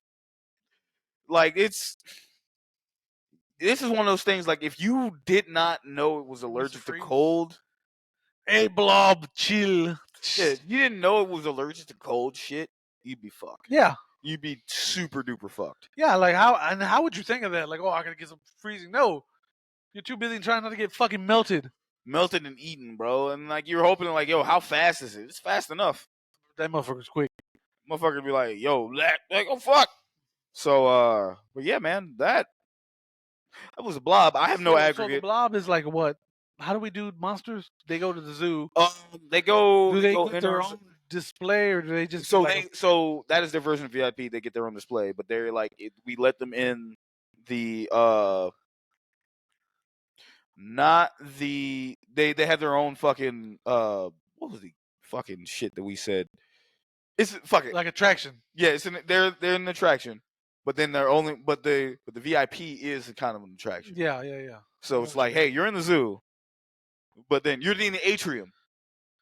this is one of those things. Like, if you did not know it was allergic to cold,
hey, Blob, chill.
Yeah, you didn't know it was allergic to cold shit, you'd be fucked.
Yeah.
You'd be super duper fucked.
Yeah, like how would you think of that? Like, oh, I gotta get some freezing. No. You're too busy trying not to get fucking melted.
Melted and eaten, bro. And like you're hoping like, yo, how fast is it? It's fast enough.
That motherfucker's quick.
Motherfucker be like, yo, like, oh fuck. So but yeah, man, that was a blob. I have no aggregate.
So the blob is like what? How do we do monsters? They go to the zoo.
They go.
Do they get their own display, or do they just?
So that is their version of VIP. They get their own display, but they're like, we let them in the not the they have their own fucking what was the fucking shit that we said? It's fucking
like attraction.
Yeah, they're an attraction, but then the VIP is kind of an attraction.
Yeah.
So it's like, hey, you're in the zoo. But then you're in the atrium.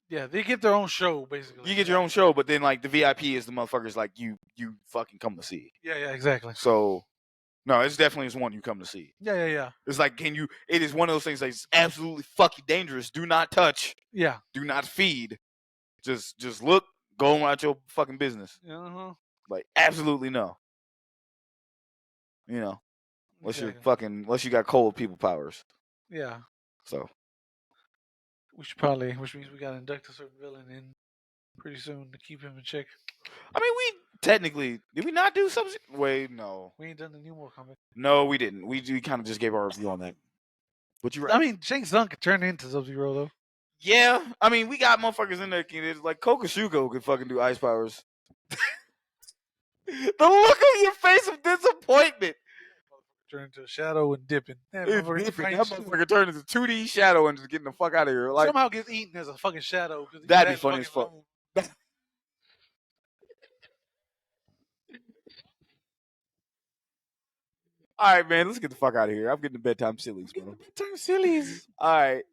Yeah, they get their own show, basically.
You get your own show, but then like the VIP is the motherfuckers like you fucking come to see.
Yeah, exactly.
So no, it's definitely one you come to see.
Yeah.
It's like, it is one of those things that's absolutely fucking dangerous. Do not touch.
Yeah.
Do not feed. Just look, go about your fucking business.
Uh-huh.
Like, absolutely no. You know. Unless you got cold people powers.
Yeah.
So
which means we gotta induct a certain villain in pretty soon to keep him in check.
I mean, we technically, did we not do something? Wait, no.
We ain't done the new Mortal Kombat.
No, we didn't. We kind of just gave our review on that. But you right.
I mean, Shang Tsung could turn into Sub-Zero, though.
Yeah. I mean, we got motherfuckers in there. Like, Kokoshuko could fucking do ice powers. The look on your face of disappointment.
Turn into a shadow and dipping.
That motherfucker turned into 2D shadow and just getting the fuck out of here. Like,
somehow gets eaten as a fucking shadow.
That'd be funny as fuck. All right, man, let's get the fuck out of here. I'm getting the bedtime sillies, bro.
Bedtime sillies.
All right,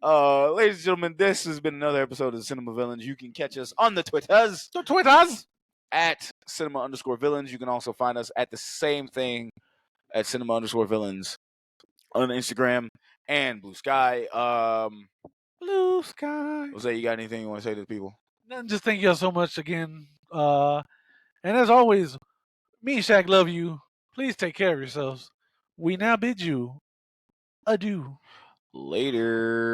ladies and gentlemen, this has been another episode of Cinema Villains. You can catch us on the Twitters. At cinema_villains. You can also find us at the same thing at cinema_villains on Instagram and Blue Sky.
Blue Sky.
Jose, you got anything you want to say to the people?
Nothing, just thank y'all so much again. And as always, me and Shaq love you. Please take care of yourselves. We now bid you adieu.
Later.